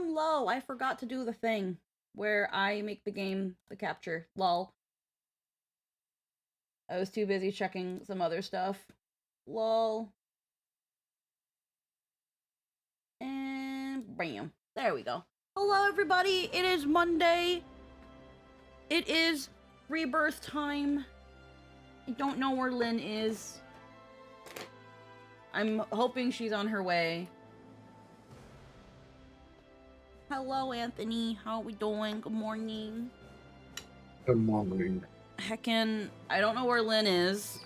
Low. I forgot to do the thing where I make the capture. Lol. I was too busy checking some other stuff. Lol. And bam. There we go. Hello, everybody. It is Monday. It is Rebirth time. I don't know where Lynn is. I'm hoping she's on her way. Hello, Anthony. How are we doing? Good morning. Good morning. Heckin', I don't know where Lynn is,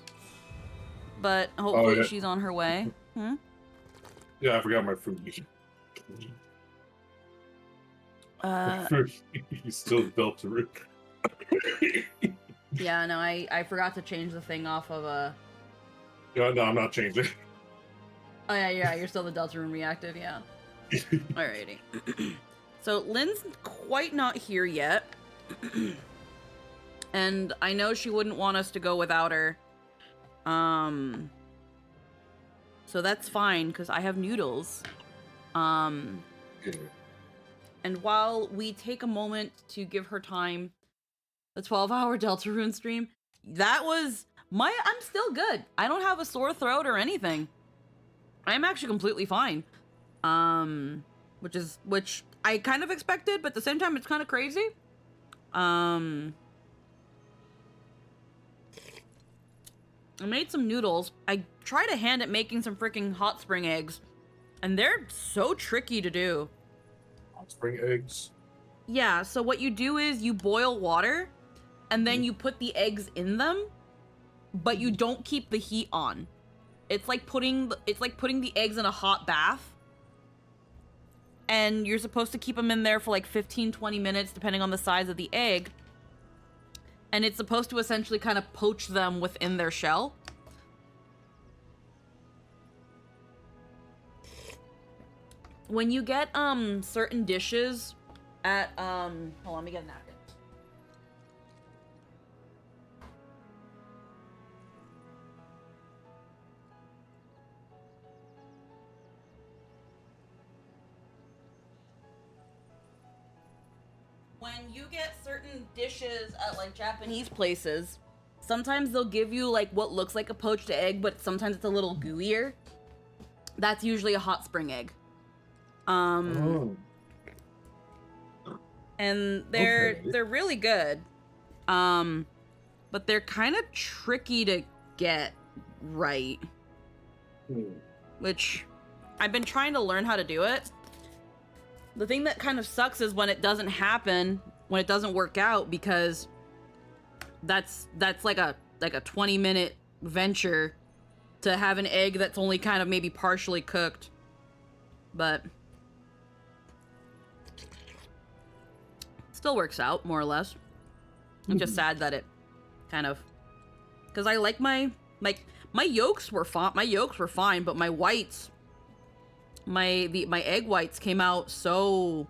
but hopefully she's on her way. Yeah, I forgot my food. You still built to root. Yeah, no, I forgot to change the thing off of a... Yeah, no, I'm not changing. Oh, yeah, you're still the Deltarune reactive, yeah. Alrighty. So, Lynn's quite not here yet. And I know she wouldn't want us to go without her. So that's fine, because I have noodles. And while we take a moment to give her time, the 12-hour Deltarune stream, that was I'm still good. I don't have a sore throat or anything. I'm actually completely fine. Which I kind of expected, but at the same time, it's kind of crazy. I made some noodles. I tried a hand at making some freaking hot spring eggs, and they're so tricky to do. Hot spring eggs? Yeah, so what you do is you boil water, and then you put the eggs in them, but you don't keep the heat on. It's like putting the eggs in a hot bath, and you're supposed to keep them in there for like 15-20 minutes, depending on the size of the egg. And it's supposed to essentially kind of poach them within their shell. When you get certain dishes at hold on, let me get a napkin. When you get certain dishes at like Japanese places, sometimes they'll give you like what looks like a poached egg, but sometimes it's a little gooier. That's usually a hot spring egg. And they're really good. But they're kind of tricky to get right. Which I've been trying to learn how to do it. The thing that kind of sucks is when it doesn't happen, when it doesn't work out, because that's like a 20-minute venture to have an egg that's only kind of maybe partially cooked. But still works out, more or less. I'm just sad that it kind of, because I like my yolks were fine. My yolks were fine, but my whites, my egg whites came out so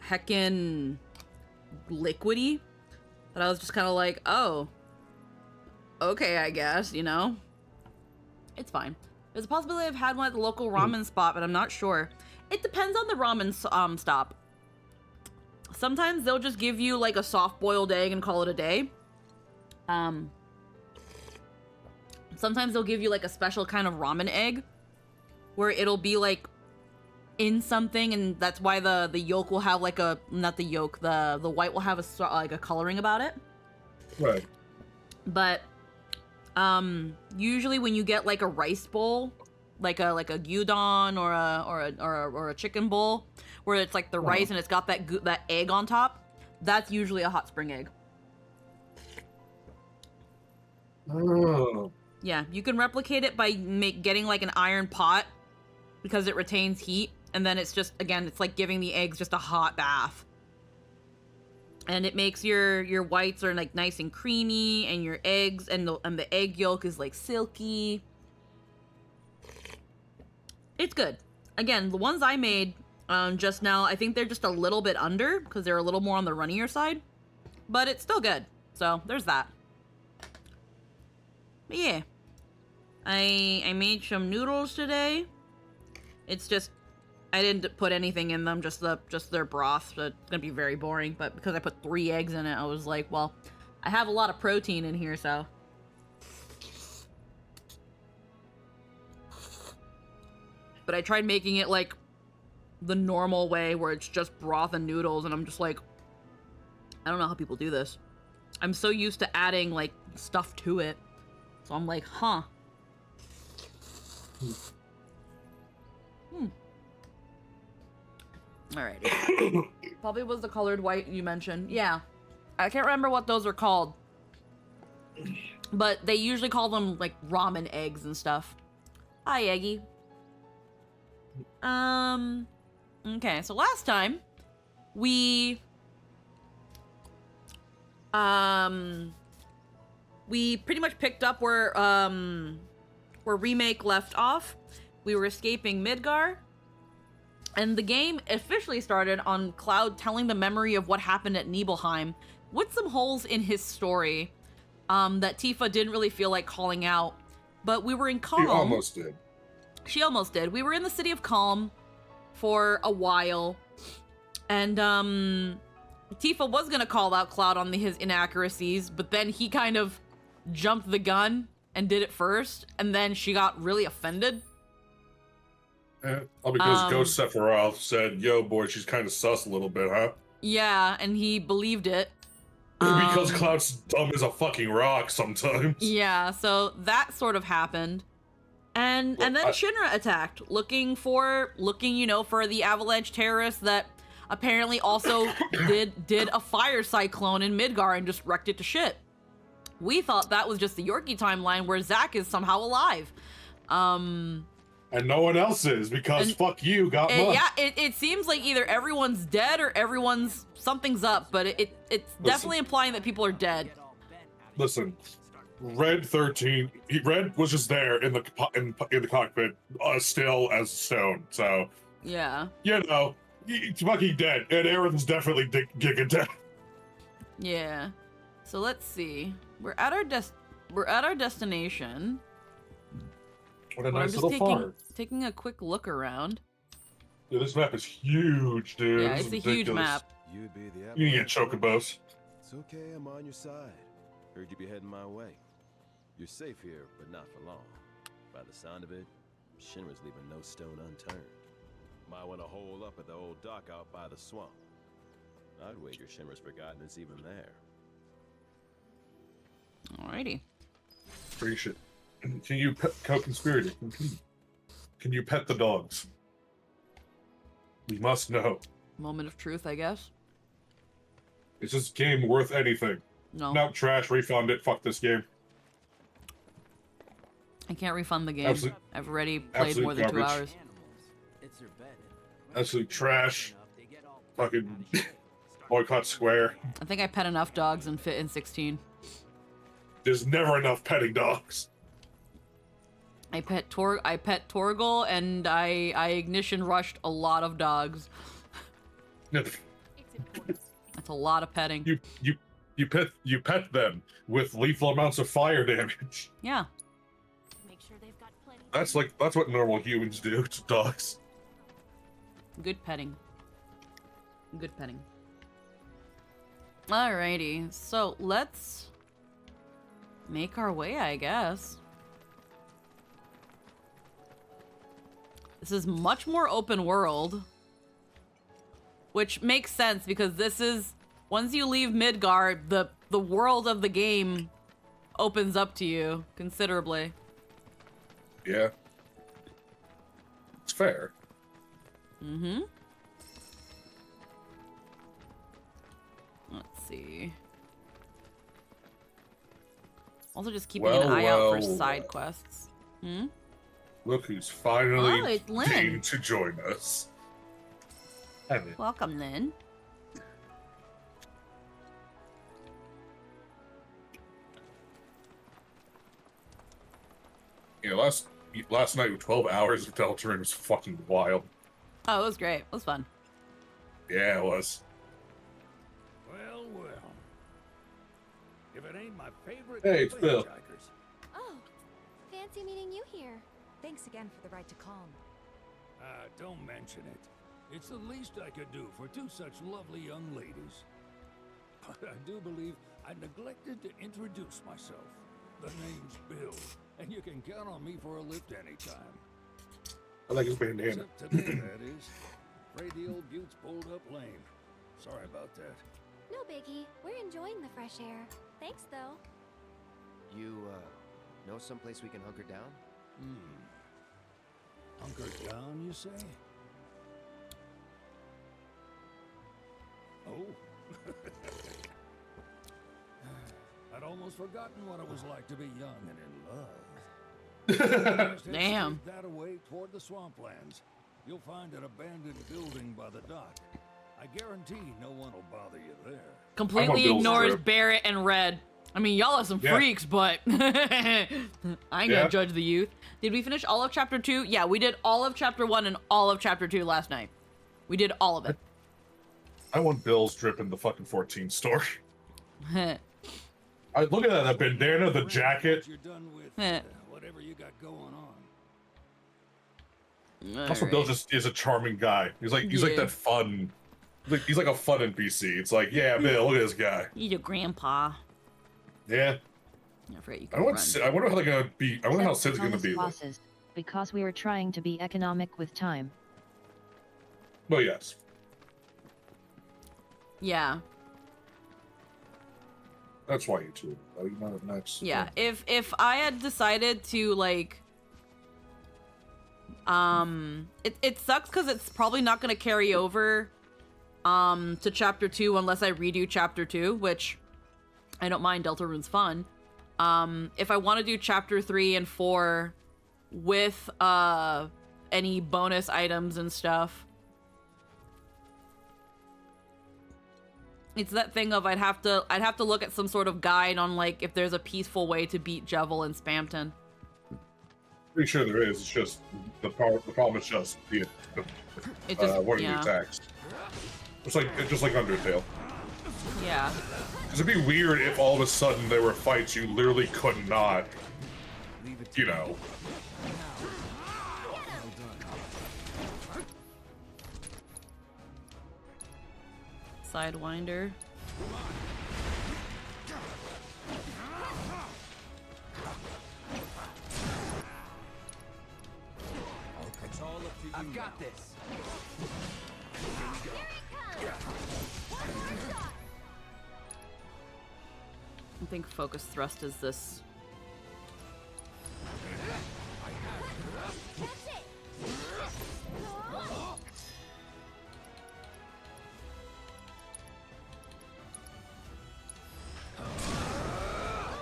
heckin' liquidy that I was just kind of like, oh, okay, I guess, you know, it's fine. There's a possibility I've had one at the local ramen spot, but I'm not sure. It depends on the ramen stop. Sometimes they'll just give you like a soft-boiled egg and call it a day. Sometimes they'll give you like a special kind of ramen egg where it'll be like in something, and that's why the yolk will have like a, not the yolk, the white will have like a coloring about it. Right. But usually when you get like a rice bowl, like a gyudon or a chicken bowl, where it's like the rice and it's got that egg on top, that's usually a hot spring egg. Oh. Yeah, you can replicate it by getting like an iron pot because it retains heat, and then it's just, again, it's like giving the eggs just a hot bath. And it makes your whites are like nice and creamy, and your eggs and the egg yolk is like silky. It's good. Again, the ones I made just now, I think they're just a little bit under because they're a little more on the runnier side, but it's still good. So there's that. But yeah, I made some noodles today. It's just I didn't put anything in them, just their broth. So it's gonna be very boring. But because I put 3 eggs in it, I was like, well, I have a lot of protein in here, so. But I tried making it like the normal way where it's just broth and noodles, and I'm just like, I don't know how people do this. I'm so used to adding like stuff to it. So I'm like, huh. Alrighty. Probably was the colored white you mentioned. Yeah. I can't remember what those are called. But they usually call them like ramen eggs and stuff. Hi, Eggy. Okay, so last time we pretty much picked up where Remake left off. We were escaping Midgar, and the game officially started on Cloud telling the memory of what happened at Nibelheim, with some holes in his story that Tifa didn't really feel like calling out. But we were in Calm. She almost did. She almost did. We were in the city of Calm for a while, and Tifa was gonna call out Cloud on his inaccuracies, but then he kind of jumped the gun and did it first, and then she got really offended. All because Ghost Sephiroth said, yo, boy, she's kind of sus a little bit, huh? Yeah, and he believed it. Because Cloud's dumb as a fucking rock sometimes. Yeah, so that sort of happened. And then Shinra attacked, looking, for the Avalanche terrorists that apparently also did a fire cyclone in Midgar and just wrecked it to shit. We thought that was just the Yorkie timeline where Zack is somehow alive. And no one else is, because fuck you, got mine. Yeah, it seems like either everyone's dead or something's up, but it's definitely implying that people are dead. Listen, Red 13, Red was just there in the cockpit, still as stone. So yeah, he's fucking dead, and Aaron's definitely giga dead. Yeah. So let's see. We're at our destination. What a nice little farm. Taking a quick look around. Yeah, this map is huge, dude. Yeah, it's a huge map. You can get chocobos. It's okay, I'm on your side. Heard you be heading my way. You're safe here, but not for long. By the sound of it, Shinra's leaving no stone unturned. Might want to hole up at the old dock out by the swamp. I'd wager Shinra's forgotten it's even there. Alrighty. Appreciate. Can you co-conspirator? Can you pet the dogs? We must know. Moment of truth, I guess. Is this game worth anything? No. No, trash. Refund it. Fuck this game. I can't refund the game. I've already played more than 2 hours. Absolute trash. Fucking boycott Square. I think I pet enough dogs and fit in 16. There's never enough petting dogs. I pet Torgal, and I ignition rushed a lot of dogs. That's a lot of petting. You pet them with lethal amounts of fire damage. Yeah. Make sure they've got plenty. That's what normal humans do to dogs. Good petting. Good petting. Alrighty, so let's make our way, I guess. This is much more open world, which makes sense because this is, once you leave Midgar, the world of the game opens up to you considerably. Yeah. It's fair. Mm-hmm. Let's see. Also just keeping an eye out for side quests. Hmm? Look who's finally it's Lynn. came to join us. Welcome, Lynn. Yeah, last night with 12 hours of Deltarune was fucking wild. Oh, it was great. It was fun. Yeah, it was. Well, well. If it ain't my favorite. Hey, it's Bill. Oh, fancy meeting you here. Thanks again for the ride to Calm. Don't mention it. It's the least I could do for two such lovely young ladies. But I do believe I neglected to introduce myself. The name's Bill, and you can count on me for a lift anytime. I like his bandana. Except today, that is. Afraid the old bute's pulled up lame. Sorry about that. No biggie. We're enjoying the fresh air. Thanks, though. You, know someplace we can hunker down? Hunker down, you say? Oh. I'd almost forgotten what it was like to be young and in love. Just head Damn. straight that away toward the swamplands. You'll find an abandoned building by the dock. I guarantee no one will bother you there. Completely Bill's ignores trip. Barrett and Red. I mean, y'all are some Yeah. freaks, but I ain't Yeah. gonna judge the youth. Did we finish all of chapter 2? Yeah, we did all of chapter 1 and all of chapter 2 last night. We did all of it. I want Bill's drip in the fucking 14 store. I look at that bandana, the jacket. You're done with whatever you got going on. Also, Bill just is a charming guy. He's like Yeah. that fun. He's like a fun NPC. It's like, yeah, Bill, look at this guy. He's your grandpa. Yeah. I forget you I can want. run. I wonder how they're gonna be. I wonder how Sid's gonna Thomas be. Like. bosses, because we are trying to be economic with time. Well, yes. Yeah. That's why you two. Next. Yeah. If I had decided to like it sucks because it's probably not gonna carry over to chapter 2 unless I redo chapter 2, which I don't mind. Deltarune's fun. If I want to do chapter 3 and 4 with any bonus items and stuff, it's that thing of I'd have to look at some sort of guide on like if there's a peaceful way to beat Jevil in Spamton. Pretty sure there is. It's just the problem is just the It just what are the yeah. attacks. It's just like Undertale. Yeah. Because it'd be weird if all of a sudden there were fights you literally could not, you know. Sidewinder. I've got this. I think focus thrust is this.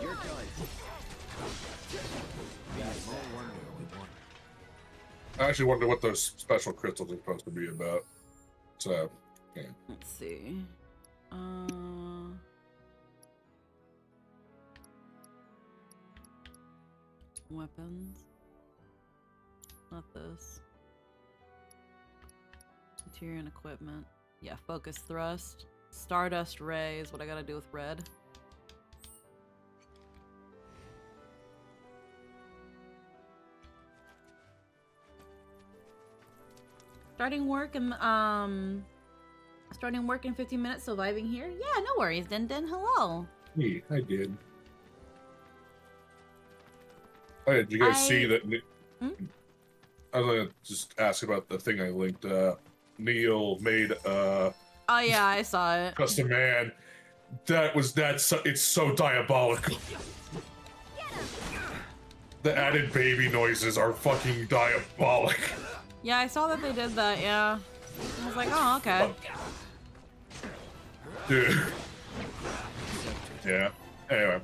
You're done. I actually wonder what those special crystals are supposed to be about. So, yeah. Let's see. Weapons. Not this. Interior and equipment. Yeah, focus thrust. Stardust ray is what I gotta do with red. Starting work in 15 minutes, surviving here? Yeah, no worries, Den. Hello. Hey, I did. Oh, yeah, did you guys see that? Hmm? I was gonna just ask about the thing I linked. Neil made Oh yeah, I saw it. custom man. It's so diabolical. The added baby noises are fucking diabolic. Yeah, I saw that they did that, yeah. I was like, oh, okay. Dude. Yeah. Anyway,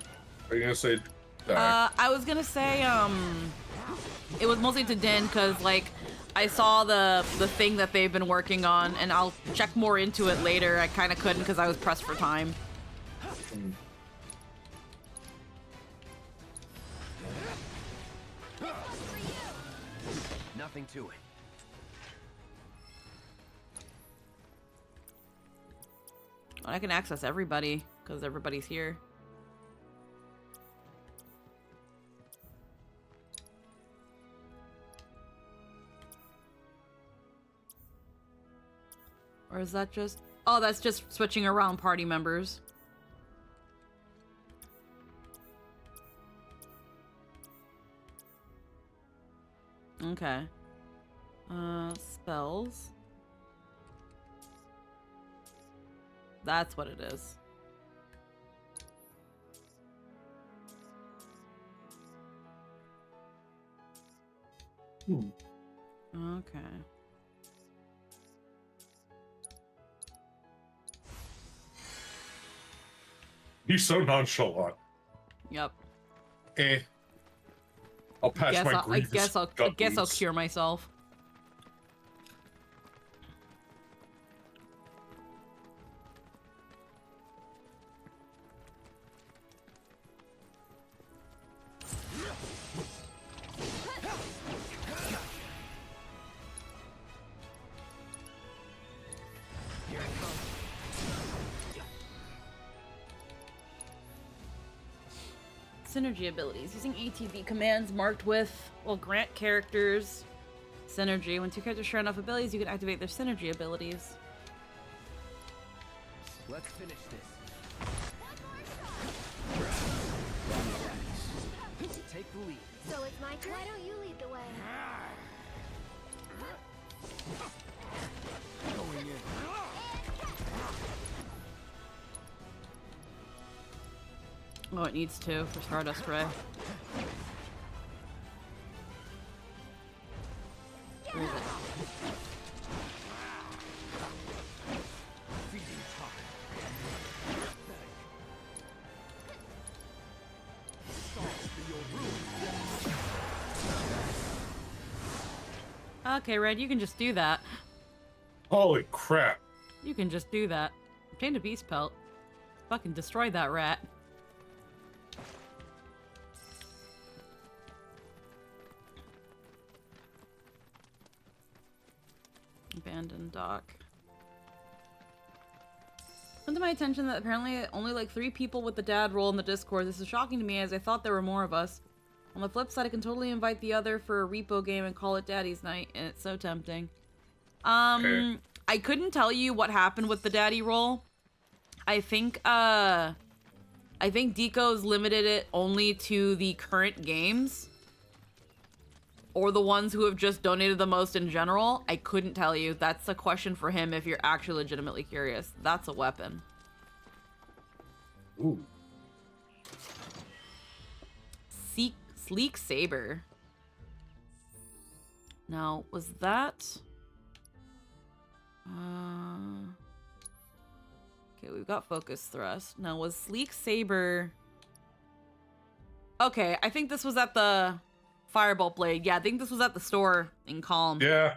are you gonna say? I was gonna say, it was mostly to Din, because, like, I saw the thing that they've been working on, and I'll check more into it later. I kind of couldn't because I was pressed for time. Nothing to it. I can access everybody, because everybody's here. Or is that just... Oh, that's just switching around party members. Okay. Spells. That's what it is. Okay. He's so nonchalant. Yep. I'll patch my I grievous guess I'll boots. cure myself. Synergy abilities. Using ATB commands marked with, will grant characters synergy. When two characters share enough abilities, you can activate their synergy abilities. Let's finish this. Take the lead. So it's my turn? Why don't you lead the way? Going in. Oh, it needs to for Stardust Ray. Where is it? Okay, Red, you can just do that. Holy crap. You can just do that. Obtain a beast pelt. Fucking destroy that rat. Abandoned dock. Come to my attention that apparently only like 3 people with the dad role in the Discord. This is shocking to me as I thought there were more of us. On the flip side, I can totally invite the other for a repo game and call it Daddy's Night, and it's so tempting. Okay. I couldn't tell you what happened with the daddy role. I think Deco's limited it only to the current games. Or the ones who have just donated the most in general. I couldn't tell you. That's a question for him if you're actually legitimately curious. That's a weapon. Ooh. Sleek Saber. Now, was that... Okay, we've got Focus Thrust. Now, was Sleek Saber... Okay, I think this was at the Firebolt Blade. Yeah, I think this was at the store in Calm. Yeah.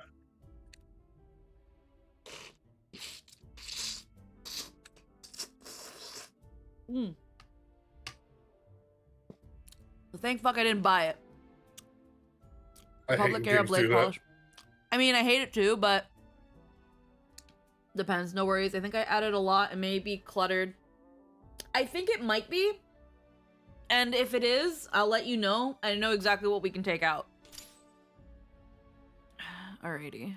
So thank fuck I didn't buy it. I Public hate Era games do Blade that. Polish. I mean, I hate it too, but depends. No worries. I think I added a lot. It may be cluttered. I think it might be. And if it is, I'll let you know. I know exactly what we can take out. Alrighty.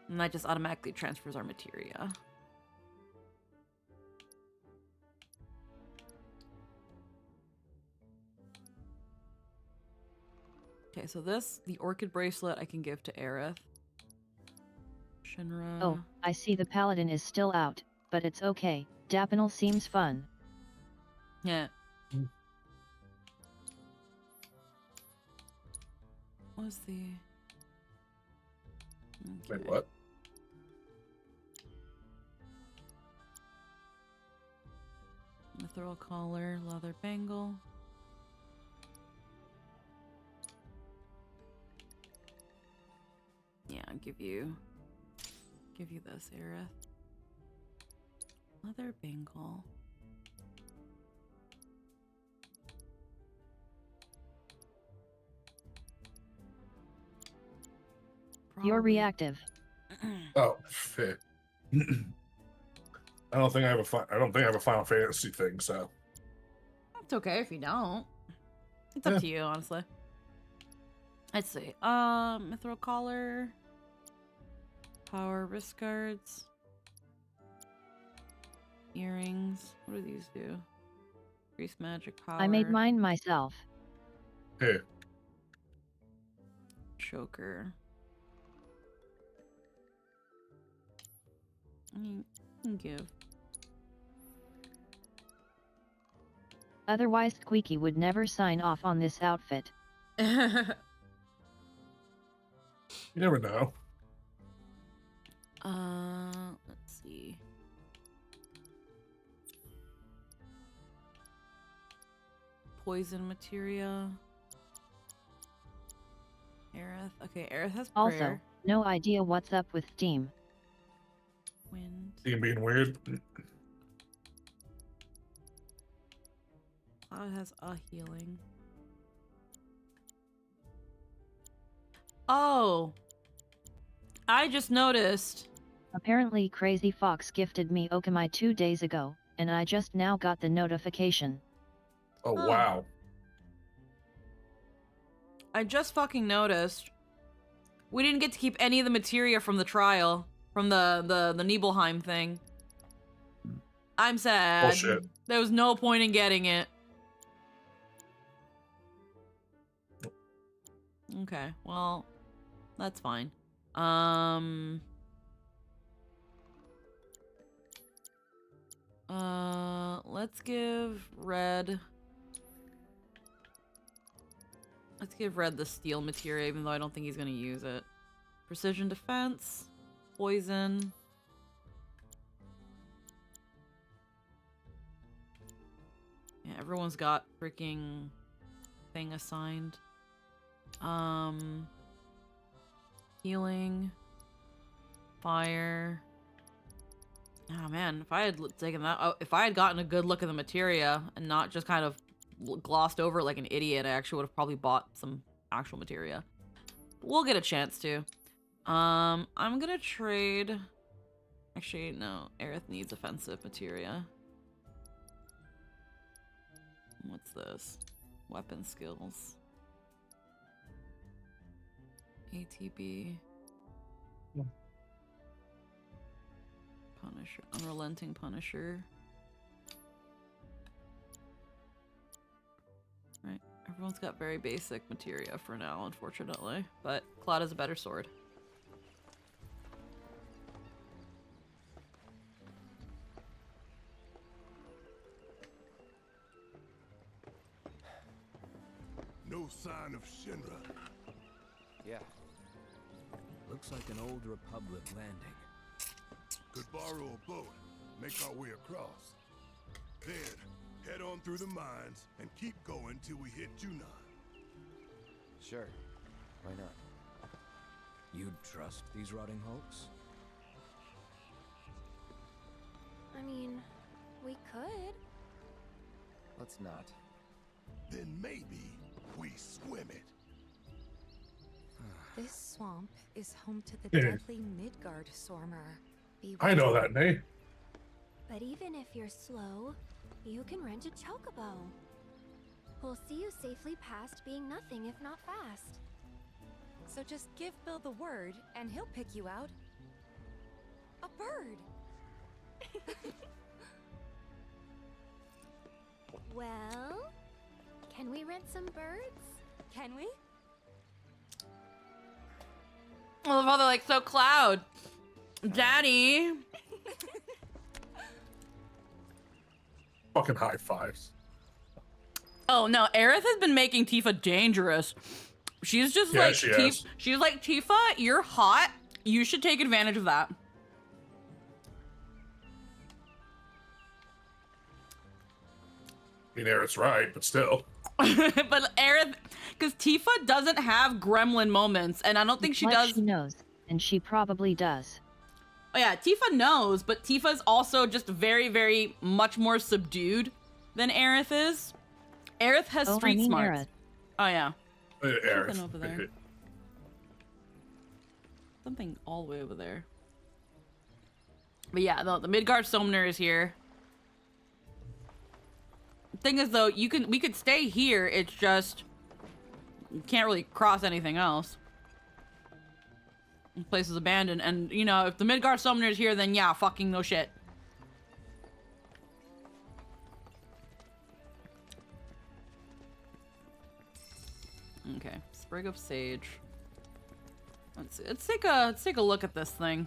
And that just automatically transfers our materia. Okay, so this, the Orchid Bracelet, I can give to Aerith. Shinra. Oh, I see the Paladin is still out, but it's okay. Dapinal seems fun. Yeah. What was the... Wait, what? Mithril collar, leather bangle. Yeah, I'll give you this, Aerith. Leather bangle. You're Probably- reactive. Oh, shit. I don't think I have a Final Fantasy thing, so. It's okay if you don't. It's up Yeah. to you, honestly. Let's see. Mithril collar. Power wrist guards. Earrings. What do these do? Increase magic power. I made mine myself. Hey, Choker. I mean, can give. Otherwise Squeaky would never sign off on this outfit. you never know. Let's see. Poison materia. Aerith. Okay, Aerith has prayer. Also, no idea what's up with Steam. Wind. You being weird. Cloud has a healing. Oh! I just noticed. Apparently Crazy Fox gifted me Okamai 2 days ago, and I just now got the notification. Oh, Huh. wow. I just fucking noticed. We didn't get to keep any of the materia from the trial. From the Nibelheim thing. I'm sad. Bullshit. There was no point in getting it. Okay, well, that's fine. Let's give Red... Let's give Red the steel materia, even though I don't think he's gonna use it. Precision defense, poison. Yeah, everyone's got freaking thing assigned. Healing, fire. Oh man, if I had taken that, if I had gotten a good look at the materia and not just kind of glossed over it like an idiot, I actually would have probably bought some actual materia. We'll get a chance to. I'm gonna trade. Actually, no. Aerith needs offensive materia. What's this? Weapon skills. ATB. Punisher. Unrelenting Punisher. Right. Everyone's got very basic materia for now, unfortunately. But Claude has a better sword. No sign of Shinra. Yeah. Looks like an old Republic landing. Could borrow a boat, make our way across. Then, head on through the mines and keep going till we hit Junon. Sure. Why not? You'd trust these rotting hulks? I mean, we could. Let's not. Then maybe we swim it. This swamp is home to the Yeah. deadly Midgard Sormer. Be I know that name. But even if you're slow, you can rent a chocobo. We'll see you safely past being nothing if not fast. So just give Bill the word, and he'll pick you out. A bird! Well, can we rent some birds? Can we? I love how they're like, so Cloud, Daddy. Fucking high fives. Oh no, Aerith has been making Tifa dangerous. She's just Yeah, like, she has. she's like, Tifa, you're hot. You should take advantage of that. I mean, Eric's right, but still. But Aerith, because Tifa doesn't have gremlin moments, and I don't think she Like does. She knows, and she probably does. Oh yeah, Tifa knows, but Tifa's also just very, very much more subdued than Aerith is. Aerith has Oh, I street mean smarts. Aerith. Oh yeah, Aerith. Something over there. something all the way over there. But yeah, the Midgard Summoner is here. Thing is, though, we could stay here. It's just you can't really cross anything else. The place is abandoned, and you know, if the Midgard summoner's here, then yeah, fucking no shit. Okay, sprig of sage. Let's see. Let's take a look at this thing.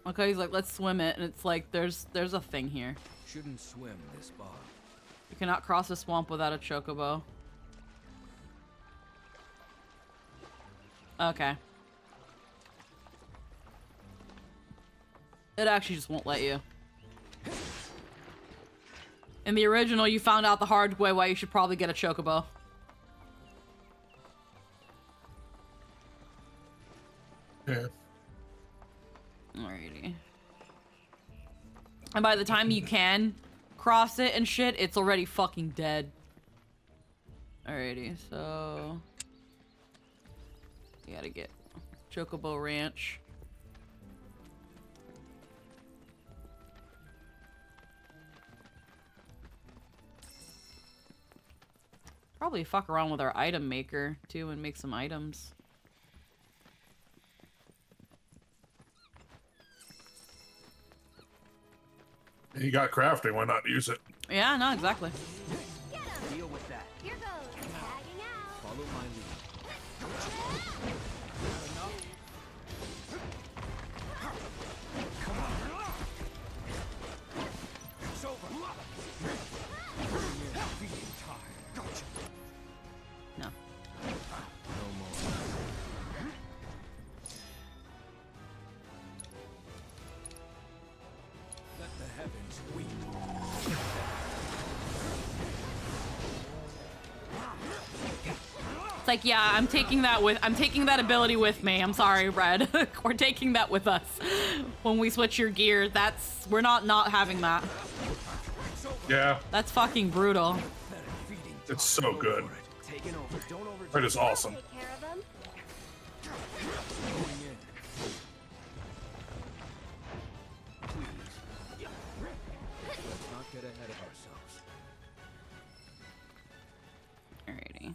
Okay, he's like, let's swim it, and it's like, there's a thing here. Shouldn't swim this bog. You cannot cross a swamp without a chocobo. Okay. It actually just won't let you. In the original, you found out the hard way why you should probably get a chocobo. Yeah. Alrighty. And by the time you can cross it and shit, it's already fucking dead. Alrighty, so... You gotta get Chocobo Ranch. Probably fuck around with our item maker, too, and make some items. You got crafting, why not use it? Yeah, no, exactly. Deal with that. Here goes. Tagging out. Follow my lead. It's over. Feeding time. Gotcha. No. No more. Let the heavens weep. It's like, yeah, I'm taking that ability with me. I'm sorry, Red. We're taking that with us. When we switch your gear, we're not having that. Yeah, That's fucking brutal. it's so good. Taking over. Don't overdo It is awesome. Take care of them. Going in. Please. Let's not get ahead of ourselves. Alrighty.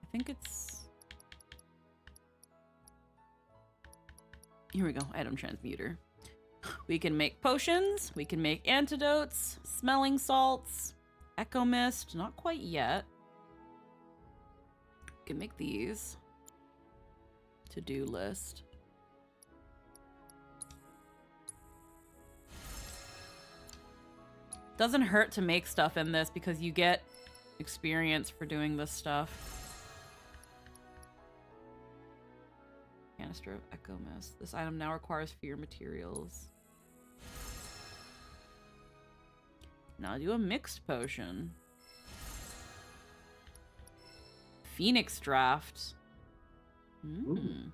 I think it's... Here we go, item transmuter. We can make potions, we can make antidotes, smelling salts, echo mist, not quite yet. We can make these. To-do list. Doesn't hurt to make stuff in this because you get experience for doing this stuff. Canister of Echo Mist. This item now requires fewer materials. Now do a mixed potion. Phoenix Draft. Mm.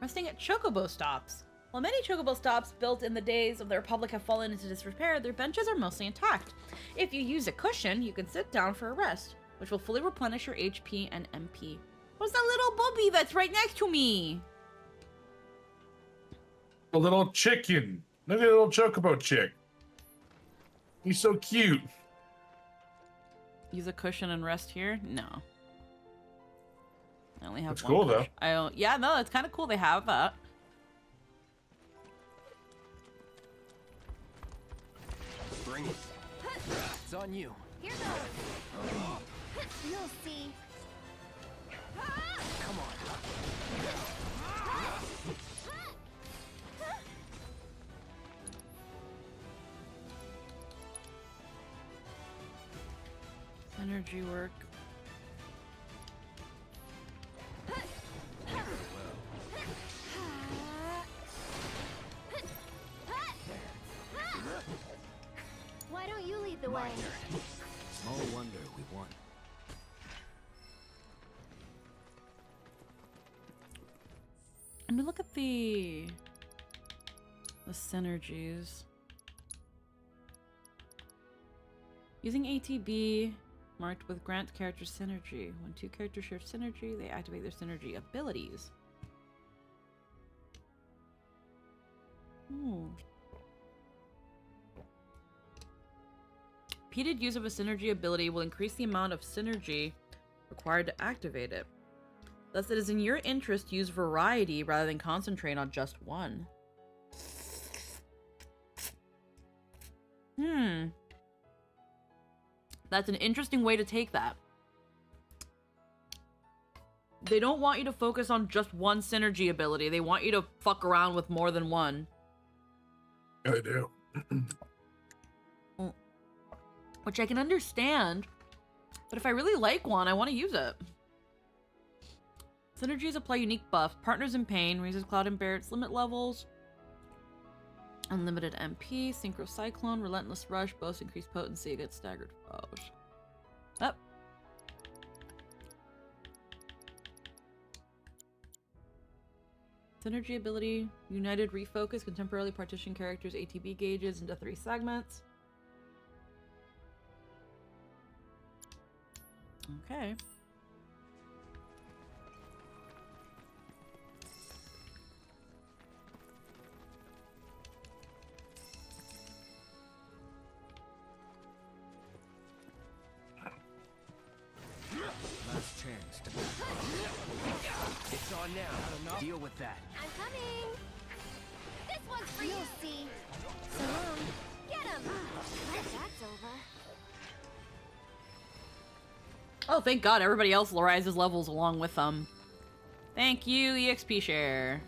Resting at chocobo stops. While many chocobo stops built in the days of the Republic have fallen into disrepair, their benches are mostly intact. If you use a cushion, you can sit down for a rest, which will fully replenish your HP and MP. What's that little bubby that's right next to me? A little chicken. Look at the little chocobo chick. He's so cute. Use a cushion and rest here? No. I only have That's one cool, though. cushion. Yeah, no, it's kind of cool they have that. Bring it. It's on you. Here goes. You'll see. Come on. Energy work. lead the way. Small wonder we won. Let me look at the synergies. Using ATB marked with grant character synergy. When two characters share synergy, they activate their synergy abilities. Repeated use of a synergy ability will increase the amount of synergy required to activate it. Thus, it is in your interest to use variety rather than concentrate on just one. That's an interesting way to take that. They don't want you to focus on just one synergy ability. They want you to fuck around with more than one. Yeah, they do. Which I can understand. But if I really like one, I want to use it. Synergies apply unique buffs. Partners in Pain raises Cloud and Barrett's limit levels. Unlimited MP. Synchro Cyclone. Relentless Rush. Both increased potency against staggered foes. Up. Synergy ability. United Refocus can temporarily partition characters' ATB gauges into 3 segments. Okay. Last chance to It's on now. Deal with that. I'm coming. This one's for you. You'll see. So long. Get him. That's over. Oh, thank God, everybody else rises levels along with them. Thank you, EXP share.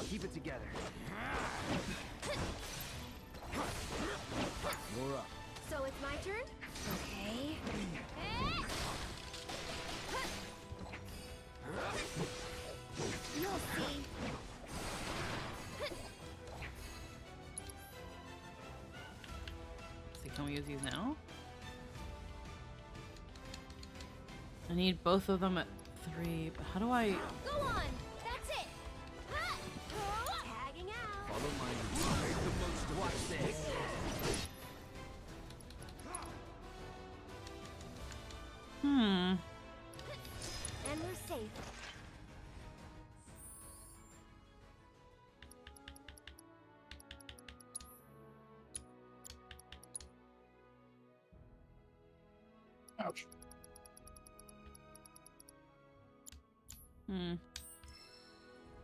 Keep it together. You're up. So it's my turn? Okay. You'll see. So can we use these now? I need both of them at 3, but how do I... Go on. That's it. Tagging out. Follow my Watch this. And we're safe. Ouch.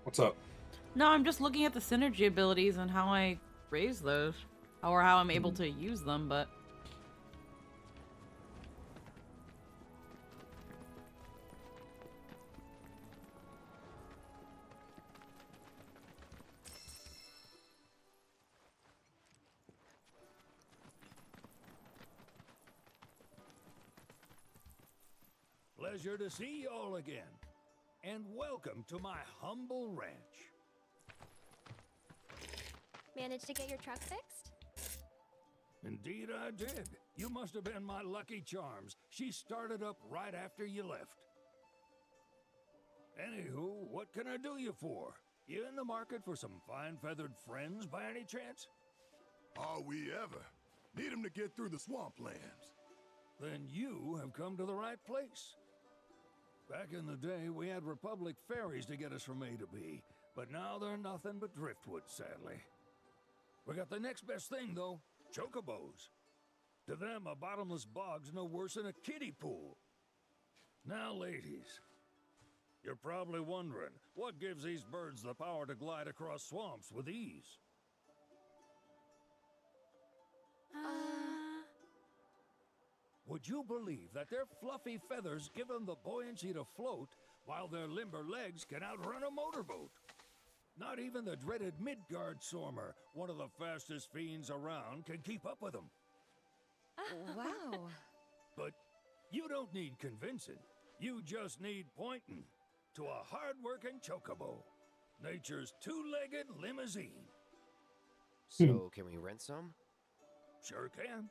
What's up? No, I'm just looking at the synergy abilities and how I raise those. Or how I'm able to use them, but... Pleasure to see you all again. And welcome to my humble ranch. Managed to get your truck fixed? Indeed I did. You must have been my lucky charms. She started up right after you left. Anywho, what can I do you for? You in the market for some fine-feathered friends by any chance? Are we ever? Need them to get through the swamplands. Then you have come to the right place. Back in the day, we had Republic ferries to get us from A to B, but now they're nothing but driftwood, sadly. We got the next best thing, though, chocobos. To them, a bottomless bog's no worse than a kiddie pool. Now, ladies, you're probably wondering, what gives these birds the power to glide across swamps with ease? Would you believe that their fluffy feathers give them the buoyancy to float, while their limber legs can outrun a motorboat? Not even the dreaded Midgard Sormer, one of the fastest fiends around, can keep up with him. Wow. But you don't need convincing. You just need pointing to a hard-working chocobo. Nature's two-legged limousine. So, can we rent some? Sure can.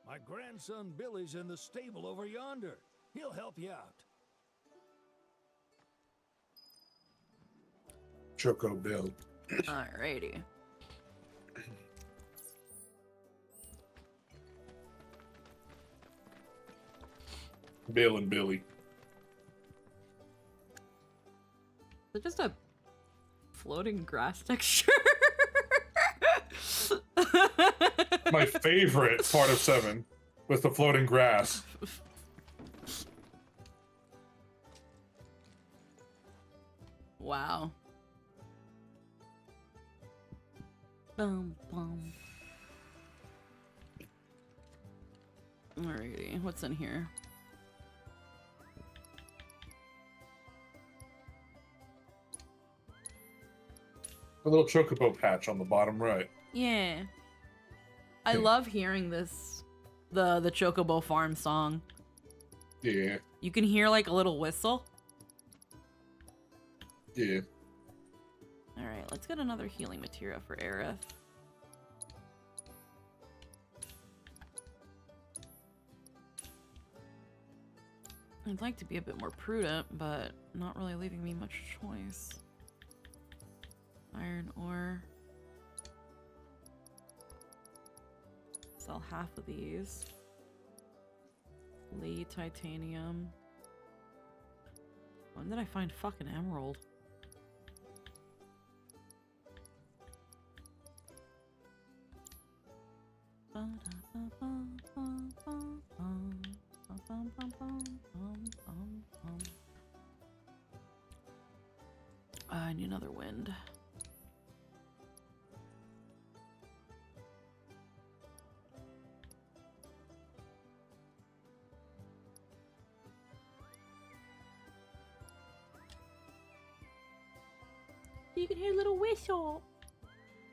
My grandson Billy's in the stable over yonder. He'll help you out. Choco Bill. Alrighty. Bill and Billy. Is it just a floating grass texture? My favorite part of 7 was the floating grass. Wow. Bum, bum. Alrighty, what's in here? A little chocobo patch on the bottom right. Yeah. I love hearing this, the Chocobo Farm song. Yeah. You can hear like a little whistle. Yeah. Alright, let's get another healing materia for Aerith. I'd like to be a bit more prudent, but not really leaving me much choice. Iron ore. Sell half of these. Lee titanium. When did I find fucking emerald? I need another wind. You can hear a little whistle.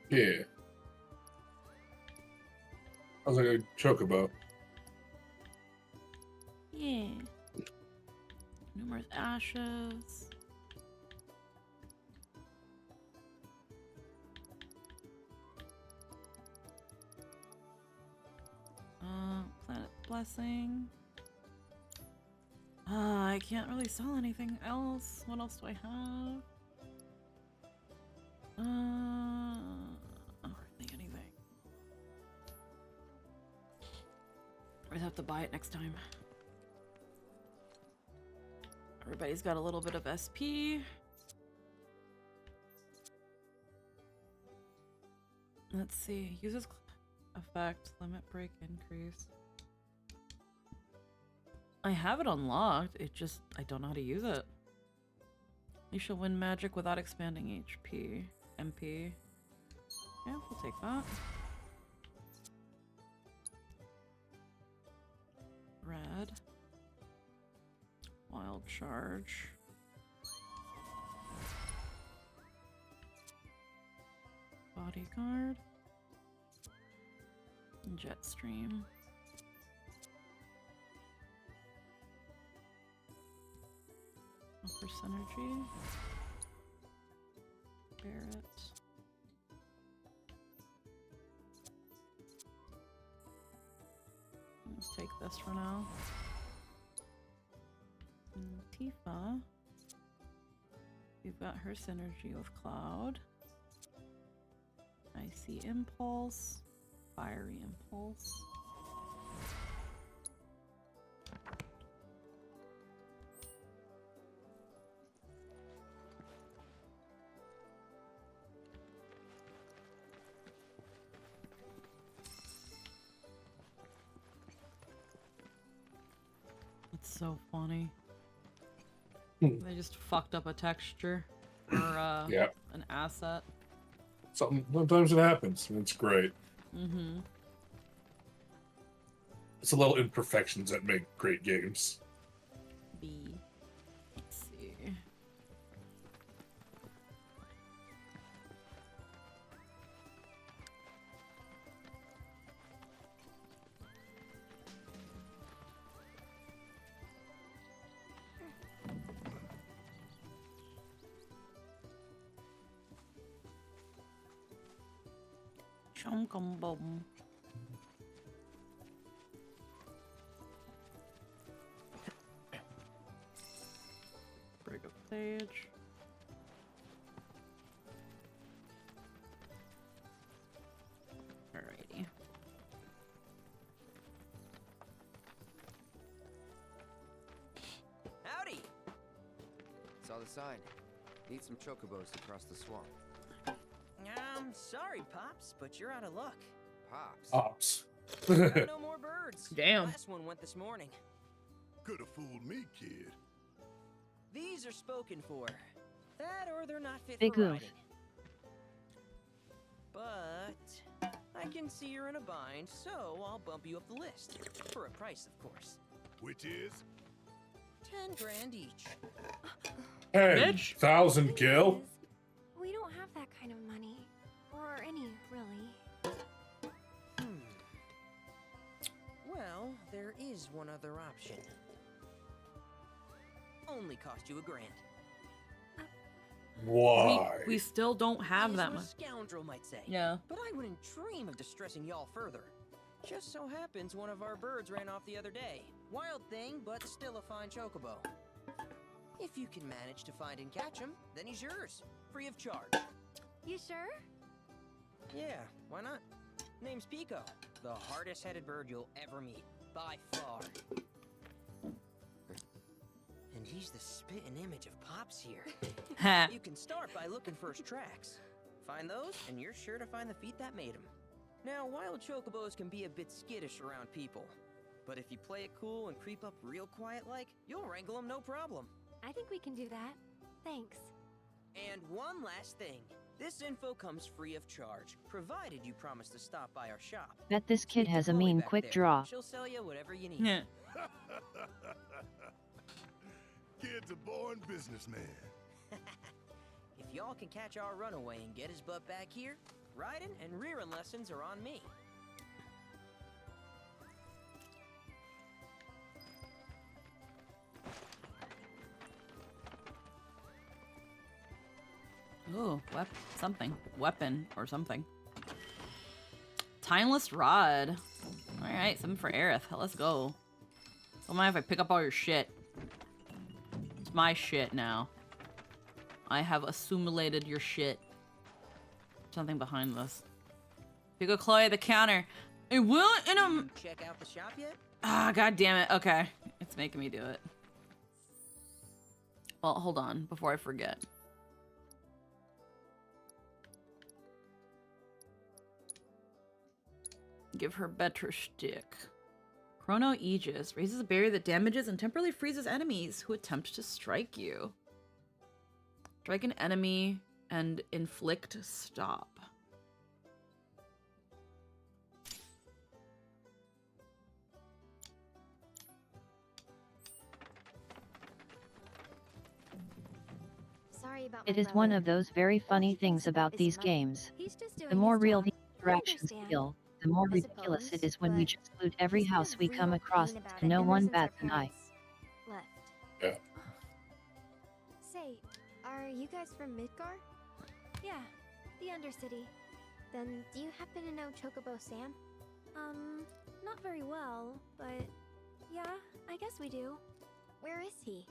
Yeah. I was like a chocobo. Yeah. Numerous ashes. Planet blessing. I can't really sell anything else. What else do I have? I don't think anything. I just have to buy it next time. Everybody's got a little bit of SP. Let's see. Uses effect, limit break increase. I have it unlocked. It just, I don't know how to use it. You shall win magic without expanding HP. MP. Yeah, we'll take that. Red. Wild charge. Bodyguard. Jet stream. Upper synergy. Barrett. Let's take this for now. And Tifa. We've got her synergy with Cloud. Icy Impulse. Fiery Impulse. It's so funny. They just fucked up a texture or Yeah. an asset. Sometimes it happens, and it's great. Mm-hmm. It's the little imperfections that make great games. B. Let's see. Chum-cum-bum. Break a page. Alrighty. Howdy! Saw the sign. Need some chocobos to cross the swamp. Sorry, Pops, but you're out of luck. Pops? Ops. No more birds. Damn. Last one went this morning. Could have fooled me, kid. These are spoken for. That or they're not fit Big for oof. riding. But I can see you're in a bind, so I'll bump you up the list. For a price, of course. Which is? 10 grand each. 10,000 gil? We don't have that kind of money. Or any, really. Well, there is one other option. Only cost you $1 grand. Why? We still don't have Is that what a much. scoundrel might say. Yeah. But I wouldn't dream of distressing y'all further. Just so happens one of our birds ran off the other day. Wild thing, but still a fine chocobo. If you can manage to find and catch him, then he's yours, free of charge. You sure? Yeah, why not? Name's Pico, the hardest-headed bird you'll ever meet, by far. And he's the spitting image of Pops here. Ha. You can start by looking for his tracks. Find those, and you're sure to find the feet that made him. Now, wild chocobos can be a bit skittish around people. But if you play it cool and creep up real quiet-like, you'll wrangle them no problem. I think we can do that. Thanks. And one last thing. This info comes free of charge, provided you promise to stop by our shop. Bet this kid Speak to has a Chloe mean back quick there. draw. She'll sell you whatever you need. Yeah. Kid's a born businessman. If y'all can catch our runaway and get his butt back here, riding and rearing lessons are on me. Ooh, weapon or something. Timeless rod. All right, something for Aerith. Let's go. Don't mind if I pick up all your shit. It's my shit now. I have assimilated your shit. Something behind this. Pico Chloe, the counter. It will in a. You check out the shop yet? Ah, god damn it. Okay, it's making me do it. Well, hold on before I forget. Give her better stick. Chrono Aegis raises a barrier that damages and temporarily freezes enemies who attempt to strike you. Strike an enemy and inflict stop. Sorry about It my is one brother. of those very funny things about His these money. games. He's just doing The more his real job. the I interactions understand. feel, the more I ridiculous it suppose, is when we but just loot every he's had a house we come real across pain about to it no ever one since our bats an eye. parents left. Yeah. Say, are you guys from Midgar? Yeah, the Undercity. Then do you happen to know Chocobo Sam? Not very well, but yeah, I guess we do. Where is he?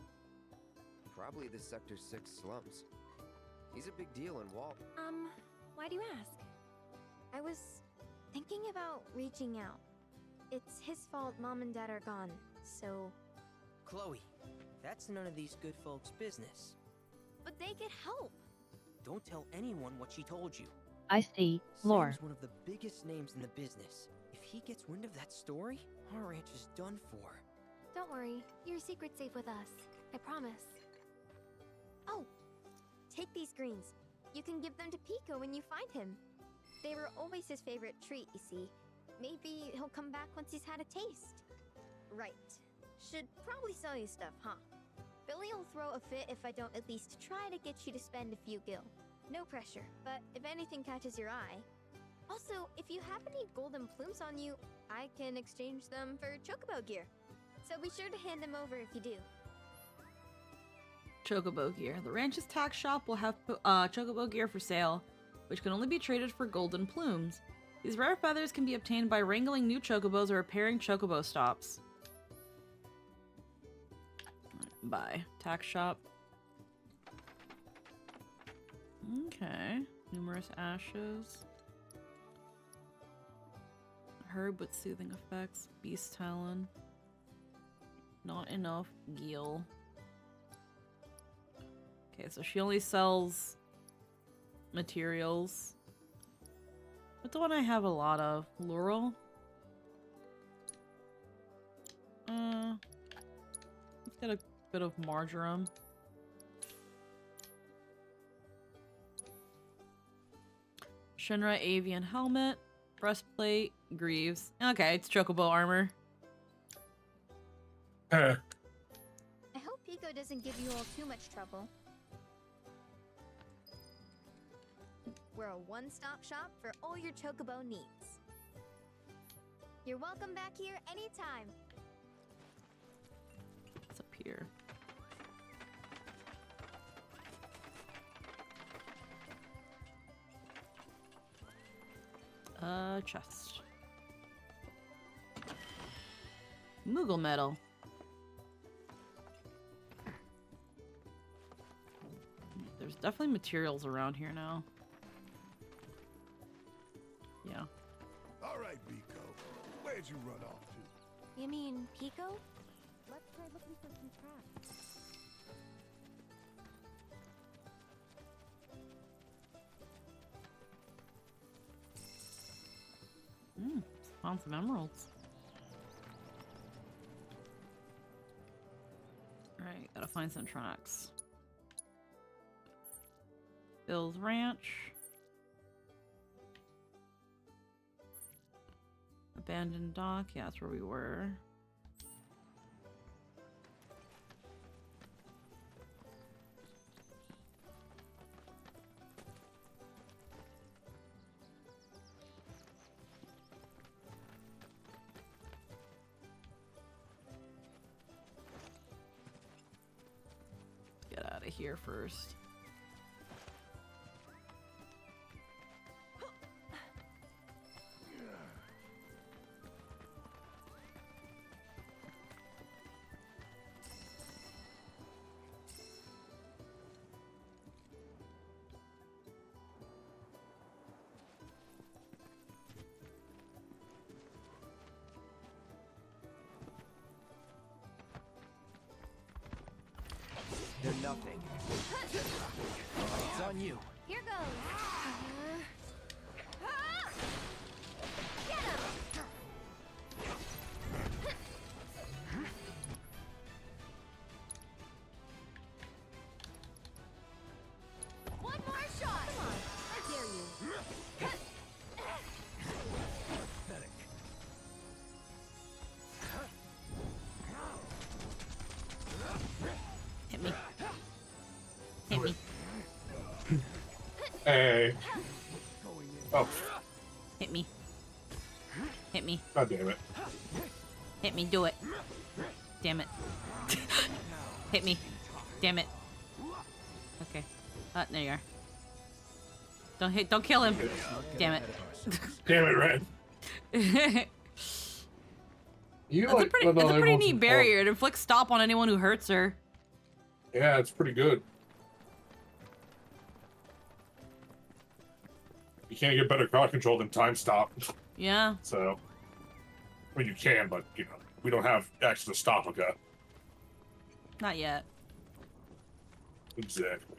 Probably the Sector 6 slums. He's a big deal in Walt. Why do you ask? I was thinking about reaching out. It's his fault Mom and Dad are gone, so... Chloe, that's none of these good folks' business. But they could help! Don't tell anyone what she told you. I see, lore. Sam's one of the biggest names in the business. If he gets wind of that story, our ranch is done for. Don't worry, your secret's safe with us. I promise. Oh! Take these greens. You can give them to Pico when you find him. They were always his favorite treat, you see. Maybe he'll come back once he's had a taste. Right. Should probably sell you stuff, huh? Billy'll throw a fit if I don't at least try to get you to spend a few gil. No pressure, but if anything catches your eye... Also, if you have any golden plumes on you, I can exchange them for chocobo gear. So be sure to hand them over if you do. Chocobo gear. The ranch's tax shop will have chocobo gear for sale, which can only be traded for golden plumes. These rare feathers can be obtained by wrangling new chocobos or repairing chocobo stops. Buy. Tax shop. Okay. Numerous ashes. Herb with soothing effects. Beast talon. Not enough gil. Okay, so she only sells materials. What the one I have a lot of? Laurel? Let's get a bit of marjoram. Shinra avian helmet. Breastplate. Greaves. Okay, it's chocobo armor. I hope Pico doesn't give you all too much trouble. We're a one-stop shop for all your chocobo needs. You're welcome back here anytime. What's up here? Chest. Moogle metal. There's definitely materials around here now. Yeah. All right, Pico. Where'd you run off to? You mean Pico? Let's try looking for some tracks. Found some emeralds. Alright, gotta find some tracks. Bill's Ranch. Abandoned dock. Yeah, that's where we were. Get out of here first. They're nothing. It's on you. Here goes. Get him! One more shot. Come on, I dare you. Hit me. Hit me. Hey. Oh, Hit me. Hit me. god damn it. Hit me. Do it. Damn it. Hit me. Damn it. Okay. There you are. Don't kill him. Damn it. Damn it, Red. You That's a pretty, let it's a everyone pretty neat support. barrier. It inflicts stop on anyone who hurts her. Yeah, it's pretty good. You can't get better crowd control than time stop. Yeah. So, I mean, you can, but you know, we don't have access to stop a guy. Not yet. Exactly.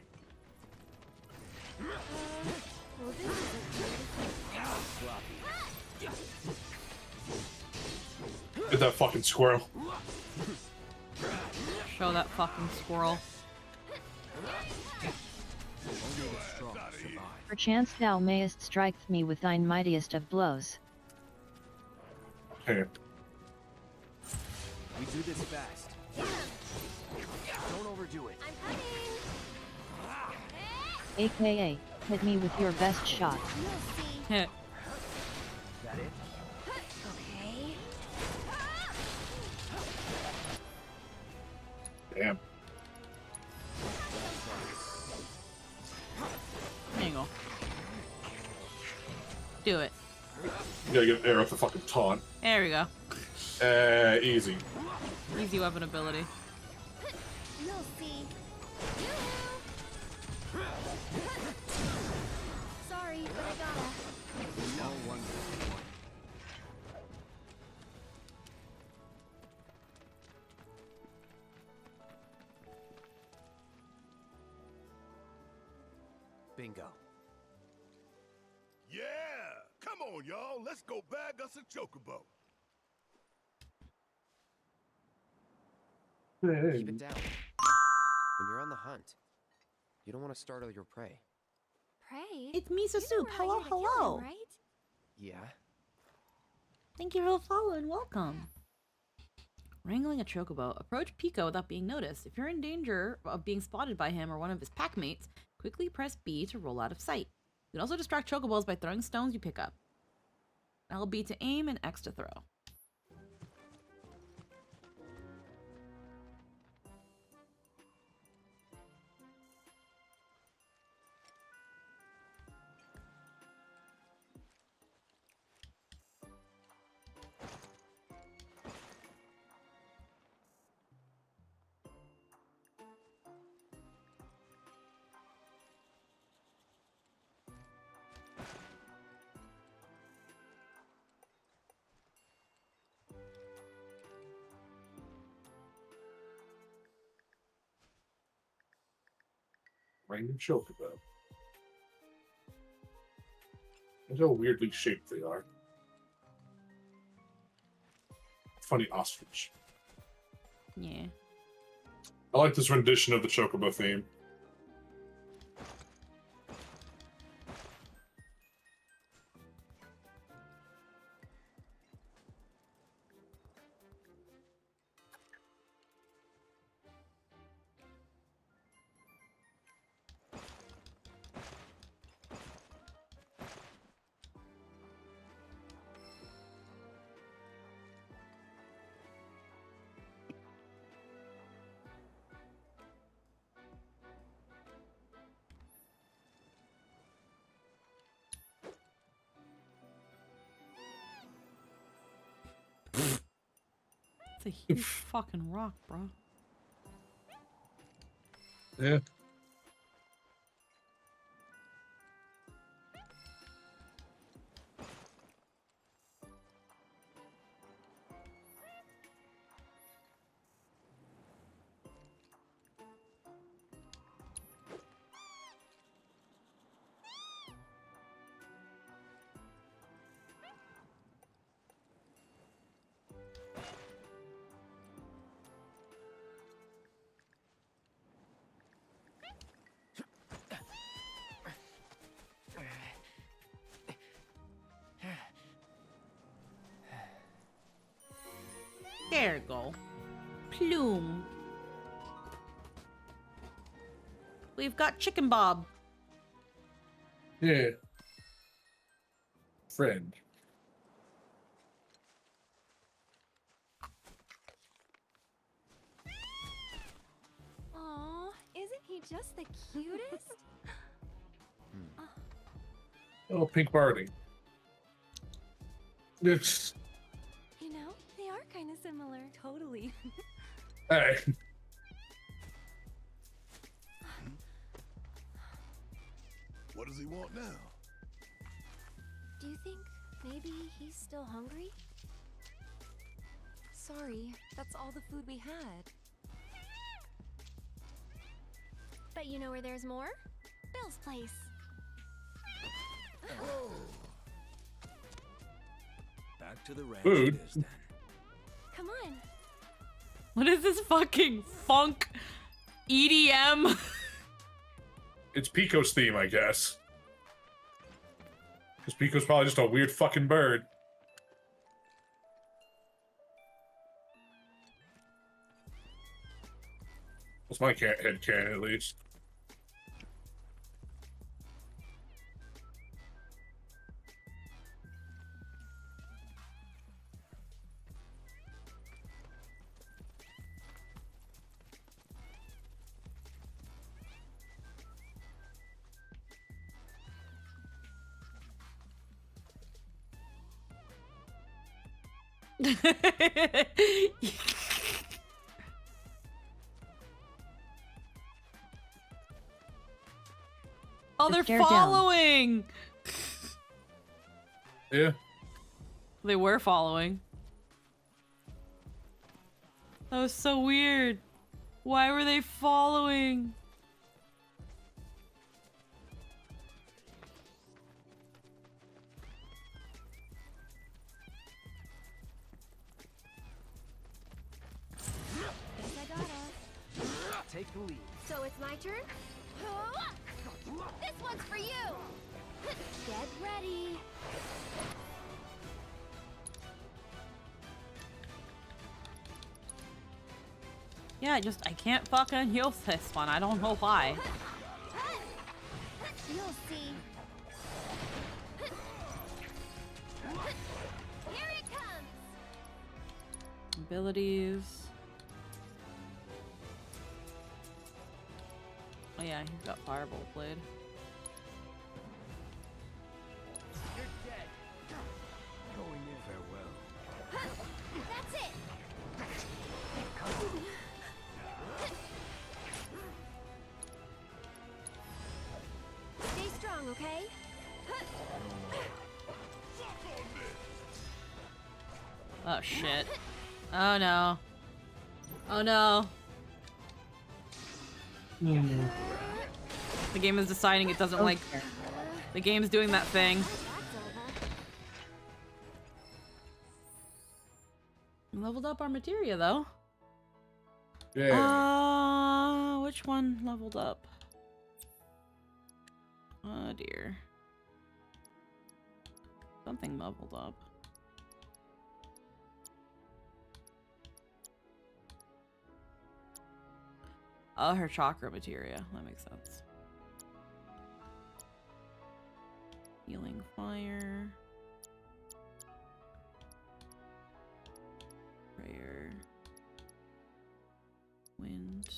Well, this is Get that fucking squirrel. Show that fucking squirrel. Perchance thou mayest strike me with thine mightiest of blows. Hey. We do this fast. Don't overdo it. I'm coming. AKA, hit me with your best shot. You'll see. Hit. That it? Okay. Damn. There you go. Do it. You gotta get there with the fucking taunt. There we go. Easy. Easy weapon ability. You'll see. Sorry, but I gotta. No wonder. Bingo. Yeah! Come on, y'all. Let's go bag us a chocobo. Keep it down. When you're on the hunt, you don't want to startle your prey. Pray. It's Miso You know Soup. we're Hello, here to kill hello. him, right? Yeah? Thank you for the follow and welcome. Wrangling a chocobo. Approach Pico without being noticed. If you're in danger of being spotted by him or one of his pack mates, quickly press B to roll out of sight. You can also distract chocobos by throwing stones you pick up. LB to aim and X to throw. Random chocobo. Look how weirdly shaped they are. Funny ostrich. Yeah. I like this rendition of the chocobo theme. It's a huge fucking rock, bro. Yeah. There you go. Plume. We've got Chicken Bob. Yeah. Friend. Aw, isn't he just the cutest? Little pink Barney. It's You know, they are kind of similar. Totally. hey. What does he want now? Do you think maybe he's still hungry? Sorry, that's all the food we had. But you know where there's more? Bill's place. Oh, Back to the ranch Food. it is then. Come on. What is this fucking funk EDM? It's Pico's theme, I guess. Because Pico's probably just a weird fucking bird. That's my head canon, at least. Oh, they're Stare down. following. Yeah. They were following. That was so weird. Why were they following? Guess I gotta. Take the lead. So it's my turn? This one's for you! Get ready. Yeah, I can't fucking heal this one. I don't know why. You'll see. Here it comes! Abilities. Oh yeah, he's got Firebolt Blade. You're dead. Going in. Farewell. That's it! Stay strong, okay? Oh shit. Oh no. Oh no. The game is deciding it doesn't like... The game's doing that thing. Leveled up our materia though. Yeah. Which one leveled up? Oh dear. Something leveled up. Oh, her chakra materia. That makes sense. Healing fire. Prayer. Wind.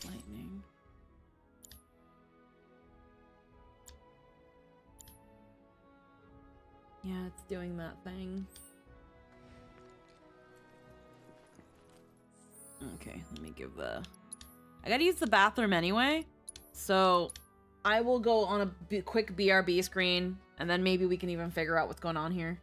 Lightning. Yeah, it's doing that thing. Okay, let me give the... I gotta use the bathroom anyway, so I will go on a quick BRB screen, and then maybe we can even figure out what's going on here.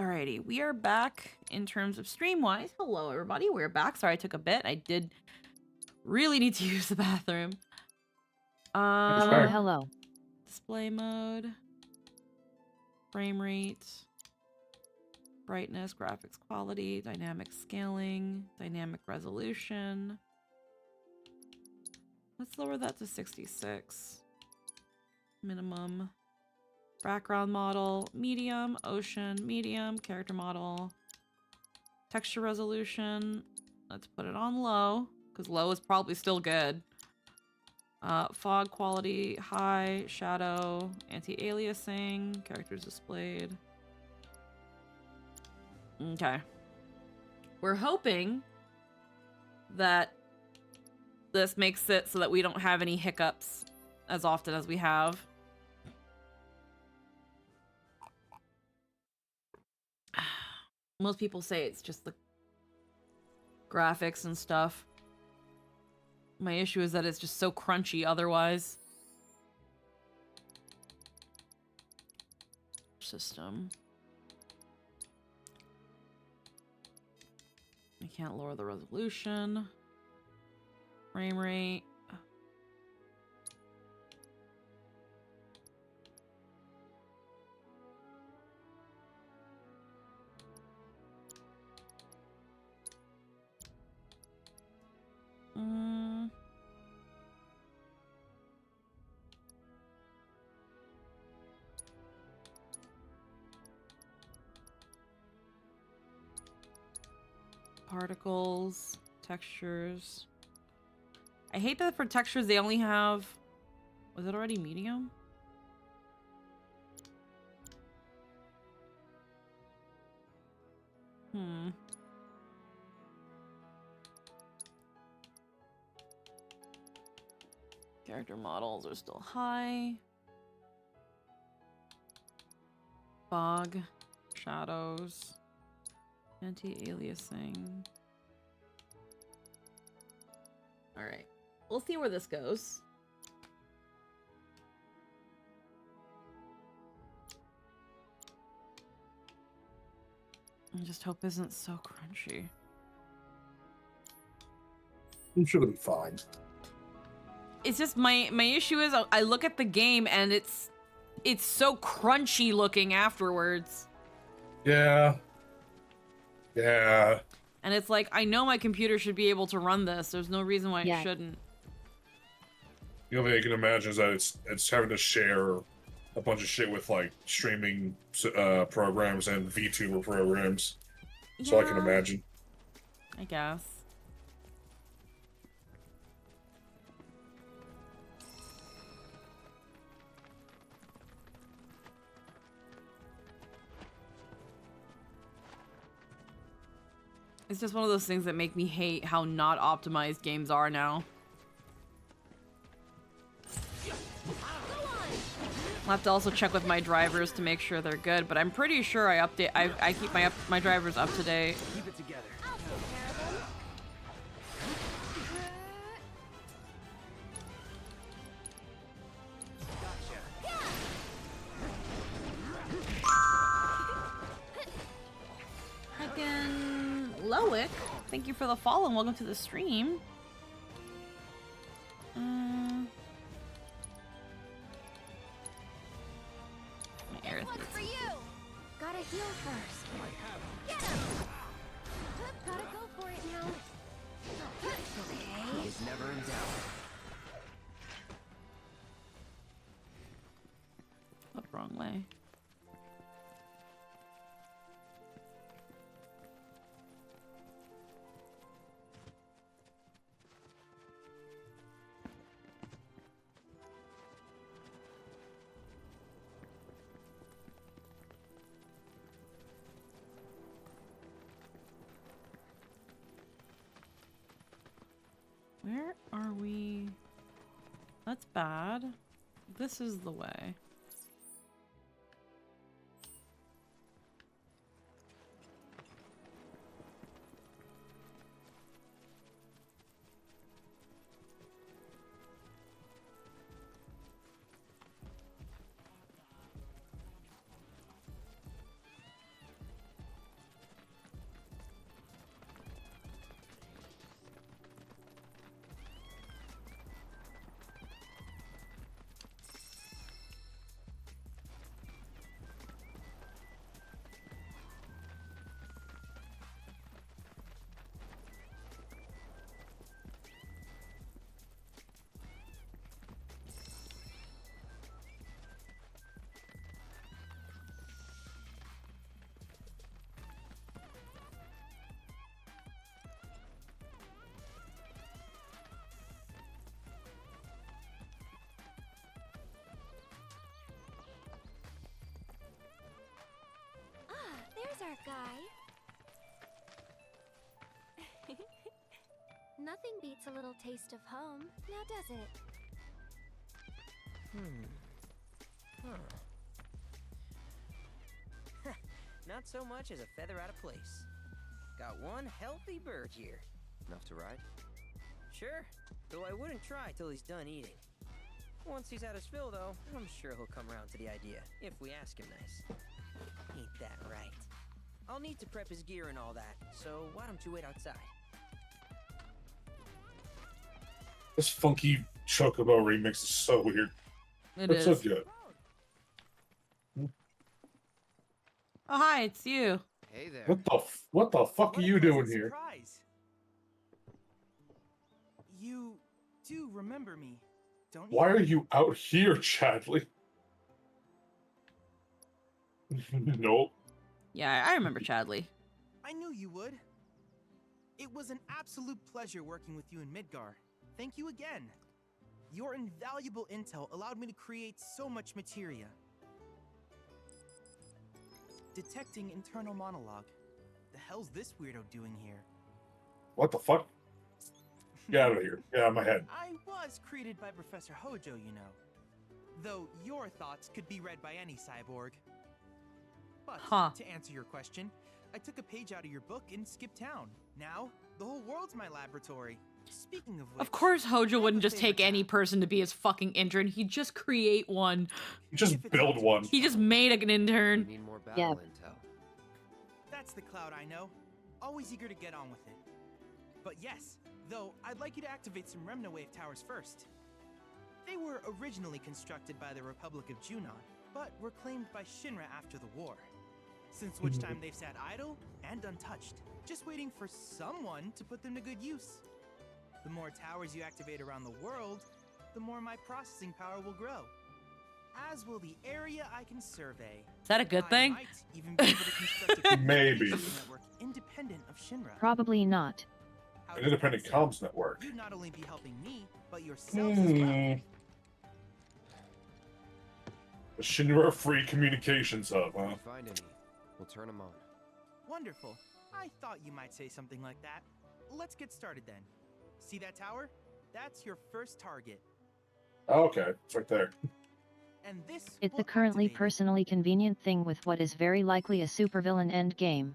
Alrighty, we are back in terms of stream-wise. Hello, everybody. We're back. Sorry I took a bit. I did really need to use the bathroom. Hello, hello. Display mode. Frame rate. Brightness, graphics quality, dynamic scaling, dynamic resolution. Let's lower that to 66. Minimum. Background model, medium, ocean, medium, character model. Texture resolution, let's put it on low, because low is probably still good. Fog quality, high, shadow, anti-aliasing, characters displayed. Okay. We're hoping that this makes it so that we don't have any hiccups as often as we have. Most people say it's just the graphics and stuff. My issue is that it's just so crunchy otherwise. System. I can't lower the resolution. Frame rate. Particles, textures. I hate that for textures they only have... Was it already medium? Character models are still high. Fog, shadows, anti-aliasing. Alright, we'll see where this goes. I just hope it isn't so crunchy. I'm sure it'll be fine. It's just my issue is I look at the game and it's so crunchy looking afterwards. Yeah. Yeah. And it's like, I know my computer should be able to run this. There's no reason why it shouldn't. The only thing I can imagine is that it's having to share a bunch of shit with like streaming programs and VTuber programs. So I can imagine. I guess. It's just one of those things that make me hate how not optimized games are now. I'll have to also check with my drivers to make sure they're good, but I'm pretty sure I keep my drivers up to date. Keep it together. Loic, thank you for the follow and welcome to the stream. My air For you. Gotta heal first. Get him. Gotta go for it now. Okay. He is never in doubt. Up wrong way. Where are we? That's bad. This is the way. There's our guy. Nothing beats a little taste of home, now does it? Not so much as a feather out of place. Got one healthy bird here. Enough to ride? Sure, though I wouldn't try till he's done eating. Once he's had his fill, though, I'm sure he'll come around to the idea, if we ask him nice. Ain't that right? I'll need to prep his gear and all that, so why don't you wait outside? This funky Chocobo remix is so weird. It's so good. Oh, hi, it's you. Hey there. What the fuck are you doing here? Surprise. You do remember me, don't you? Why are you out here, Chadley? Nope. Yeah, I remember Chadley. I knew you would. It was an absolute pleasure working with you in Midgar. Thank you again. Your invaluable intel allowed me to create so much materia. Detecting internal monologue. The hell's this weirdo doing here? What the fuck? Get out of here. Get out of my head. I was created by Professor Hojo, you know. Though your thoughts could be read by any cyborg. But, to answer your question, I took a page out of your book and skipped town. Now, the whole world's my laboratory. Speaking of which... Of course Hojo wouldn't just take any person to be his fucking intern. He'd just create one. Just build one. He just made an intern. Need more battle intel. That's the Cloud I know. Always eager to get on with it. But yes, though, I'd like you to activate some Remna Wave towers first. They were originally constructed by the Republic of Junon, but were claimed by Shinra after the war. Since which time they've sat idle and untouched, just waiting for someone to put them to good use. The more towers you activate around the world, the more my processing power will grow. As will the area I can survey. Is that a good thing? I might even be able to construct a Maybe. network independent of Shinra. Probably not. An independent comms network. You'd not only be helping me, but yourself as well. A Shinra free communications hub, huh? If we find any, we'll turn them on. Wonderful. I thought you might say something like that. Let's get started then. See that tower? That's your first target. Oh, okay, it's right there. And this It's will a currently activate it. personally convenient thing with what is very likely a supervillain endgame.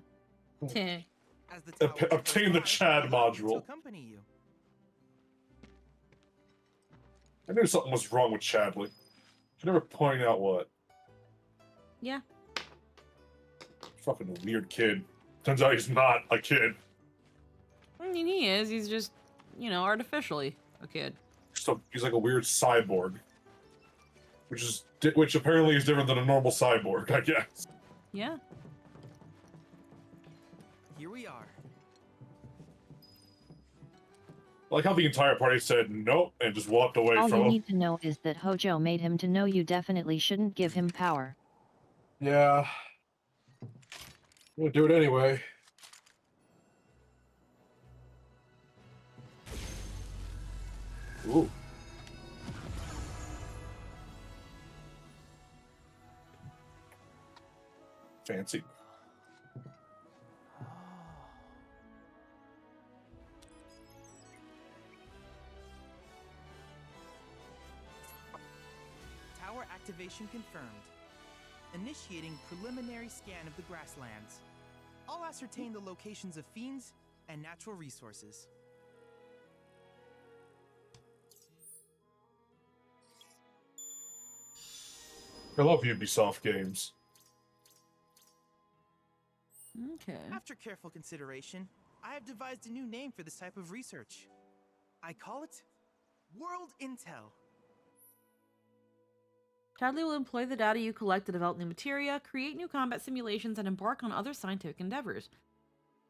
As the tower Obtain the goes Chad by, allow me to module. accompany you. I knew something was wrong with Chadley. I never pointed out what. Yeah. Fucking weird kid. Turns out he's not a kid. I mean, he is. He's just, you know, artificially a kid. So he's like a weird cyborg, which apparently is different than a normal cyborg, I guess. Yeah. Here we are. Like how the entire party said nope and just walked away All from you him. need to know is that Hojo made him to know you definitely shouldn't give him power. Yeah. I'm gonna do it anyway. Ooh. Fancy. Tower activation confirmed. Initiating preliminary scan of the grasslands. I'll ascertain the locations of fiends and natural resources. I love Ubisoft games. Okay. After careful consideration, I have devised a new name for this type of research. I call it World Intel. Chadley will employ the data you collect to develop new materia, create new combat simulations, and embark on other scientific endeavors.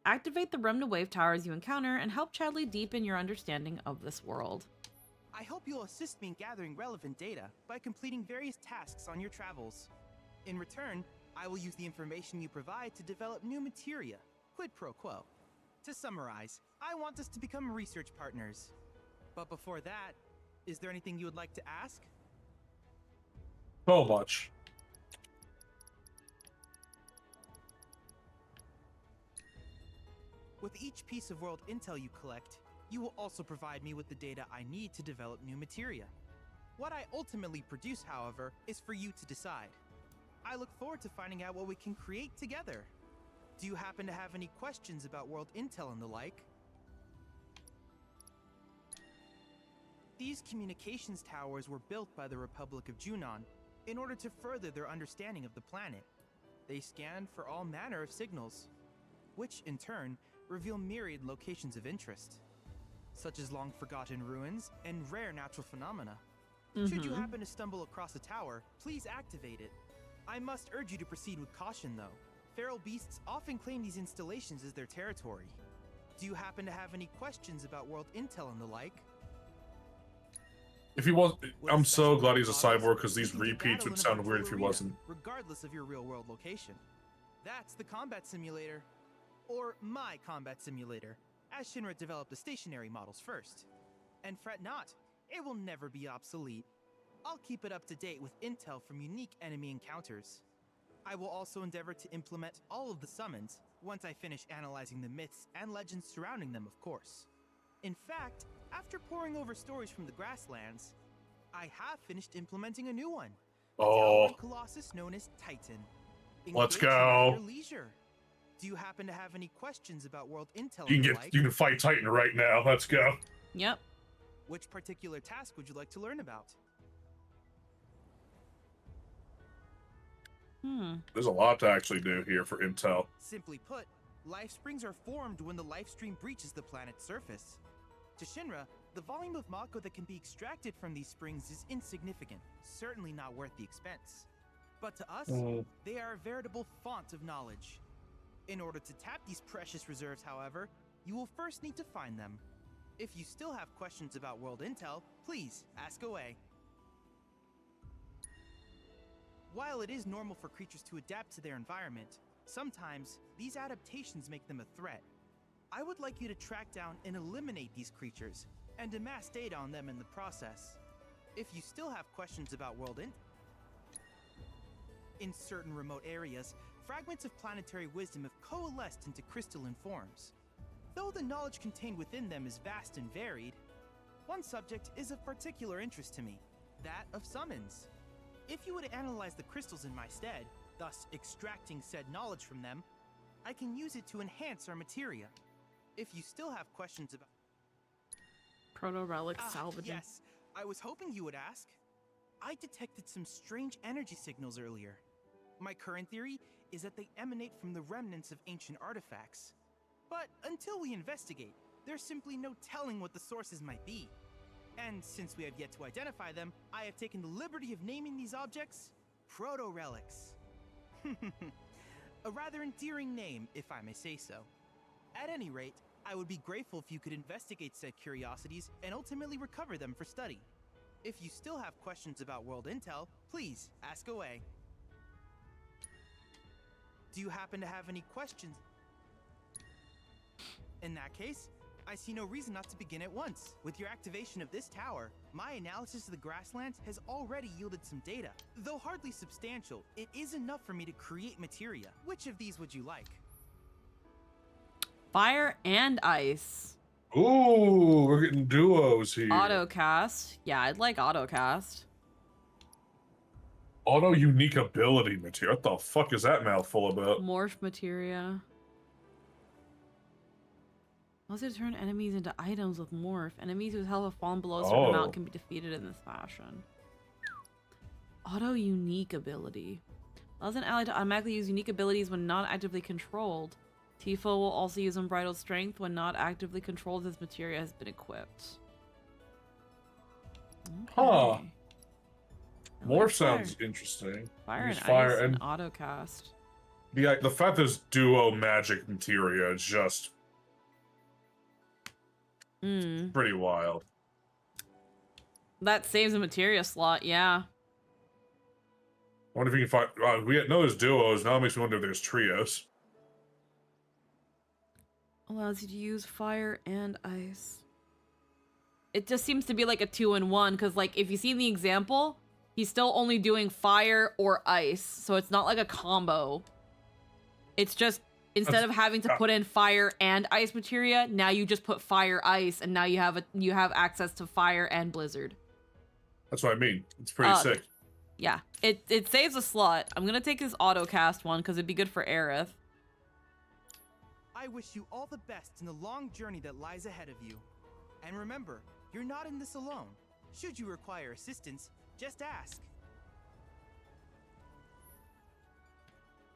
Activate the Remna Wave towers you encounter, and help Chadley deepen your understanding of this world. I hope you'll assist me in gathering relevant data by completing various tasks on your travels. In return, I will use the information you provide to develop new materia, quid pro quo. To summarize, I want us to become research partners. But before that, is there anything you would like to ask? So much. With each piece of world intel you collect, you will also provide me with the data I need to develop new materia. What I ultimately produce, however, is for you to decide. I look forward to finding out what we can create together. Do you happen to have any questions about world intel and the like? These communications towers were built by the Republic of Junon in order to further their understanding of the planet. They scan for all manner of signals, which in turn reveal myriad locations of interest, such as long-forgotten ruins and rare natural phenomena. Should you happen to stumble across a tower, please activate it. I must urge you to proceed with caution, though. Feral beasts often claim these installations as their territory. Do you happen to have any questions about world intel and the like? If he was, I'm so glad he's a cyborg because these repeats would sound weird if he wasn't. Regardless of your real-world location. That's the combat simulator. Or my combat simulator, as Shinra developed the stationary models first. And fret not, it will never be obsolete. I'll keep it up to date with intel from unique enemy encounters. I will also endeavor to implement all of the summons once I finish analyzing the myths and legends surrounding them, of course. In fact, after poring over stories from the grasslands, I have finished implementing a new one. Oh, Colossus known as Titan. Let's Engage go. at your leisure. Do you happen to have any questions about world intel? You can fight Titan right now. Let's go. Yep. Which particular task would you like to learn about? There's a lot to actually do here for intel. Simply put, life springs are formed when the life stream breaches the planet's surface. To Shinra, the volume of Mako that can be extracted from these springs is insignificant, certainly not worth the expense. But to us, they are a veritable font of knowledge. In order to tap these precious reserves, however, you will first need to find them. If you still have questions about world intel, please ask away. While it is normal for creatures to adapt to their environment, sometimes these adaptations make them a threat. I would like you to track down and eliminate these creatures, and amass data on them in the process. If you still have questions about world in certain remote areas, fragments of planetary wisdom have coalesced into crystalline forms. Though the knowledge contained within them is vast and varied, one subject is of particular interest to me, that of summons. If you would analyze the crystals in my stead, thus extracting said knowledge from them, I can use it to enhance our materia. If you still have questions about Proto-relic salvaging. Yes, I was hoping you would ask. I detected some strange energy signals earlier. My current theory is that they emanate from the remnants of ancient artifacts. But until we investigate, there's simply no telling what the sources might be. And since we have yet to identify them, I have taken the liberty of naming these objects proto-relics. A rather endearing name, if I may say so. At any rate, I would be grateful if you could investigate said curiosities and ultimately recover them for study. If you still have questions about world intel, please ask away. Do you happen to have any questions? In that case, I see no reason not to begin at once. With your activation of this tower, my analysis of the grasslands has already yielded some data. Though hardly substantial, it is enough for me to create materia. Which of these would you like? Fire and ice. Ooh, we're getting duos here. Autocast. Yeah, I'd like autocast. Auto unique ability material. What the fuck is that mouthful about? Morph materia. Allows you to turn enemies into items with morph. Enemies whose health have fallen below a certain amount can be defeated in this fashion. Auto unique ability. Allows an ally to automatically use unique abilities when not actively controlled. Tifa will also use Unbridled Strength when not actively controlled as materia has been equipped. Okay. Huh. Morph fire. sounds interesting. Fire Use and fire ice and and autocast. the fact there's duo magic materia is just pretty wild. That saves a materia slot, yeah. I wonder if you can find. We know there's duos. Now it makes me wonder if there's trios. Allows you to use fire and ice. It just seems to be like a 2-in-1, because like if you see the example, he's still only doing fire or ice, so it's not like a combo. It's instead of having to put in fire and ice materia, now you just put fire ice, and now you have access to fire and blizzard. That's what I mean. It's pretty sick. Yeah, it saves a slot. I'm gonna take this autocast one because it'd be good for Aerith. I wish you all the best in the long journey that lies ahead of you. And remember, you're not in this alone. Should you require assistance, just ask.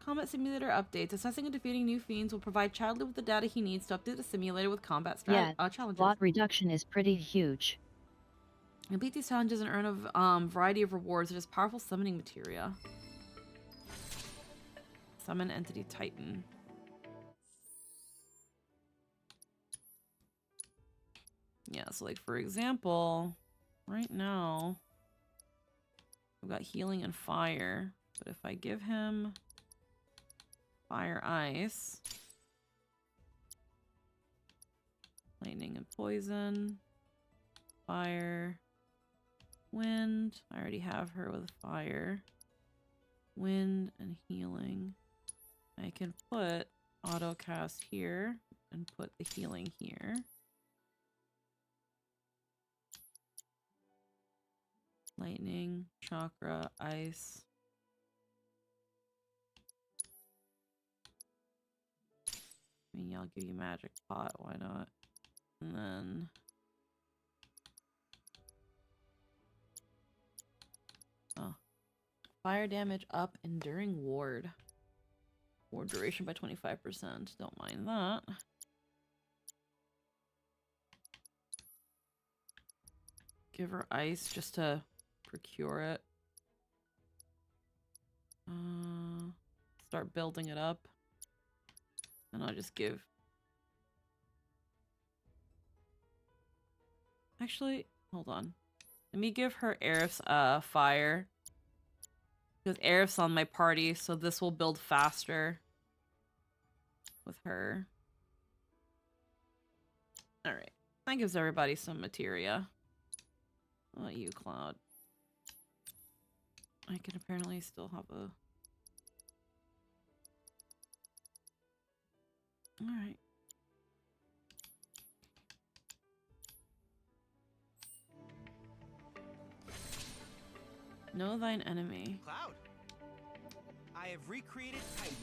Combat simulator updates. Assessing and defeating new fiends will provide Childly with the data he needs to update the simulator with combat challenges. Slot reduction is pretty huge. Complete these challenges and earn a variety of rewards such as powerful summoning materia. Summon Entity Titan. Yeah, so like for example, right now, I've got healing and fire, but if I give him fire ice, lightning and poison, fire, wind, I already have her with fire, wind and healing. I can put auto cast here and put the healing here. Lightning, chakra, ice. I mean, yeah, I'll give you magic pot, why not? And then fire damage up, enduring ward. Ward duration by 25%. Don't mind that. Give her ice just to procure it. Start building it up. And I'll just give... Actually, hold on. Let me give her Aerith's fire. Because Aerith's on my party, so this will build faster with her. Alright. That gives everybody some materia. What about you, Cloud? I can apparently still have a... Alright. Know thine enemy. Cloud! I have recreated Titan,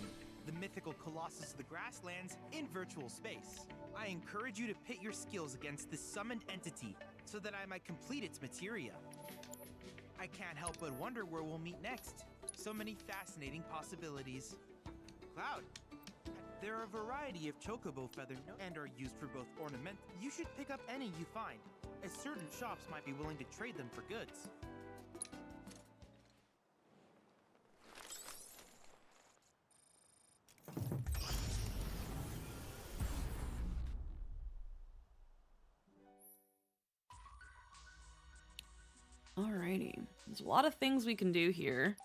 the mythical colossus of the grasslands, in virtual space. I encourage you to pit your skills against this summoned entity so that I might complete its materia. I can't help but wonder where we'll meet next. So many fascinating possibilities. Cloud, there are a variety of chocobo feathers and are used for both ornament. You should pick up any you find, as certain shops might be willing to trade them for goods. Alrighty. There's a lot of things we can do here.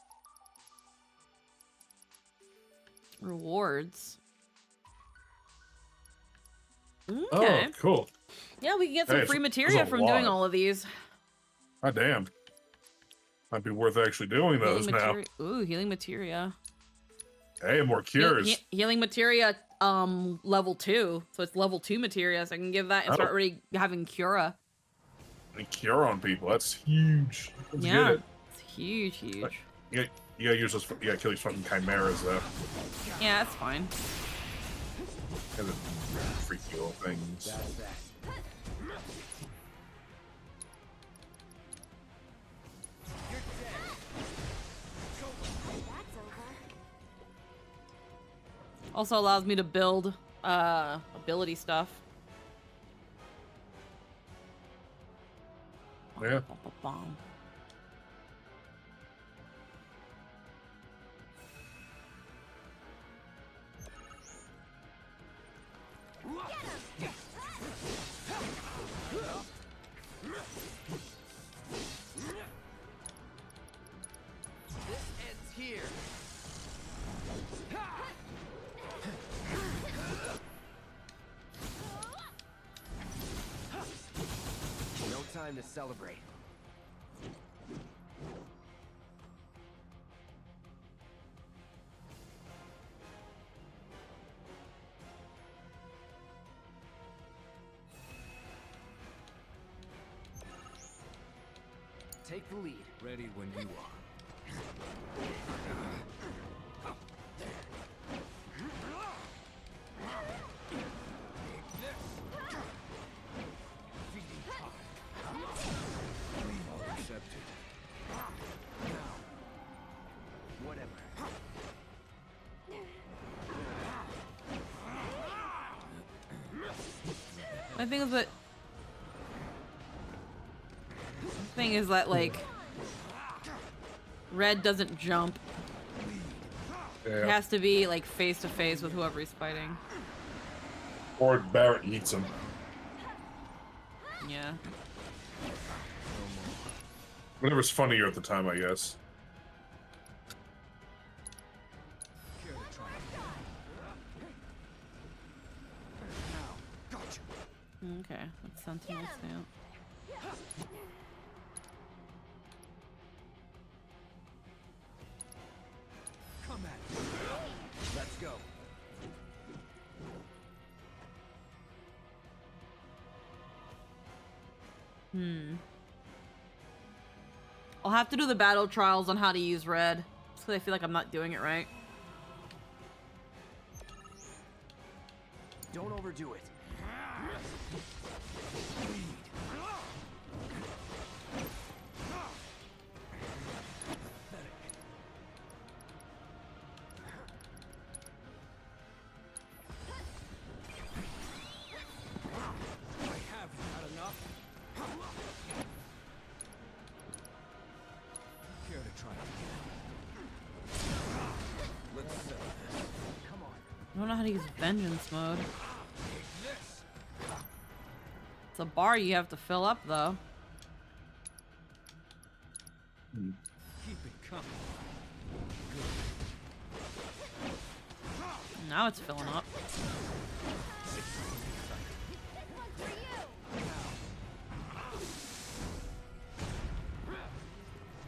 Rewards. Okay. Oh, cool. Yeah, we can get some free materia from doing all of these. God damn. Might be worth actually doing those now. Ooh, healing materia. Hey, more cures. Healing materia, level 2. So it's level 2 materia, so I can give that and start already having Cura. And cure on people. That's huge. Let's yeah, get it. It's huge, huge. You gotta use those. You gotta kill these fucking chimeras though. Yeah, that's fine. And the freaky little things. Also allows me to build ability stuff. Yeah. Bomb. This ends here. No time to celebrate. take the lead. Ready when you are. Accepted. Now. Whatever. My thing is that like Red doesn't jump. Yeah. It has to be like face to face with whoever he's fighting. Or Barrett eats him. Yeah. Whatever's funnier at the time, I guess. Okay, that's Sentinel's stamp. Come at me. Let's go. I'll have to do the battle trials on how to use Red, just because I feel like I'm not doing it right. Don't overdo it. I don't know how to use Vengeance mode. It's a bar you have to fill up, though. Keep it coming. Now it's filling up.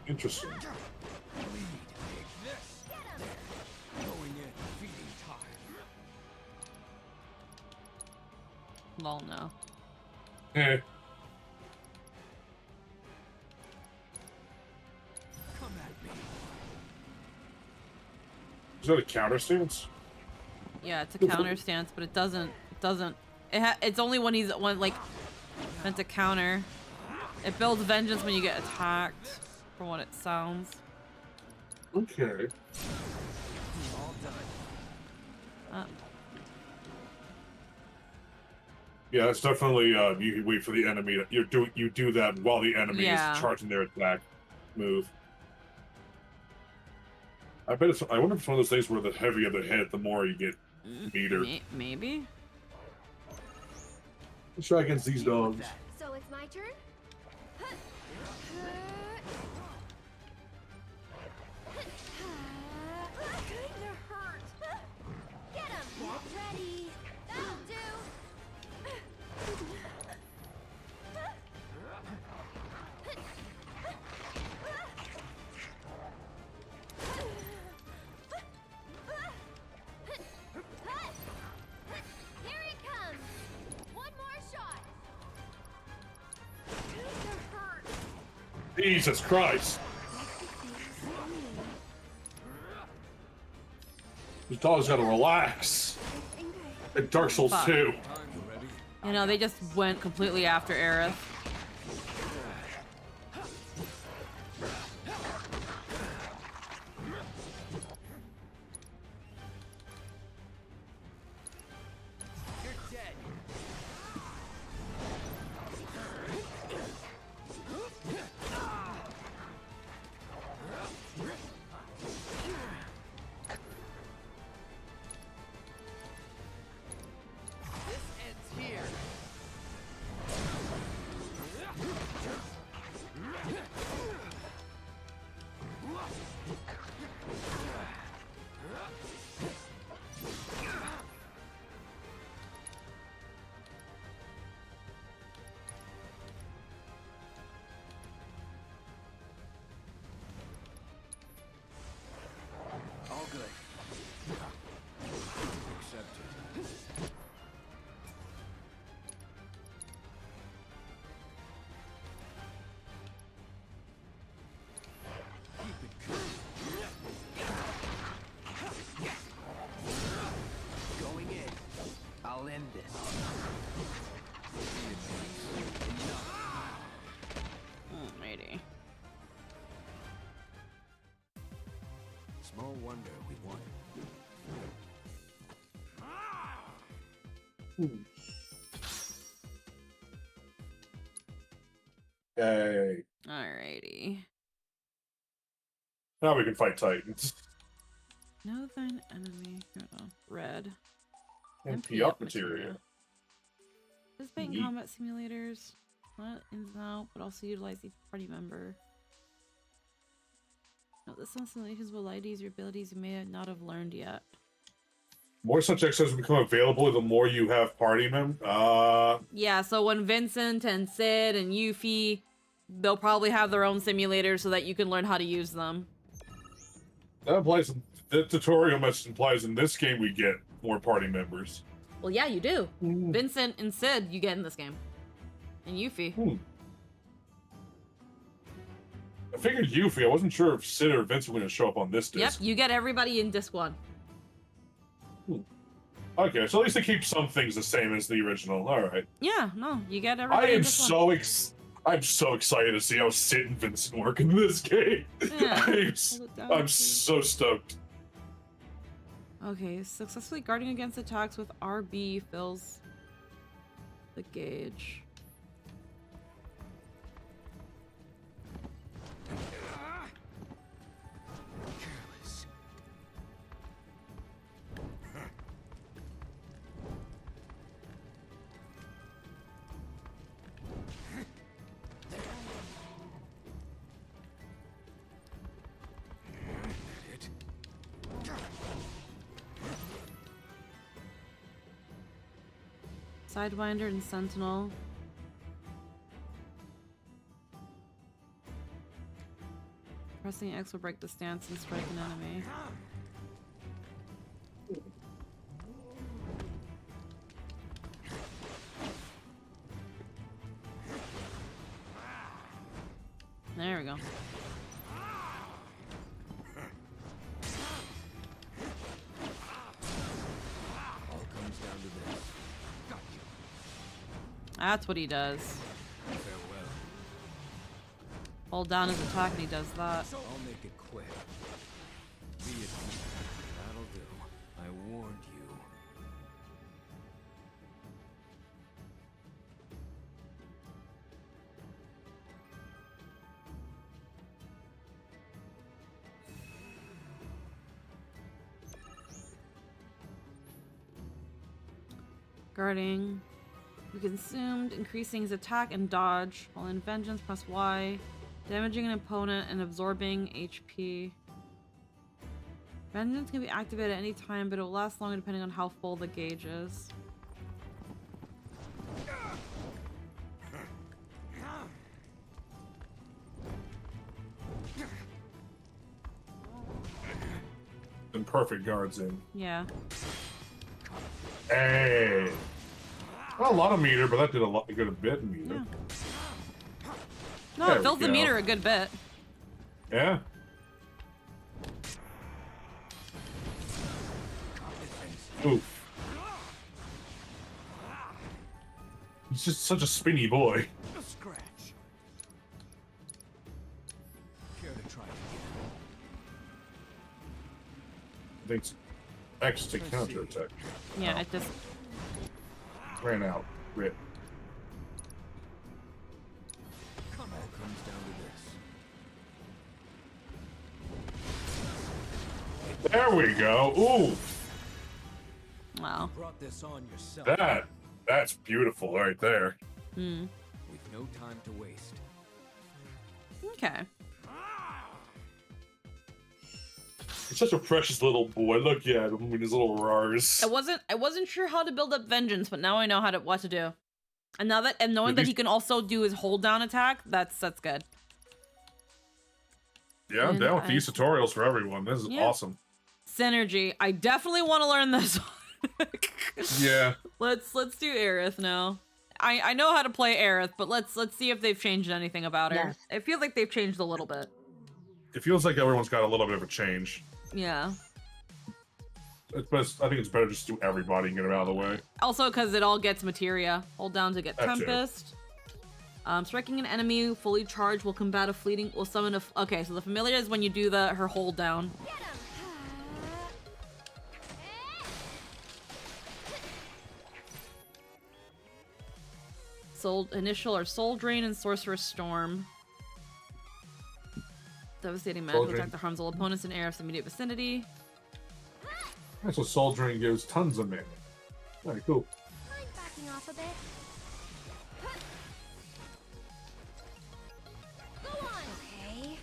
Interesting. Lol, no. Eh. Come at me. Is that a counter stance? Yeah, it's a counter stance, but it doesn't. It's only when he's like meant to counter. It builds vengeance when you get attacked, from what it sounds. Okay. All done. Yeah, it's definitely you wait for the enemy. You do that while the enemy is charging their attack move. I bet I wonder if it's one of those things where the heavier the hit, the more you get meter. Maybe. Let's try against these dogs. So it's my turn? Kinda hurt. Get him! Get ready! That'll do! Here he comes! One more shot! Kinda hurt. Jesus Christ! This dog's gotta relax. Like Dark Souls 2. You know, they just went completely after Aerith. Yay. Alrighty. Now we can fight Titans. Know thine enemy. Red. MP up materia. Participate in Neat. combat simulators. Not ins and out, but also utilize each party member. Note that some simulations will allow you to use your abilities you may not have learned yet. More such extras become available the more you have party members. Yeah, so when Vincent and Sid and Yuffie, they'll probably have their own simulators so that you can learn how to use them. That implies the tutorial message implies in this game we get more party members. Well, yeah, you do. Vincent and Sid, you get in this game. And Yuffie. I figured Yuffie. I wasn't sure if Sid or Vincent were going to show up on this disc. Yep, you get everybody in disc 1. Okay, so at least they keep some things the same as the original. All right. Yeah, no, you get everybody I am in disc 1. I'm so excited to see how Sid and Vincent work in this game. Yeah. I'm so stoked. Okay, successfully guarding against attacks with RB fills the gauge. Sidewinder and Sentinel. Pressing X will break the stance and strike an enemy. There we go. All comes down to this. That's what he does. Farewell. Hold down his attack and he does that. I'll make it quick. Be it. That'll do. I warned you. Guarding. We consumed, increasing his attack and dodge. While in Vengeance, press Y. Damaging an opponent and absorbing HP. Vengeance can be activated at any time, but it will last longer depending on how full the gauge is. And perfect guards in. Yeah. Hey. Not a lot of meter, but that did a good bit of meter. Yeah. No, There it we fills the go. meter a good bit. Yeah. Oof. He's just such a spinny boy. A scratch. Care to try again? I think it's X to counterattack. Yeah, it just... Ran out. Rip. All comes down to this. There we go. Ooh. Wow. Brought this on yourself. That's beautiful right there. Hmm. With no time to waste. Okay. He's such a precious little boy. Look at him with his little rars. I wasn't sure how to build up Vengeance, but now I know what to do. And now that knowing that he can also do his hold down attack, that's good. Yeah, I'm And down with these tutorials for everyone. This is Yeah. awesome. Synergy. I definitely want to learn this one. Yeah. Let's do Aerith now. I know how to play Aerith, but let's see if they've changed anything about her. Yes. It feels like they've changed a little bit. It feels like everyone's got a little bit of a change. Yeah. It's best, I think it's better just to do everybody and get it out of the way. Also, because it all gets materia. Hold down to get That too. Tempest. Striking an enemy fully charged will combat a fleeting. Will summon a. Okay, so the familiar is when you do her hold down. initial are Soul Drain and Sorcerer's Storm. Devastating Soul magical Drain. attack that harms all opponents in areas of immediate vicinity. So Soul Drain gives tons of mana. Very cool. Mind backing off a bit? Go on! Okay.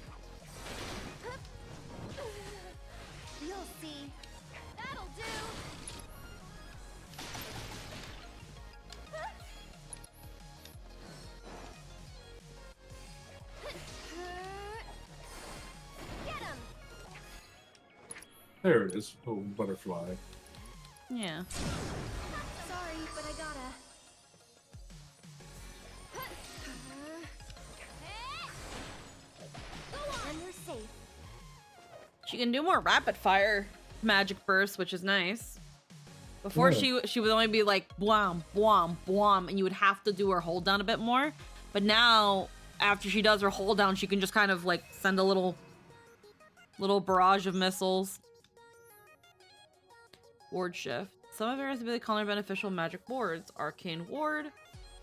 You'll see. That'll do! Get him! There it is. Oh, butterfly. Yeah. Sorry, but I gotta. Go on! And we're safe. She can do more rapid fire magic bursts, which is nice. Before Yeah. she would only be like bwam, bwam, bwam, and you would have to do her hold down a bit more. But now, after she does her hold down, she can just kind of like send a little barrage of missiles. Ward shift. Some of Air's ability calling beneficial magic wards. Arcane ward.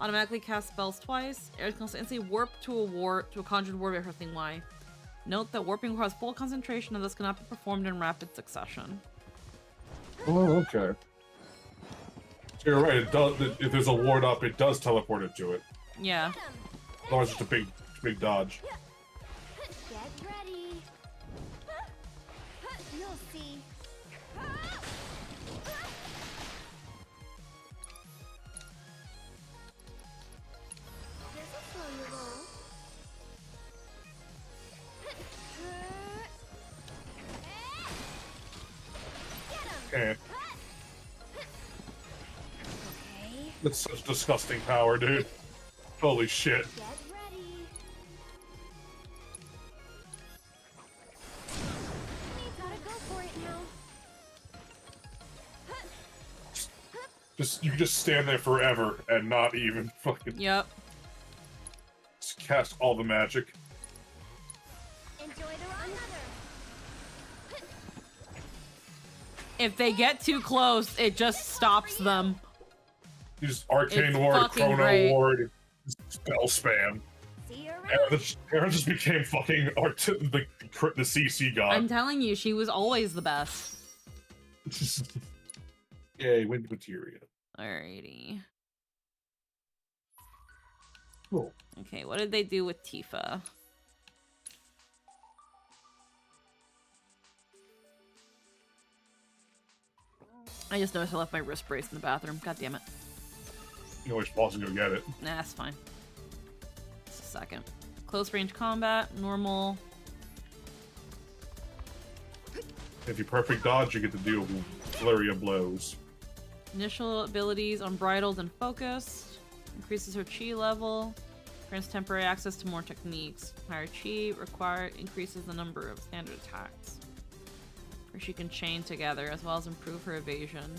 Automatically cast spells twice. Air can instantly warp to a conjured ward by pressing Y. Note that warping requires full concentration and thus cannot be performed in rapid succession. Oh, okay. So you're right. It does. If there's a ward up, it does teleport it to it. Yeah. Otherwise, it's a big dodge. Get ready. You'll see. This'll slow your roll. Get him. Okay. Okay. That's such disgusting power, dude. Holy shit. Get ready. We gotta go for it now. You just stand there forever and not even fucking Yep. just cast all the magic. Enjoy the run. Another. If they get too close, it just stops them. You just Arcane It's Ward, fucking Chrono great. Ward, spell spam. See you around. Aaron just became fucking the CC god. I'm telling you, she was always the best. Yay, wind materia. Alrighty. Cool. Okay, what did they do with Tifa? I just noticed I left my wrist brace in the bathroom. God damn it. You can always pause and go get it. Nah, that's fine. Just a second. Close range combat, normal. If you perfect dodge, you get to deal with flurry of blows. Initial abilities, unbridled and focused. Increases her chi level. Grants temporary access to more techniques. Higher chi required increases the number of standard attacks. Or she can chain together, as well as improve her evasion.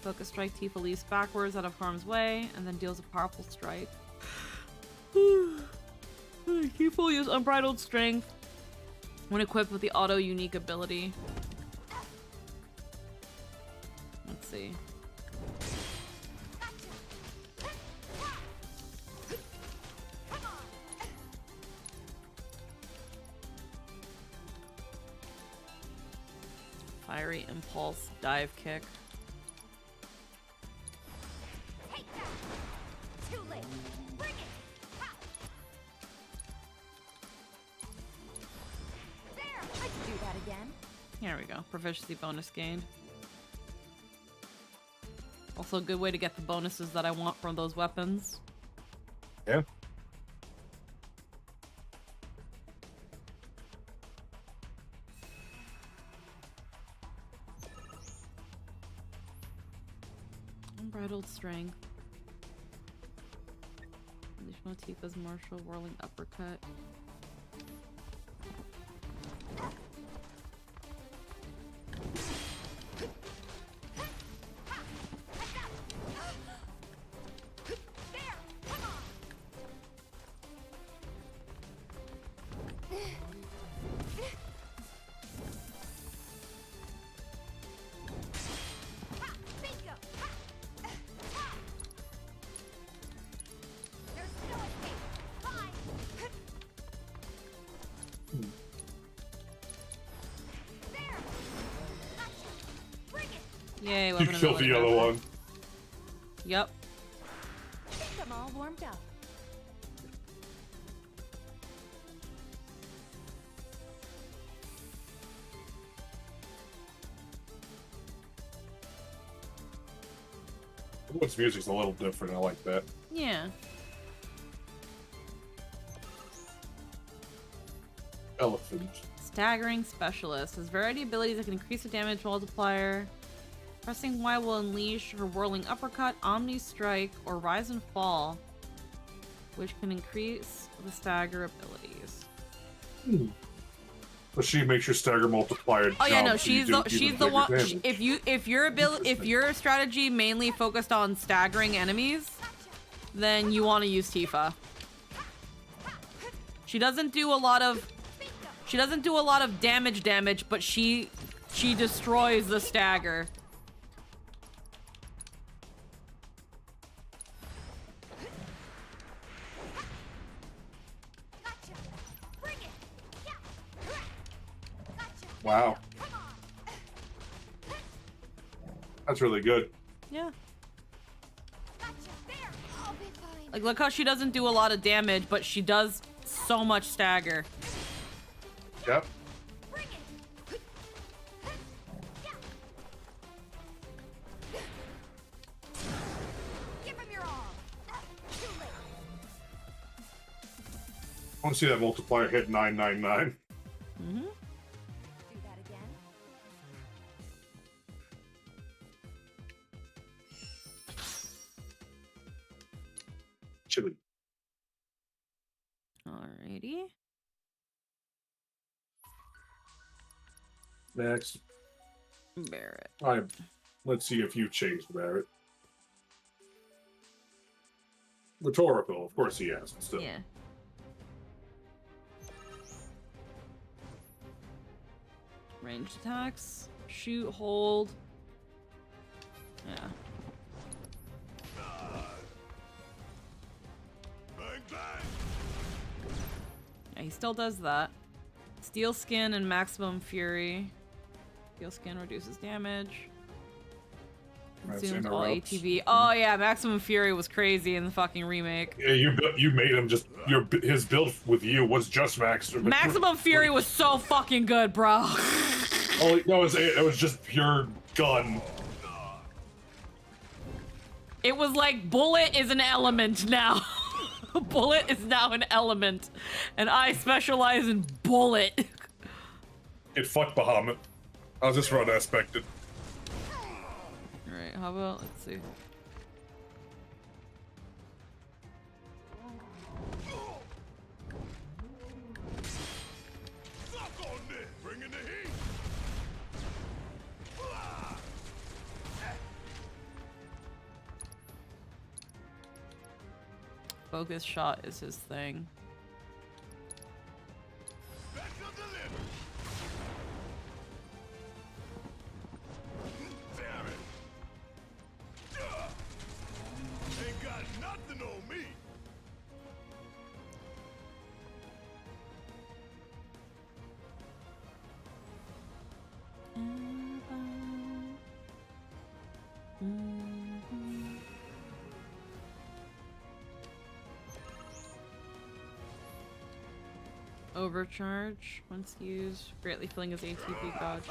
Focus strike, Tifa leaps backwards out of harm's way, and then deals a powerful strike. Tifa will use unbridled strength when equipped with the auto unique ability. Let's see. Fiery impulse, dive kick. Take that. Too late. Bring it. Ha. There. I can do that again. Here we go. Proficiency bonus gained. Also a good way to get the bonuses that I want from those weapons. Yeah. Unbridled strength. Additional Tifa's martial whirling uppercut. Yay, You weapon killed ability the other buffer. one. Yep. I'm all warmed up. This music's a little different. I like that. Yeah. Elephant. Staggering Specialist. Has variety of abilities that can increase the damage multiplier. Pressing Y will unleash her Whirling Uppercut, Omni Strike, or Rise and Fall, which can increase the stagger abilities. But she makes your stagger multiplier. Oh yeah, jump, no, so you she's do the even one. bigger damage. If your strategy mainly focused on staggering enemies, then you want to use Tifa. She doesn't do a lot of damage, but she destroys the stagger. Wow. That's really good. Yeah. Like, look how she doesn't do a lot of damage, but she does so much stagger. Yep. I want to see that multiplier hit 999. Mm-hmm. Do that again. Chili. Alrighty. Next. Barrett. Let's see if you changed Barrett. Rhetorical, of course he has. But still. Yeah. Ranged attacks. Shoot, hold. Yeah. Yeah, he still does that. Steel Skin and Maximum Fury. Steel Skin reduces damage. Consumes all ATB. Oh yeah, Maximum Fury was crazy in the fucking remake. Yeah, you made him just his build with you was just Maximum Fury was so fucking good, bro. Oh no, it was just pure gun. It was like Bullet is an element now. Bullet is now an element, and I specialize in Bullet. It fucked Bahamut. How's this run aspected? Alright, how about, let's see. Focus shot is his thing. Ain't got nothing on me. Overcharge, once used, greatly filling his ATP gauge.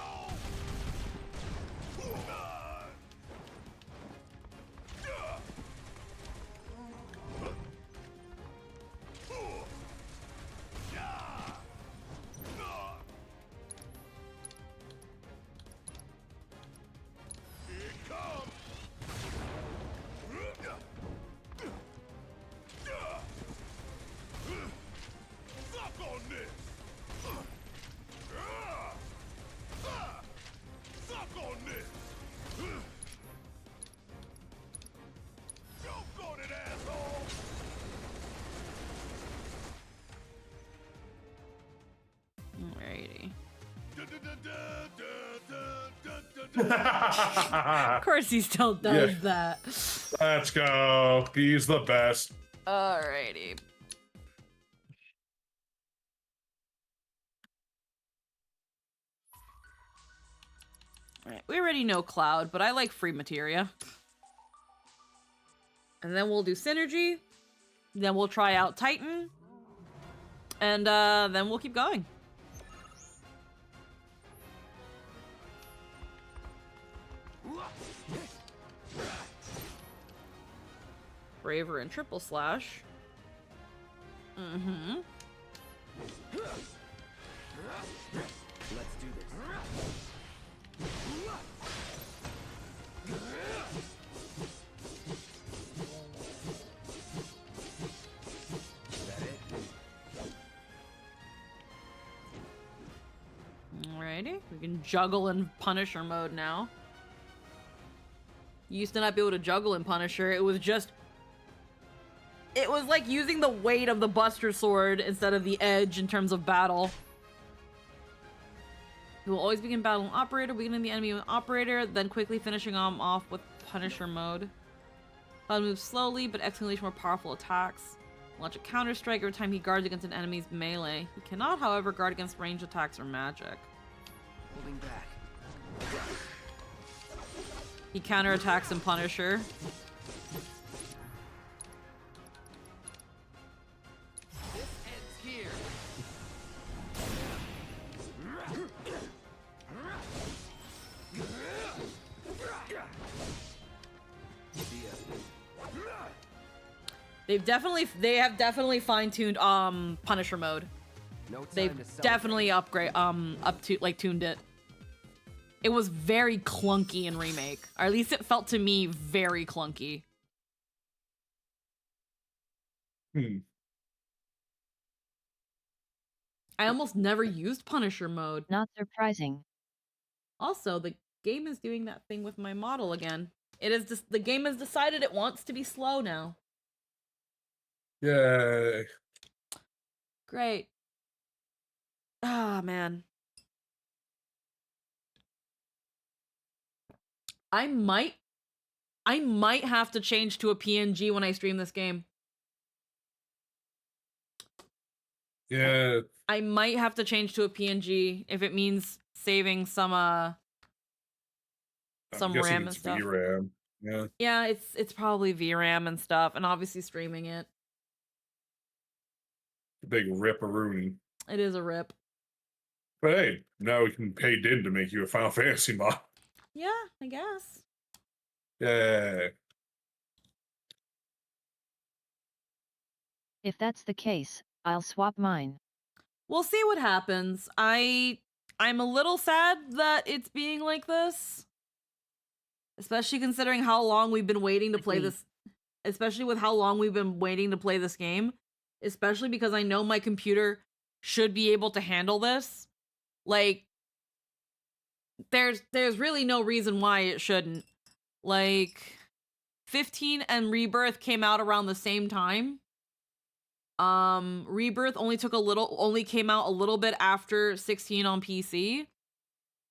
Alrighty. Of course he still does that. Let's go. He's the best. Alrighty. Alright, we already know Cloud, but I like free materia. And then we'll do Synergy. Then we'll try out Titan. And then we'll keep going. Braver and Triple Slash. Mm-hmm. Let's do this. Is that it? Alrighty, we can juggle in Punisher mode now. You used to not be able to juggle in Punisher. It was like using the weight of the Buster Sword instead of the edge in terms of battle. You will always begin battle with Operator, beginning the enemy with Operator, then quickly finishing him off with Punisher mode. Cloud moves slowly, but executing more powerful attacks. Launch a counter strike every time he guards against an enemy's melee. He cannot, however, guard against ranged attacks or magic. Holding back. He counterattacks in Punisher. This ends here. They have definitely fine-tuned Punisher mode. No time They've to celebrate. definitely tuned it. It was very clunky in Remake. Or at least it felt to me very clunky. I almost never used Punisher mode. Not surprising. Also, the game is doing that thing with my model again. It is just the game has decided it wants to be slow now. Yay. Great. Ah, man. I might have to change to a PNG when I stream this game. Yeah. I might have to change to a PNG if it means saving some I'm guessing RAM and it's stuff. VRAM. Yeah. Yeah, it's probably VRAM and stuff, and obviously streaming it. Big rip-a-rooney. It is a rip. But hey, now we can pay Din to make you a Final Fantasy mod. Yeah, I guess. Yeah. If that's the case, I'll swap mine. We'll see what happens. I'm a little sad that it's being like this. Especially considering how long we've been waiting to play this. Especially with how long we've been waiting to play this game. Especially because I know my computer should be able to handle this. Like, there's really no reason why it shouldn't. Like, 15 and Rebirth came out around the same time. Rebirth only came out a little bit after 16 on PC.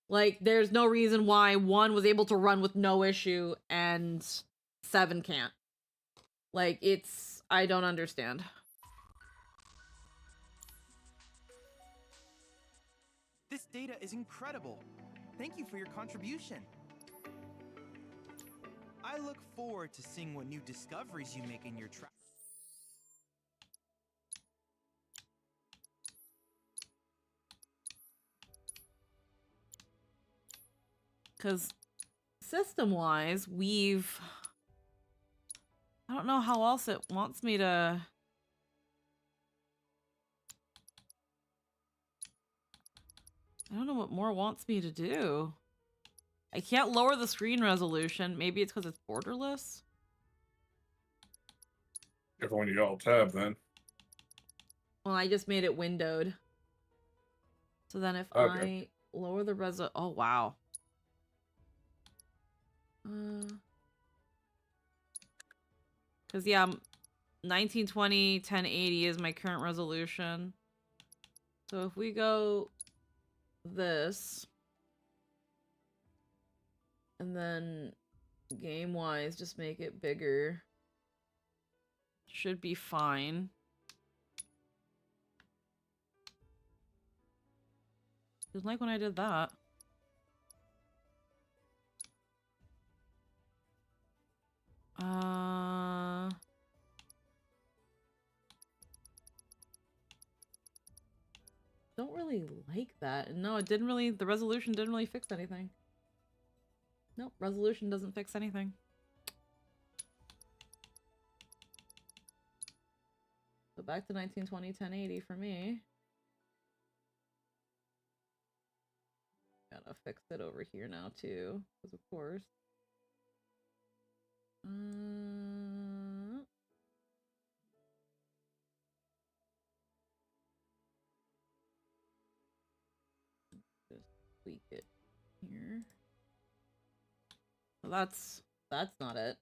Like, there's no reason why 1 was able to run with no issue and 7 can't. Like, I don't understand. This data is incredible. Thank you for your contribution. I look forward to seeing what new discoveries you make in your travel. Because system-wise, I don't know how else it wants me to... I don't know what more wants me to do. I can't lower the screen resolution. Maybe it's because it's borderless? Careful when you alt tab then. Well, I just made it windowed. So then if Okay. I lower the oh wow. Because yeah, 1920 1080 is my current resolution. So if we go this, and then game-wise, just make it bigger, should be fine. Didn't like when I did that. really like that. And no, it didn't really, the resolution didn't really fix anything. Nope, resolution doesn't fix anything. So back to 1920, 1080 for me. Gotta fix it over here now too, because of course. Just tweak it here. Well, that's not it.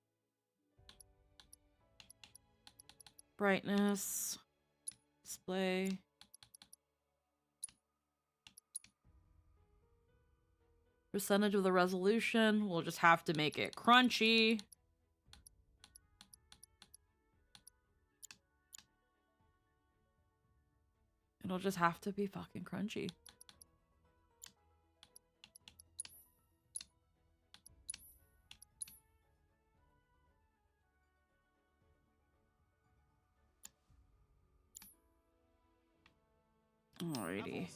Brightness, display. Percentage of the resolution, we'll just have to make it crunchy. It'll just have to be fucking crunchy. Alrighty.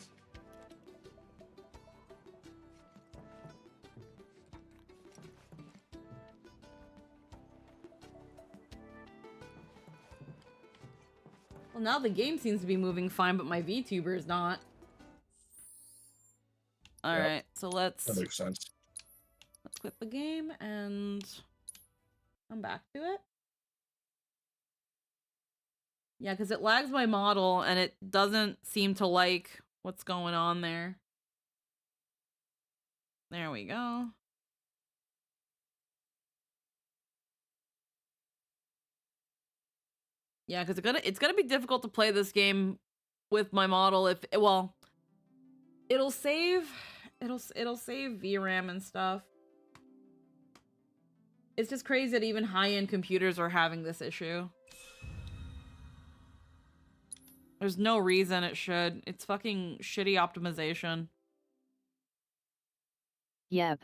Well, now the game seems to be moving fine, but my VTuber is not. Alright, so let's... That makes sense. Let's quit the game and come back to it. Yeah, because it lags my model and it doesn't seem to like what's going on there. There we go. Yeah, because it's gonna be difficult to play this game with my model if, well, it'll save VRAM and stuff. It's just crazy that even high-end computers are having this issue. There's no reason it should. It's fucking shitty optimization. Yep.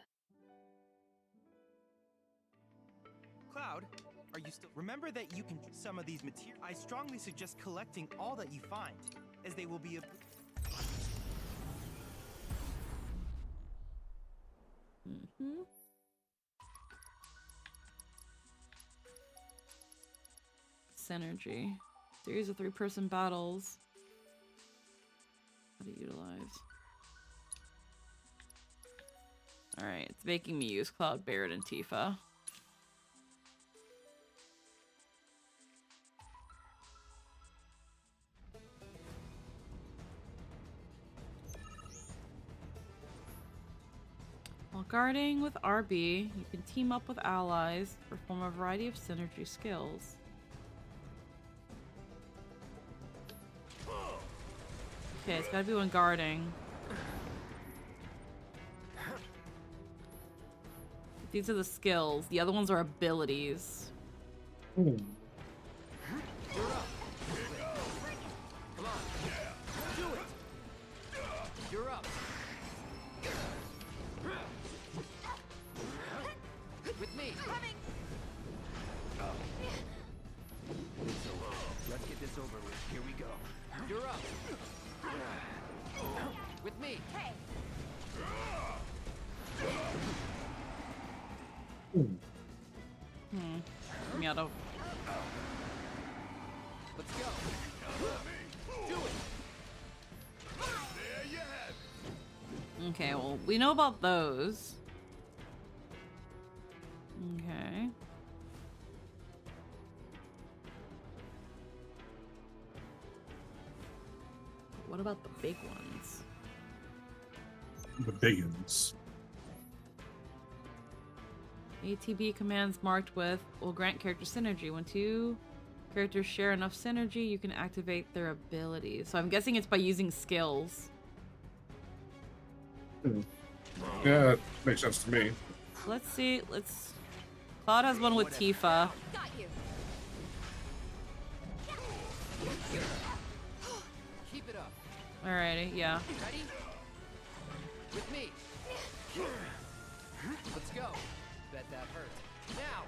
Cloud, are you still... Remember that you can some of these materials. I strongly suggest collecting all that you find, as they will be a... Mm-hmm. Synergy. Series of 3-person battles. How to utilize. Alright, it's making me use Cloud, Barret, and Tifa. While guarding with RB, you can team up with allies, perform a variety of synergy skills. Okay, it's gotta be when guarding. These are the skills. The other ones are abilities. Ooh. You're up. Come on. Do it. You're up. With me. Coming. So, let's get this over with. Here we go. You're up. With me. Hey. Me out of. Let's go. Do it. There you have it. Okay, well, we know about those. Okay. What about the big ones? The big ones. ATB commands marked with will grant character synergy. When two characters share enough synergy, you can activate their abilities. So I'm guessing it's by using skills. Yeah, that makes sense to me. Let's see. Cloud has one with Tifa. Got you. Keep it up. Alrighty, yeah. Ready? With me. Let's go. Bet that hurt. Now.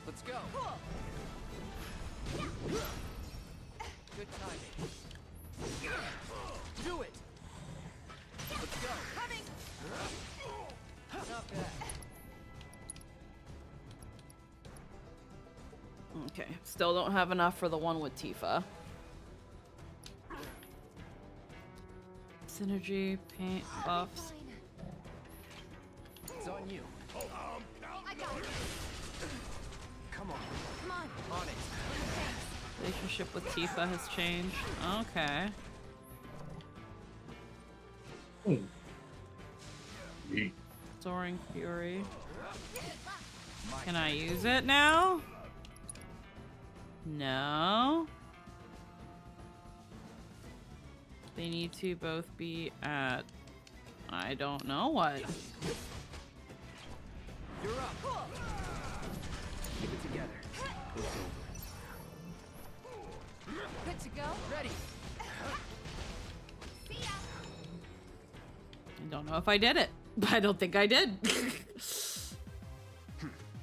Let's go. Okay, still don't have enough for the one with Tifa. Synergy, paint, buffs. It's on you. I got it. Come on. Come on. On it. Relationship with Tifa has changed. Okay. Soaring Fury. Can I use it now? No. They need to both be at... I don't know what. You're up. Keep it together. It's over. Good to go? Ready. See ya. I don't know if I did it. I don't think I did.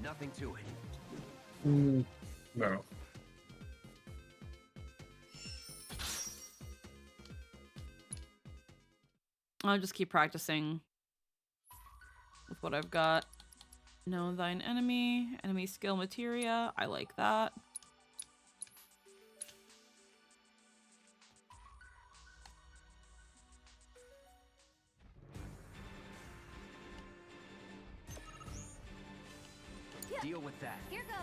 Nothing to it. No. I'll just keep practicing with what I've got. Know thine enemy. Enemy skill materia. I like that. Deal with that. Here goes.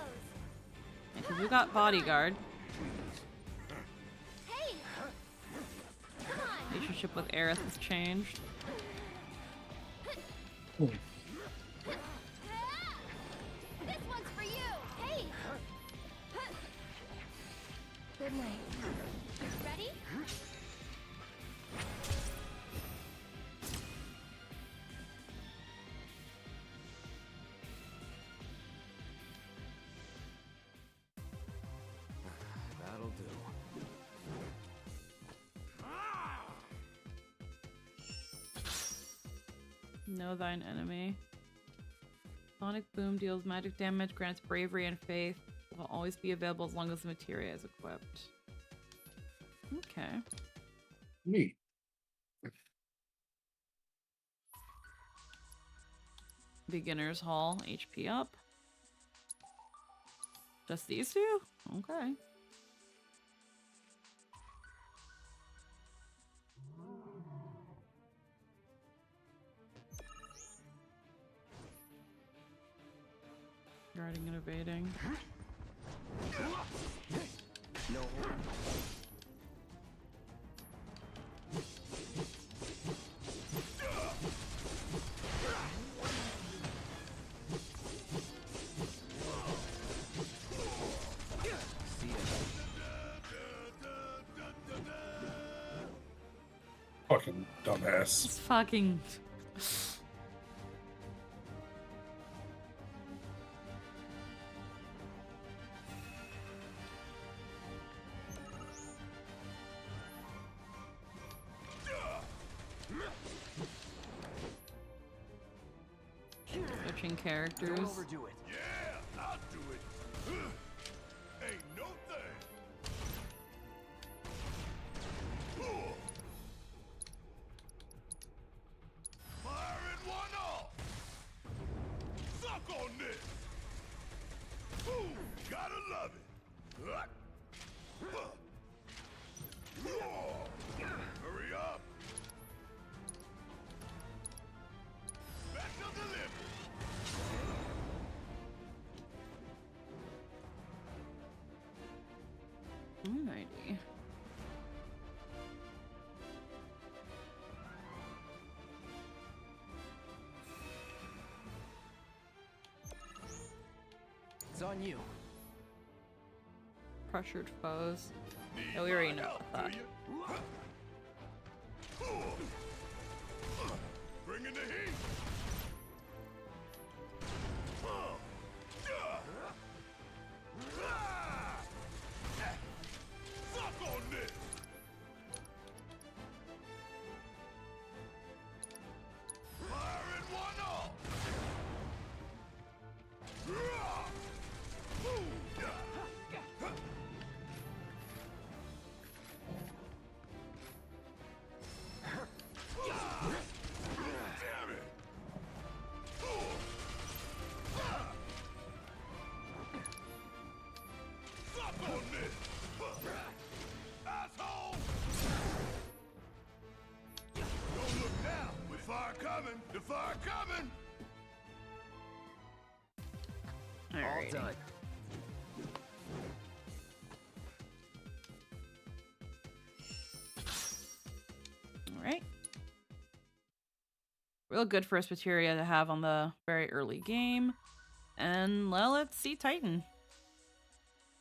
Because we got bodyguard. Hey. Come on. Relationship with Aerith has changed. This one's for you. Hey. Good night. Ready? That'll do. Know thine enemy. Sonic Boom deals magic damage, grants bravery and faith. Will always be available as long as the materia is equipped. Okay. Neat. Beginner's Hall, HP up. Just these two? Okay. Guarding and evading. No horn. See ya. Fucking dumbass. It's fucking... Switching characters. Don't overdo it. Yeah, I'll do it. Ain't no thing. Firing one off. Suck on this. Ooh, gotta love it. Hurry up. Special delivery. Alrighty. It's on you. Pressured foes. Yeah, we already know about that. Bringing the heat. Suck on this. Firing one off. Damn it. The fire coming! All done. Alright. Real good first materia to have on the very early game. And, well, let's see Titan.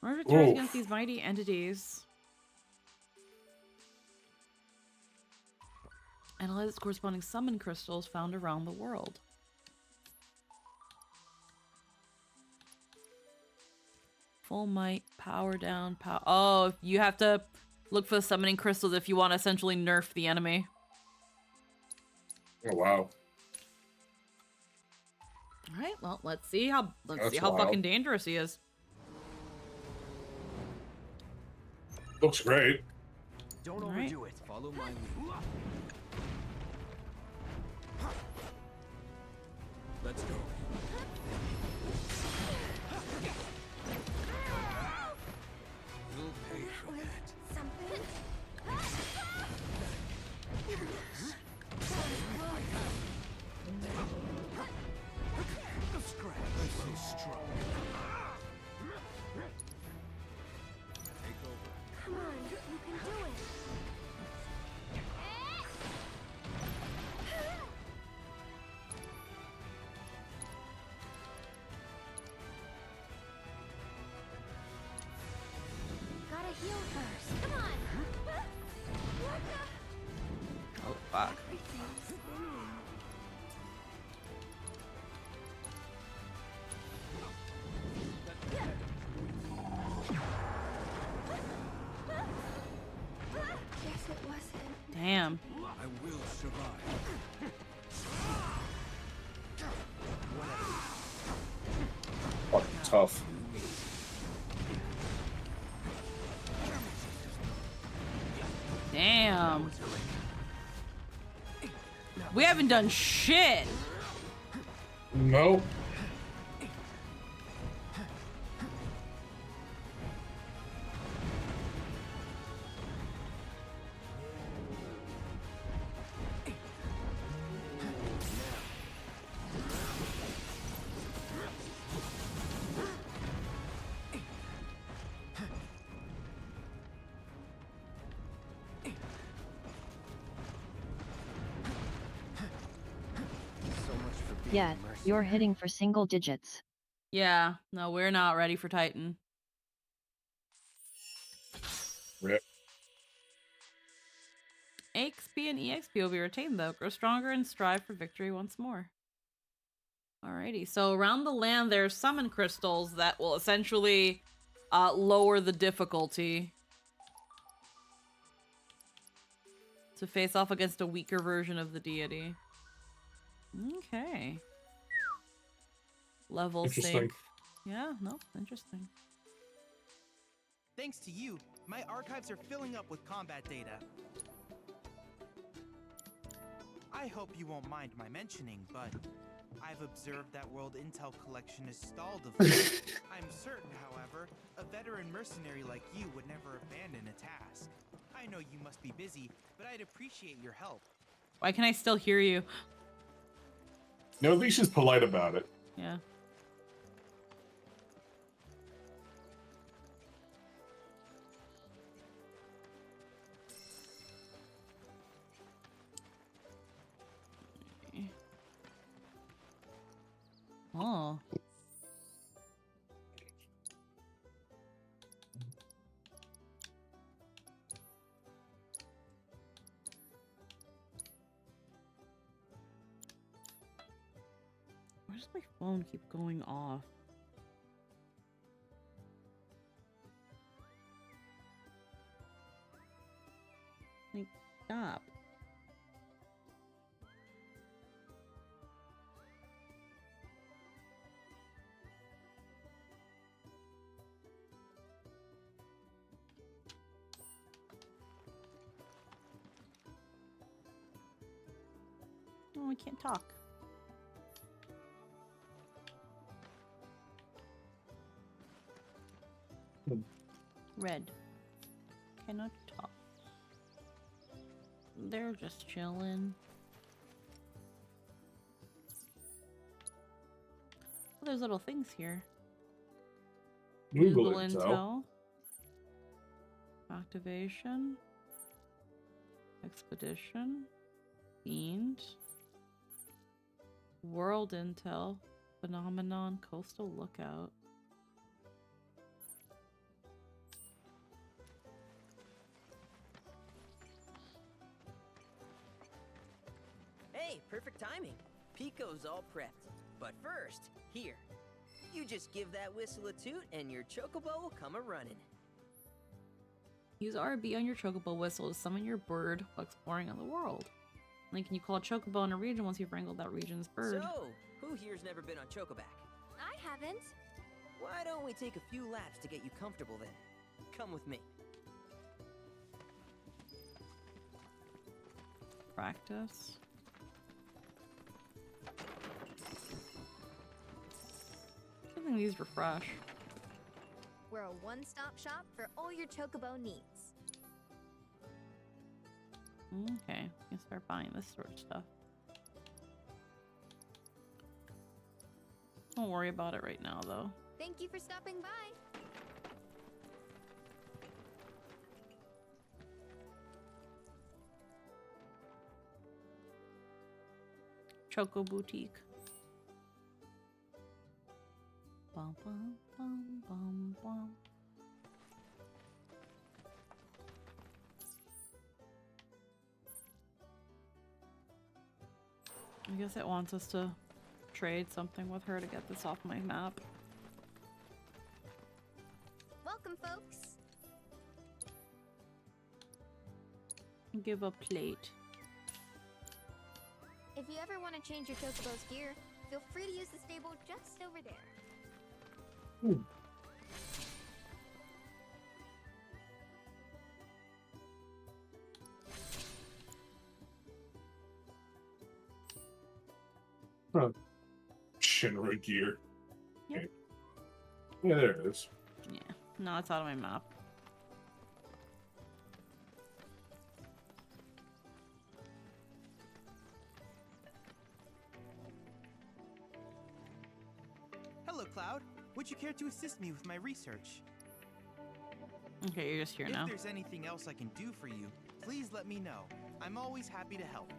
Merge materials against these mighty entities. Analyze its corresponding summon crystals found around the world. Full might, power down, power. Oh, you have to look for the summoning crystals if you want to essentially nerf the enemy. Oh wow. Alright, well, let's see how That's fucking dangerous he is. Looks great. Don't overdo it. Follow my lead. Let's go. We'll pay for that. The scrap is so strong. Take over. Come on, you can do it. Gotta heal first. Come on. Oh, fuck. Everything's spinning. Guess it wasn't. Damn. I will survive. Fucking tough. Damn. We haven't done shit. Nope. Yeah, you're hitting for single digits. Yeah, no, we're not ready for Titan. Rip. XP and EXP will be retained though. Grow stronger and strive for victory once more. Alrighty, so around the land there's summon crystals that will essentially lower the difficulty to face off against a weaker version of the deity. Okay. Level Interesting. sync. Yeah, no, interesting. Thanks to you, my archives are filling up with combat data. I hope you won't mind my mentioning, but I've observed that world intel collection is stalled of late. I'm certain, however, a veteran mercenary like you would never abandon a task. I know you must be busy, but I'd appreciate your help. Why can I still hear you? No, at least she's polite about it. Yeah. Oh. Why does my phone keep going off? Like, stop. Oh, I can't talk. Red. Cannot talk. They're just chilling. there's little things here. Google Intel. Activation. Expedition. Fiend. World Intel. Phenomenon. Coastal Lookout. Hey, perfect timing. Pico's all prepped. But first, here. You just give that whistle a toot and your chocobo will come a-running. Use RB on your chocobo whistle to summon your bird while exploring on the world. Then can you call a chocobo in a region once you've wrangled that region's bird? So, who here's never been on Chocoback? I haven't. Why don't we take a few laps to get you comfortable then? Come with me. Practice. I think these refresh. We're a one-stop shop for all your chocobo needs. Okay, you can start buying this sort of stuff. Don't worry about it right now, though. Thank you for stopping by. Choco Boutique. Bum, bum, bum, bum, bum. I guess it wants us to trade something with her to get this off my map. Welcome, folks. Give a plate. If you ever want to change your chocobo's gear, feel free to use the stable just over there. Shinra gear. Yep. Okay. Yeah, there it is. Yeah, no, it's out of my map. Hello, Cloud. Would you care to assist me with my research? Okay, you're just here If now. there's anything else I can do for you, please let me know. I'm always happy to help.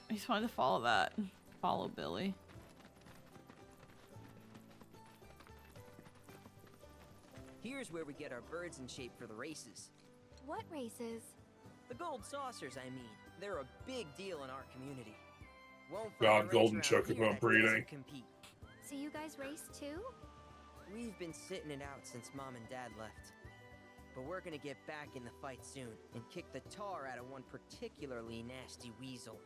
I just wanted to follow that. Follow Billy. Here's where we get our birds in shape for the races. What races? The gold saucers, I mean. They're a big deal in our community. Won't find God, a race golden around here chocobo that breeding. doesn't compete. So you guys race too? We've been sitting it out since Mom and Dad left. But we're gonna get back in the fight soon and kick the tar out of one particularly nasty weasel.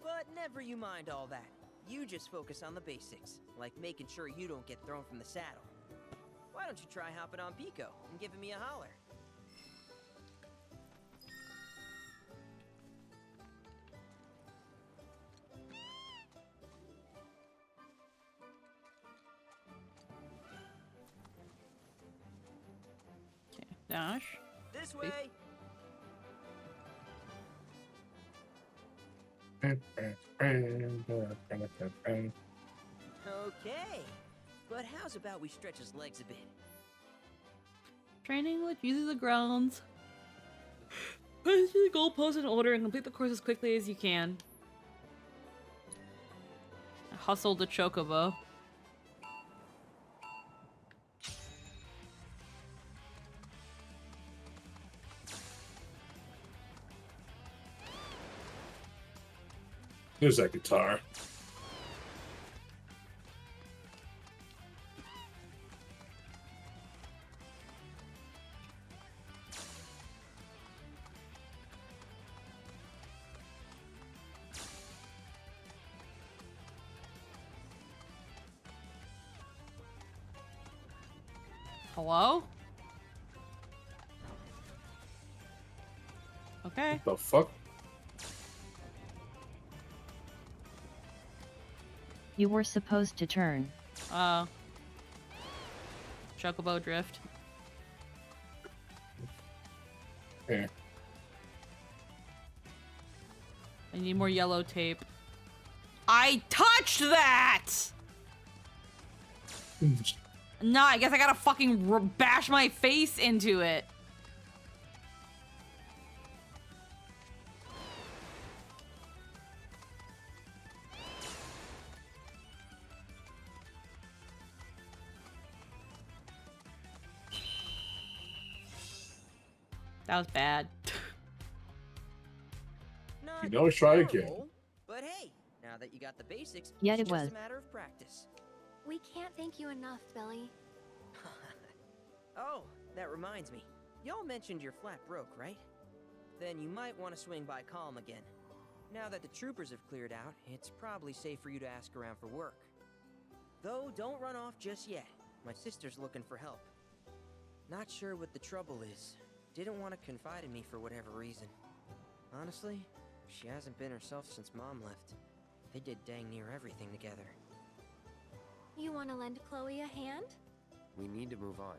But never you mind all that. You just focus on the basics, like making sure you don't get thrown from the saddle. Why don't you try hopping on Pico and giving me a holler? Okay, dash. This way! Okay, but how's about we stretch his legs a bit? Training which uses the grounds. Place the goalpost in order and complete the course as quickly as you can. Hustle the chocobo. There's that guitar. Hello? Okay. What the fuck? You were supposed to turn. Chocobo drift. Yeah. I need more yellow tape. I touched that! No, I guess I gotta fucking bash my face into it. That was bad. Not You can always try again. terrible, but hey, now that you got the basics, Yeah, it's it just was. a matter of practice. We can't thank you enough, Billy. Oh, that reminds me. Y'all mentioned your flat broke, right? Then you might want to swing by Calm again. Now that the troopers have cleared out, it's probably safe for you to ask around for work. Though, don't run off just yet. My sister's looking for help. Not sure what the trouble is. Didn't want to confide in me for whatever reason. Honestly, she hasn't been herself since Mom left. They did dang near everything together. You want to lend Chloe a hand? We need to move on.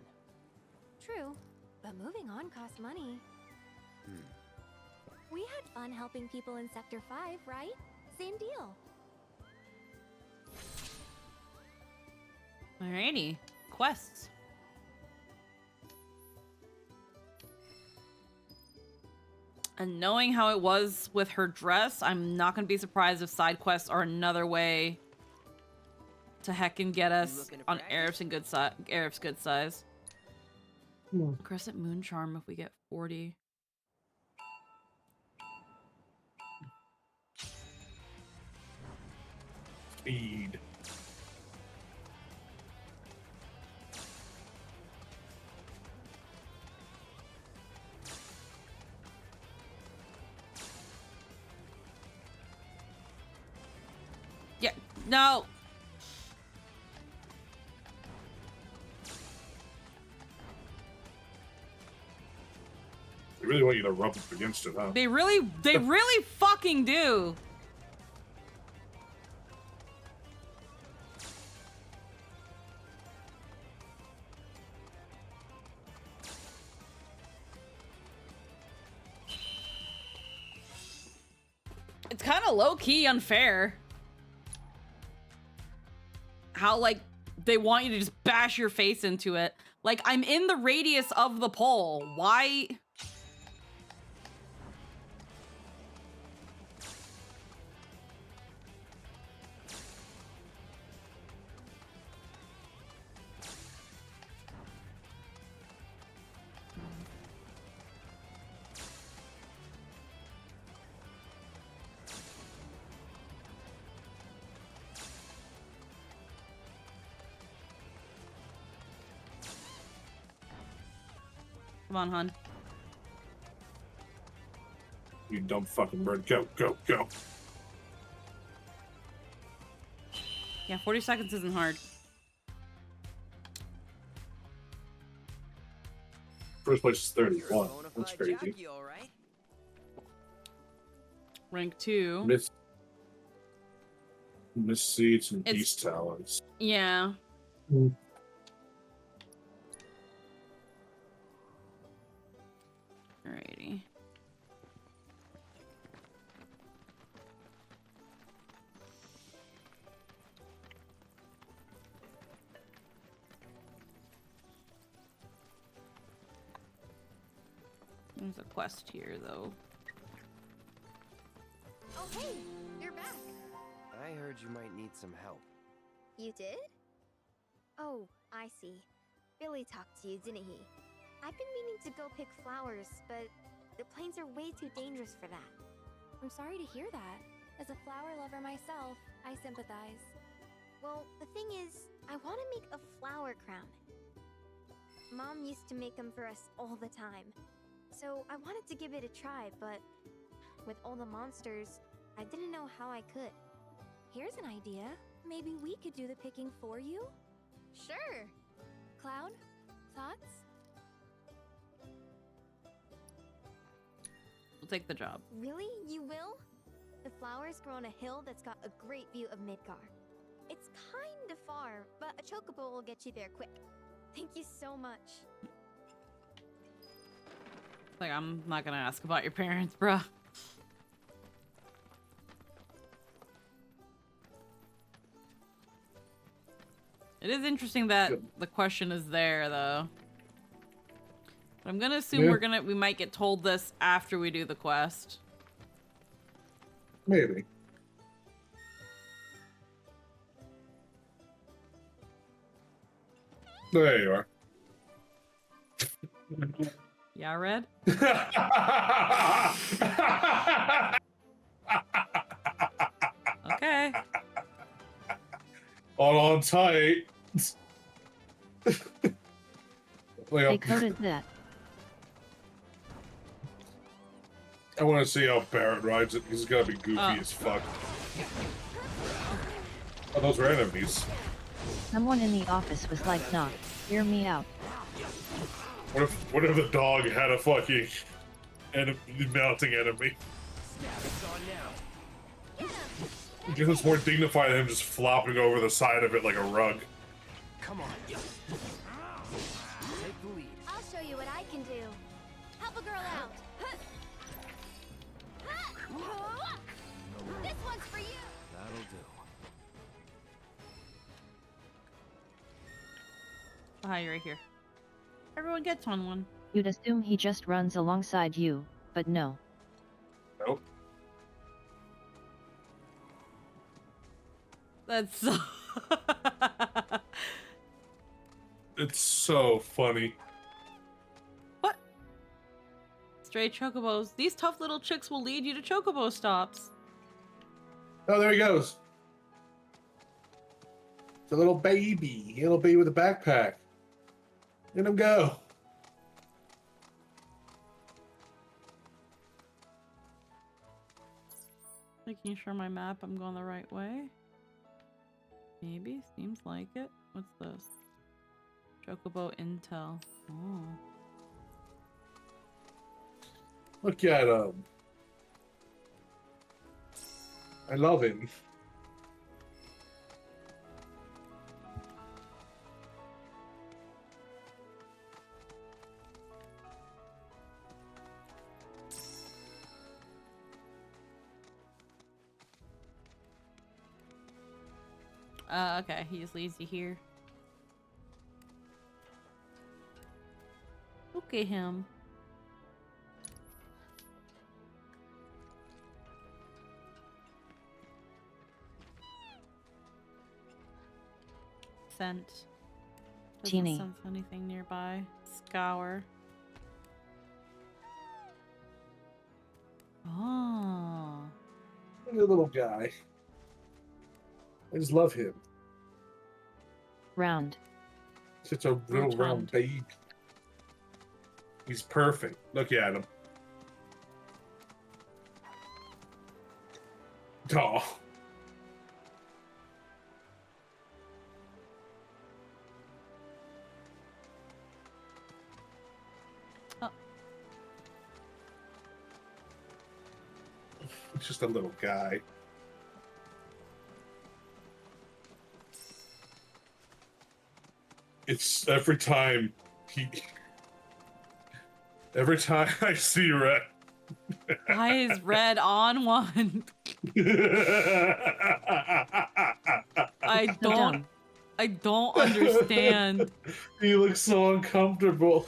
True, but moving on costs money. We had fun helping people in Sector 5, right? Same deal. Alrighty. Quests. And knowing how it was with her dress, I'm not going to be surprised if side quests are another way to heckin' get us on Arif's good size. Crescent Moon Charm if we get 40. Speed. Yeah, no. They really want you to rub up against it, huh? They really fucking do. It's kind of low-key unfair. How, like, they want you to just bash your face into it. Like, I'm in the radius of the pole. Why? Come on, hon. You dumb fucking bird. Go, go, go. Yeah, 40 seconds isn't hard. First place is 31. That's crazy. Jockey, all right? Rank 2. Miss Seeds and It's- Beast Talons. Yeah. Alrighty. There's a quest here, though. Oh, hey, you're back. I heard you might need some help. You did? Oh, I see. Billy talked to you, didn't he? I've been meaning to go pick flowers, but the plains are way too dangerous for that. I'm sorry to hear that. As a flower lover myself, I sympathize. Well, the thing is, I want to make a flower crown. Mom used to make them for us all the time. So I wanted to give it a try, but with all the monsters, I didn't know how I could. Here's an idea. Maybe we could do the picking for you? Sure. Cloud, thoughts? We'll take the job. Really? You will? The flowers grow on a hill that's got a great view of Midgar. It's kind of far, but a chocobo will get you there quick. Thank you so much. Like, I'm not gonna ask about your parents, bruh. It is interesting that the question is there, though. But I'm gonna assume we might get told this after we do the quest. Maybe. There you are. Yeah, Red? Okay. All on tight. They coded that. I want to see how Barrett rides it. He's gotta be goofy as fuck. Oh, those were enemies. Someone in the office was like, nah, hear me out. What if the dog had a fucking mounting enemy? I guess it's more dignified than him just flopping over the side of it like a rug. Come on. Take the lead. I'll show you what I can do. Help a girl out. This one's for you. That'll do. Hi, you're right here. Everyone gets on one. You'd assume he just runs alongside you, but no. Nope. That's so... It's so funny. What? Stray chocobos. These tough little chicks will lead you to chocobo stops. Oh, there he goes. It's a little baby. A little baby with a backpack. Let him go. Making sure my map, I'm going the right way. Maybe. Seems like it. What's this? Chocobo intel. Oh. Look at him. I love him. Okay, he just leads you here. Look at him. Scent. Doesn't Teeny. sense anything nearby. Scour. Oh. Look at the little guy. I just love him. Round. Such a little round baby. He's perfect. Look at him. Oh. Oh. He's just a little guy. It's every time I see Red. Why is Red on one? I don't understand. He looks so uncomfortable.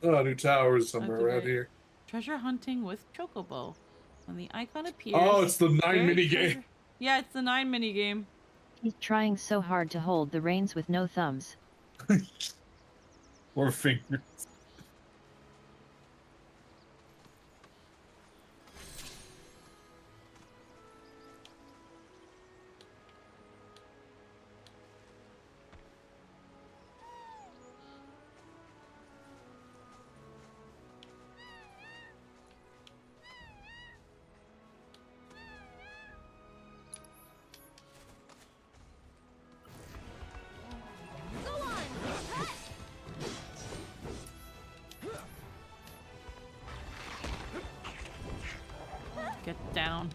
Oh, new towers somewhere around here. Treasure hunting with Chocobo. When the icon appears. Oh, it's the 9 mini treasure... game. Yeah, it's the 9 mini game. He's trying so hard to hold the reins with no thumbs. Or fingers. Get down.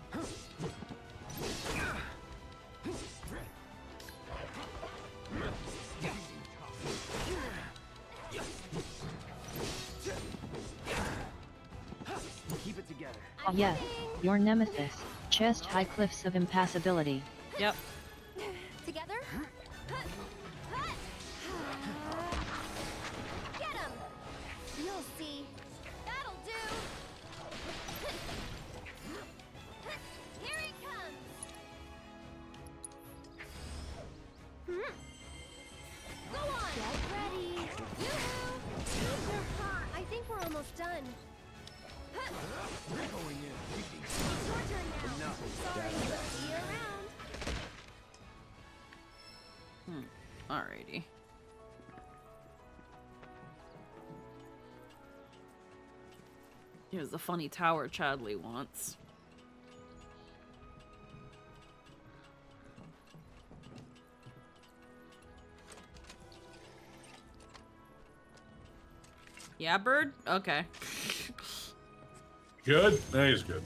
Keep it together. Yes, your nemesis, chest high cliffs of impassibility. Yep. Together? Get him! You'll see. That'll do! Here he comes! Go on! Get ready! Yoo-hoo! They're hurt. I think we're almost done. Going in. It's your turn now. Sorry, but see you around. Alrighty. Here's the funny tower Chadley wants. Yeah, bird? Okay. Good? No, he's good.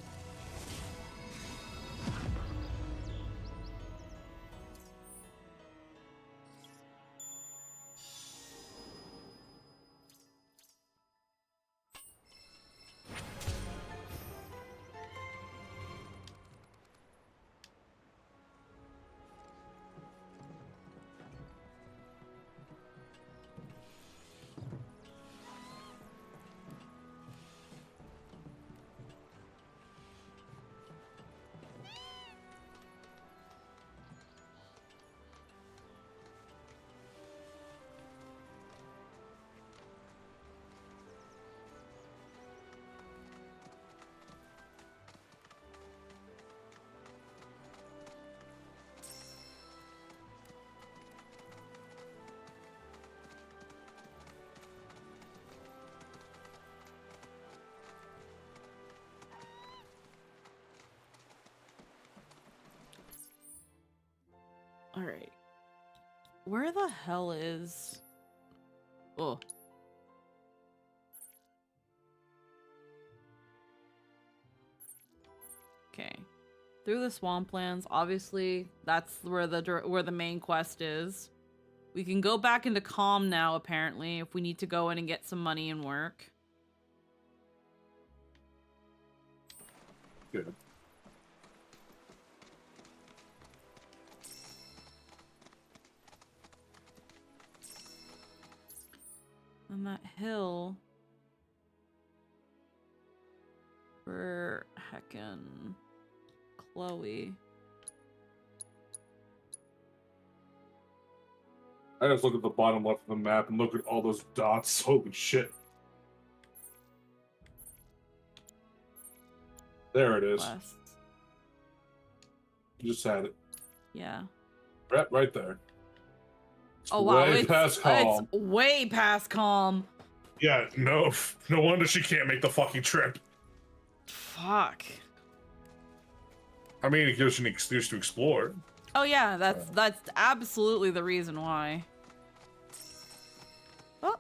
Alright. Where the hell is... Oh. Okay. Through the swamplands, obviously, that's where the main quest is. We can go back into Calm now, apparently, if we need to go in and get some money and work. Good. And that hill... For heckin' Chloe. I just look at the bottom left of the map and look at all those dots. Holy shit. There it is. West. You just had it. Yeah. Right there. It's Oh wow, way past Calm. It's way past Calm. Yeah, no wonder she can't make the fucking trip. Fuck. I mean, it gives you an excuse to explore. Oh yeah, that's absolutely the reason why. Oh.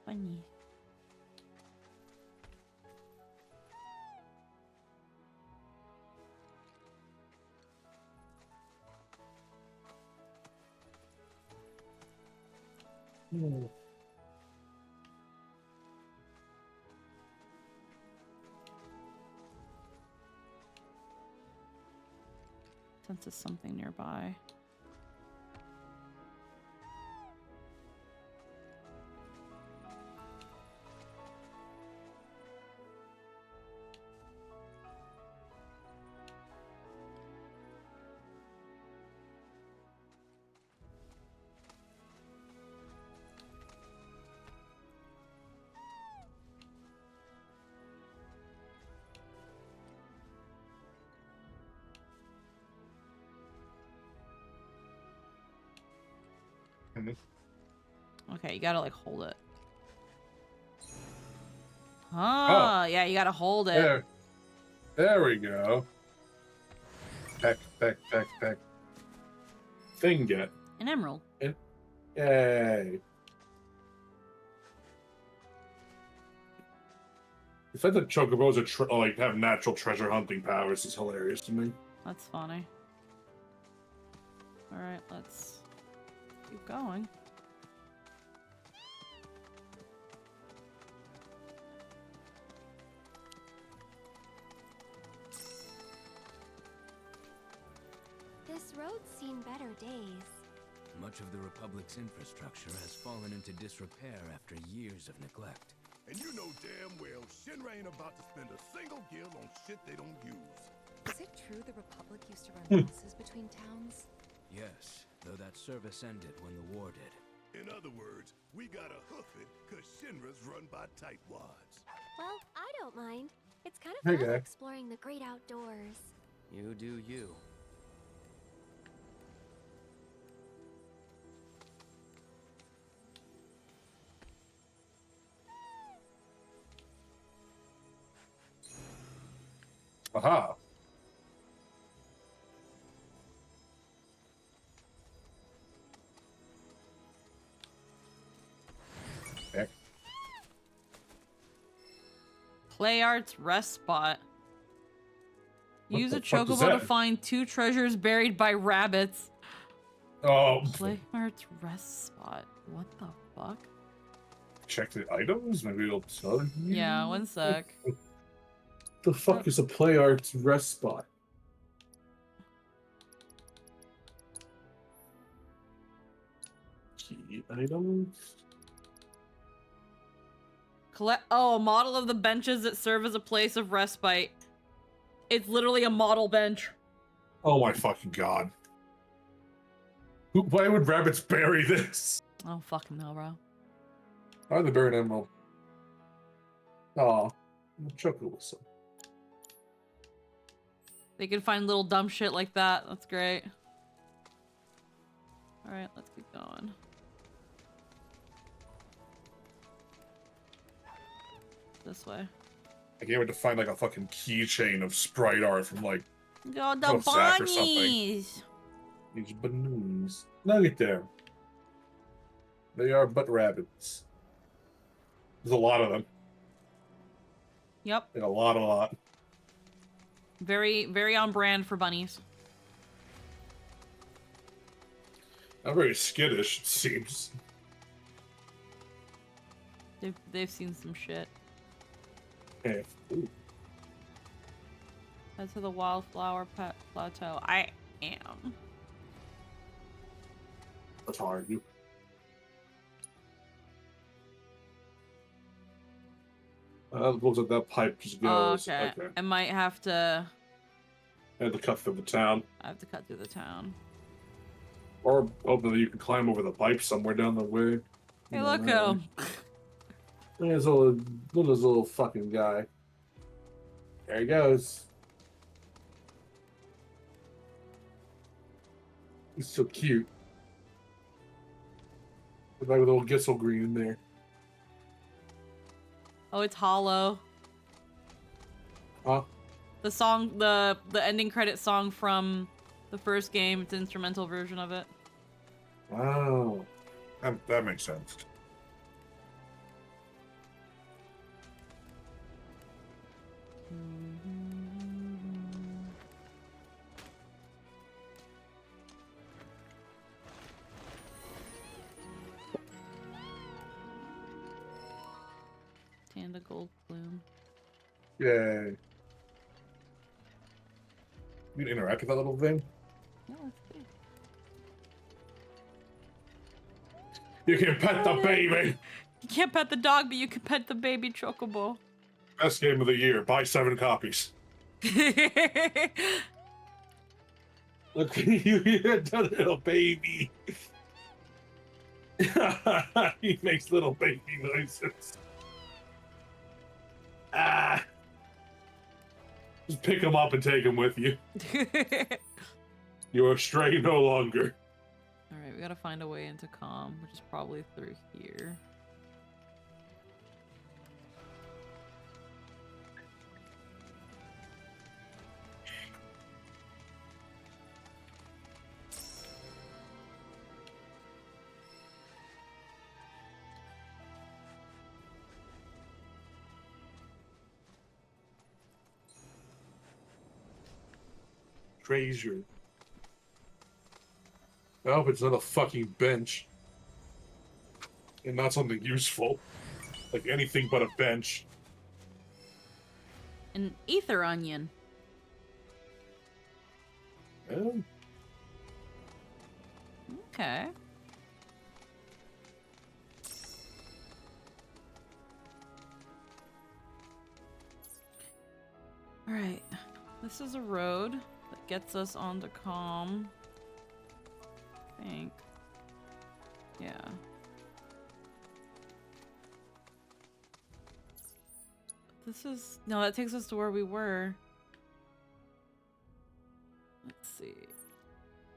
Funny. Senses something nearby. Okay, you gotta like hold it. Oh, yeah, you gotta hold it. There we go. Peck. Thing get. An emerald. Yay. The fact that chocobos are like have natural treasure hunting powers is hilarious to me. That's funny. Alright, let's keep going. This road's seen better days. Much of the Republic's infrastructure has fallen into disrepair after years of neglect. And you know damn well Shinra ain't about to spend a single gil on shit they don't use. Is it true the Republic used to run buses between towns? Yes, though that service ended when the war did. In other words, we gotta hoof it, cause Shinra's run by tightwads. Well, I don't mind. It's kind of Hey, fun guy. exploring the great outdoors. You do you. Aha. Okay. Play Arts Rest Spot. What Use the a fuck is chocobo to that? find 2 treasures buried by rabbits. Oh, Play Arts Rest Spot. What the fuck? check the items. Maybe it'll tell you. Yeah, one sec. The fuck is a play arts rest spot? Key items. Collect. Oh, a model of the benches that serve as a place of respite. It's literally a model bench. Oh my fucking god. Why would rabbits bury this? Oh, fucking no, bro. Why would they bury an emerald? Aw, chocolate whistle. They can find little dumb shit like that. That's great. Alright, let's keep going. This way. I can't wait to find like a fucking keychain of sprite art from like Yo, the Zach or something. bunnies! these balloons. Look at them. They are but rabbits. There's a lot of them. Yep. Like a lot. Very, very on brand for bunnies. Not very skittish, it seems. They've seen some shit. Okay. Ooh. Head to the Wildflower Plateau. I am. That's hard. You. Looks like that pipe just goes. Okay. I might have to. I had to cut through the town. I have to cut through the town. Or hopefully you can climb over the pipe somewhere down the way. Hey, look at him. There's this little fucking guy. There he goes. He's so cute. With like a little Gissel green in there. Oh, it's hollow. Huh? The song, the ending credit song from the first game. It's an instrumental version of it. Wow. That makes sense. Tanda Gold Bloom. Yay. You can interact with that little thing? Yeah, let's see. You can pet the baby! You can't pet the dog, but you can pet the baby chocobo. Best game of the year. Buy 7 copies. Look, you had done little baby. He makes little baby noises. Ah. Just pick him up and take him with you. You're a stray no longer. Alright, we gotta find a way into Calm, which is probably through here. Treasure. I hope it's not a fucking bench. And not something useful. Like anything but a bench. An ether onion. Oh. Okay. Alright. This is a road that gets us onto comm. I think. Yeah. This is... No, that takes us to where we were. Let's see.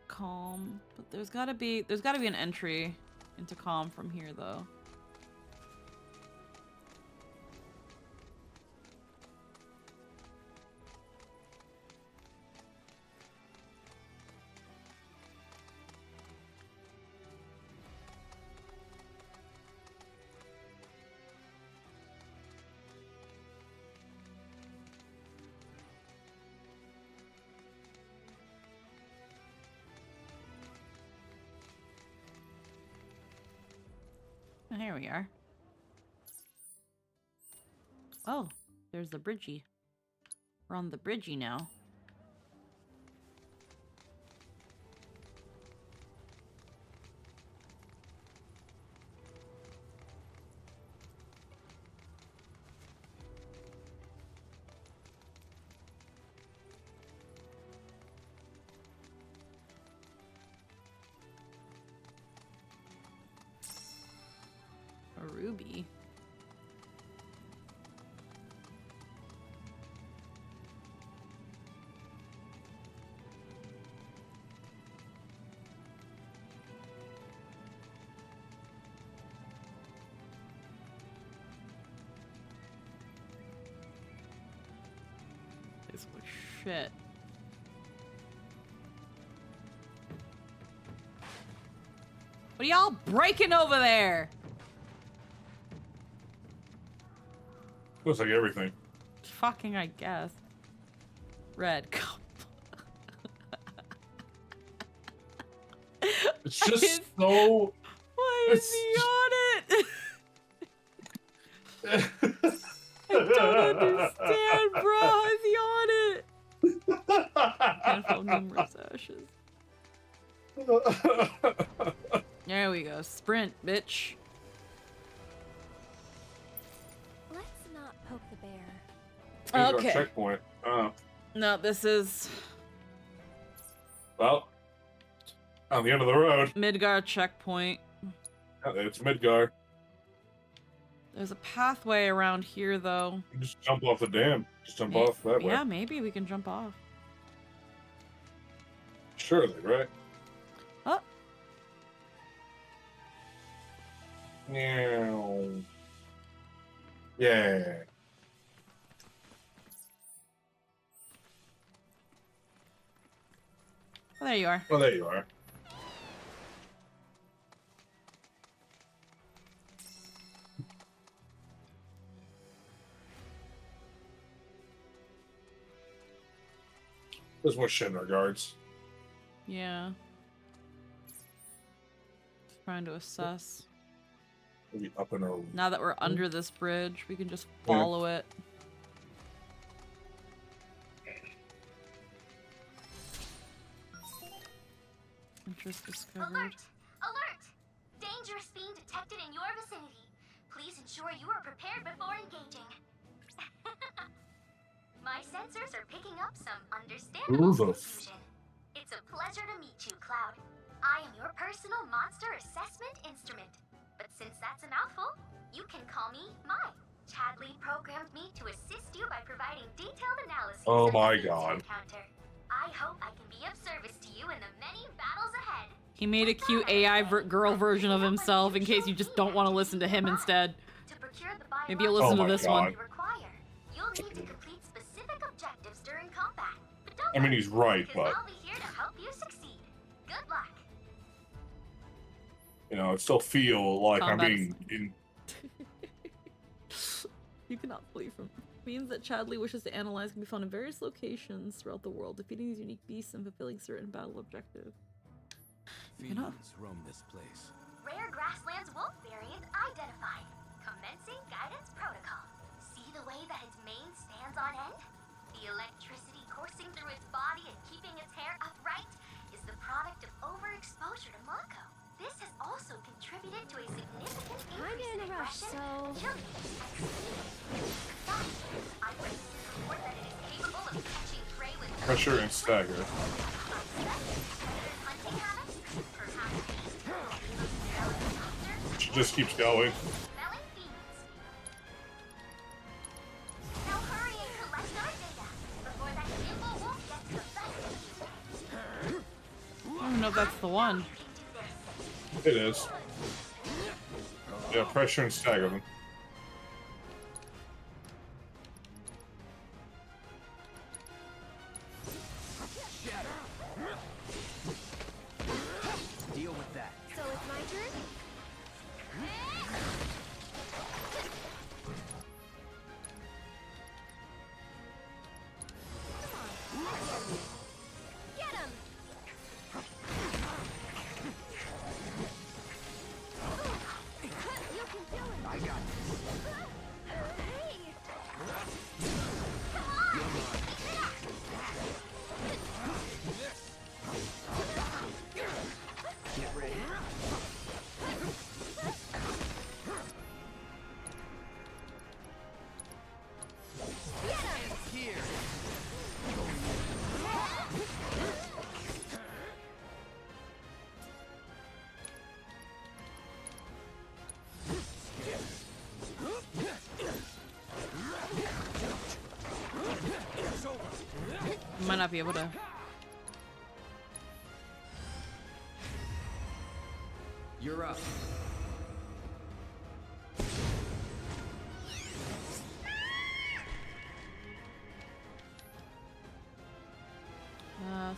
Calm. But there's gotta be an entry into calm from here, though. Here we are. Oh, there's the bridgey. We're on the bridgey now. A ruby. This was shit. What are y'all breaking over there? Looks like everything. Fucking, I guess. Red. It's just so... Why is he on it? I don't understand, bro. How is he on it? Can't feel numerous ashes. There we go. Sprint, bitch. Let's not poke the bear. Here's Okay. our checkpoint. No, this is Well, on the end of the road. Midgar checkpoint. It's Midgar. There's a pathway around here, though. You just jump off the dam. Just jump off that way. Yeah, maybe we can jump off. Surely, right? Oh. Meow. Yeah. Oh, there you are. Well, there you are. There's more shit in our guards. Yeah. Just trying to assess. Maybe up and over. Now that we're under this bridge, we can just follow it. Interest discovered. Alert! Alert! Dangerous being detected in your vicinity. Please ensure you are prepared before engaging. My sensors are picking up some understandable confusion. It's a pleasure to meet you, Cloud. I am your personal monster assessment instrument. But since that's a mouthful, you can call me Mai. Chadley programmed me to assist you by providing detailed analysis Oh of my the God. encounter. I hope I can be of service to you in the many battles ahead. He made a cute AI girl version of himself in case you just don't want to listen to him instead. To procure the Maybe you'll listen to this one. you require, you'll need to complete specific objectives during combat. But don't I mean, he's right, because but I'll be here to help you succeed. Good luck. you know, I still feel like I'm Combat being in. You cannot flee from. means that Chadley wishes to analyze can be found in various locations throughout the world, defeating these unique beasts and fulfilling certain battle objectives. Fiends roam this place. Rare grasslands wolf variant identified. Commencing guidance protocol. See the way that its mane stands on end? The electricity coursing through its body and keeping its hair upright is the product of overexposure to Mako. This has also contributed to a significant increase in aggression, agility, and speed. Thus, eyewitnesses report that it is capable of catching prey with Pressure and stagger. She just keeps going. Now hurry and collect our data before that nimble wolf gets the best of you. I don't know if that's the one. It is. Yeah, pressure and stagger them. Deal with that. So it's my turn? Get him! You can do it! I got this. Hey! Come on! Keep it up! Get ready. Get him! It's here. Might not be able to. You're up.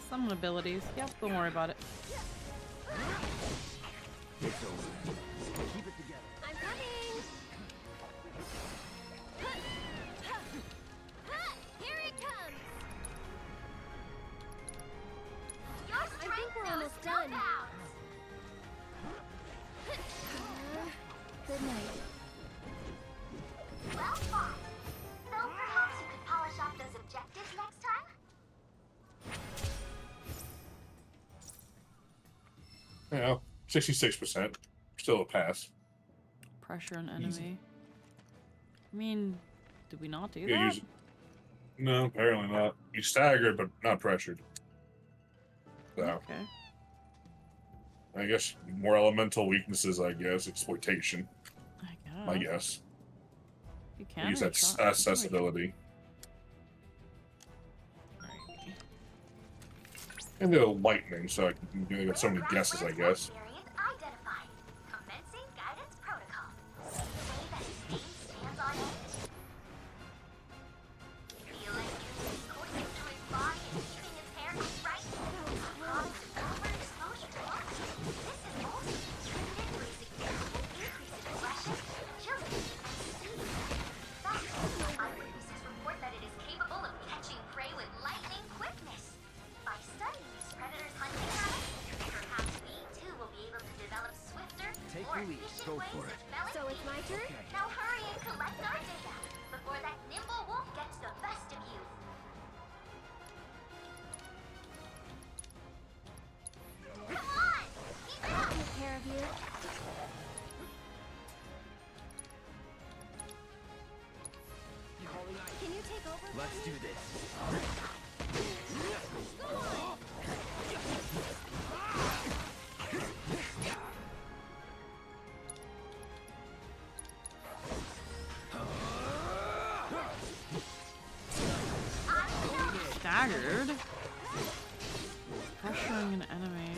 Summon abilities. Yep, don't worry about it. It's over. Keep it together. I'm coming! Here it comes! Your I think strength we're knows almost no done. bounds. Good night. Well, fine. Though perhaps you could polish off those objectives next time? You know, 66%. Still a pass. Pressure an enemy. I mean, did we not do Yeah, that? use it. No, apparently not. You staggered, but not pressured. So, Okay. I guess more elemental weaknesses, I guess. Exploitation, I guess. my guess. You can Use that retry- accessibility. Alright. And the lightning, so I can get so many guesses, I guess. Variant identified. Commencing guidance protocol. See the way that its name stands on end? The electricity coursing through its body and keeping its hair upright is a product of overexposure to light. This has also contributed to a significant increase in aggression, agility, and speed. Thus, eyewitnesses report that it is capable of catching prey with lightning quickness. By studying these predators' hunting habits, perhaps we too will be able to develop swifter, Take more the lead. efficient Go ways for of it. felling So it's my turn? Okay. Now hurry and collect our data before that nimble wolf gets the best of you. Come on! Keep it up! Take care of you. Can you take over? Let's do this. Staggered. Pressuring an enemy.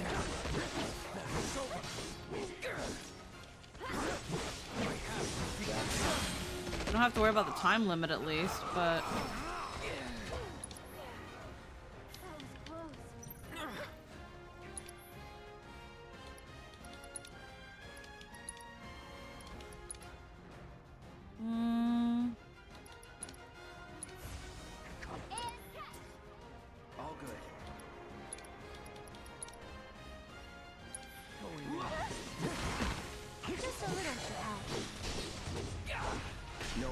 I don't have to worry about the time limit at least, but No.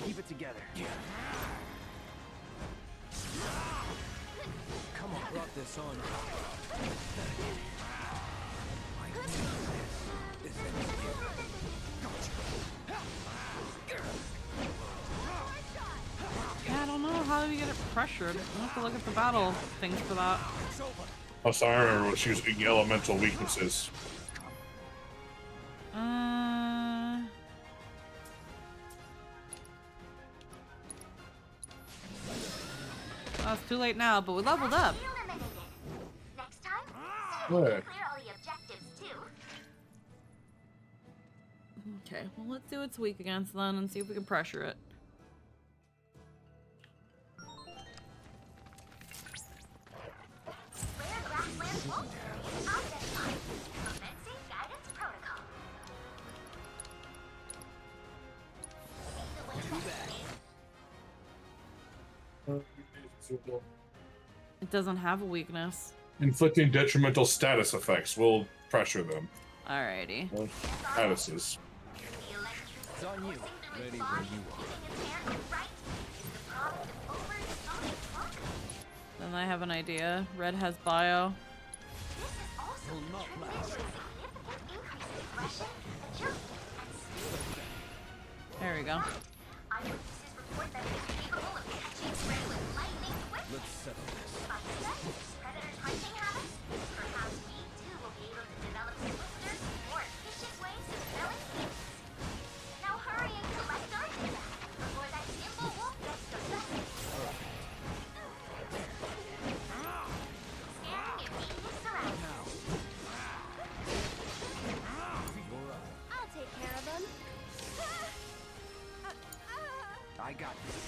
Keep it together. Come on. Brought this on. Yeah, I don't know how do we get it pressured. I'll have to look at the battle things for that. Oh, so I remember when she was using elemental weaknesses. Oh, it's too late now, but we leveled up. Next time, Yeah. clear all the objectives too. Okay, well let's see what's weak against then and see if we can pressure it. Rare grassland wolf. Identified. Commencing guidance protocol. It doesn't have a weakness. Inflicting detrimental status effects will pressure them. Alrighty. Well, statuses. It's on you. Ready where you are. Then I have an idea. Red has bio. Will not last. There we go. Eyewitnesses report that it is capable of catching prey with lightning quick. Let's settle this. By studying predators' hunting habits, perhaps we too will be able to develop swifter, more efficient ways of felling things. Now hurry and collect our data before that nimble wolf gets the best. Scanning immediate surroundings. I'll take care of them. I got this.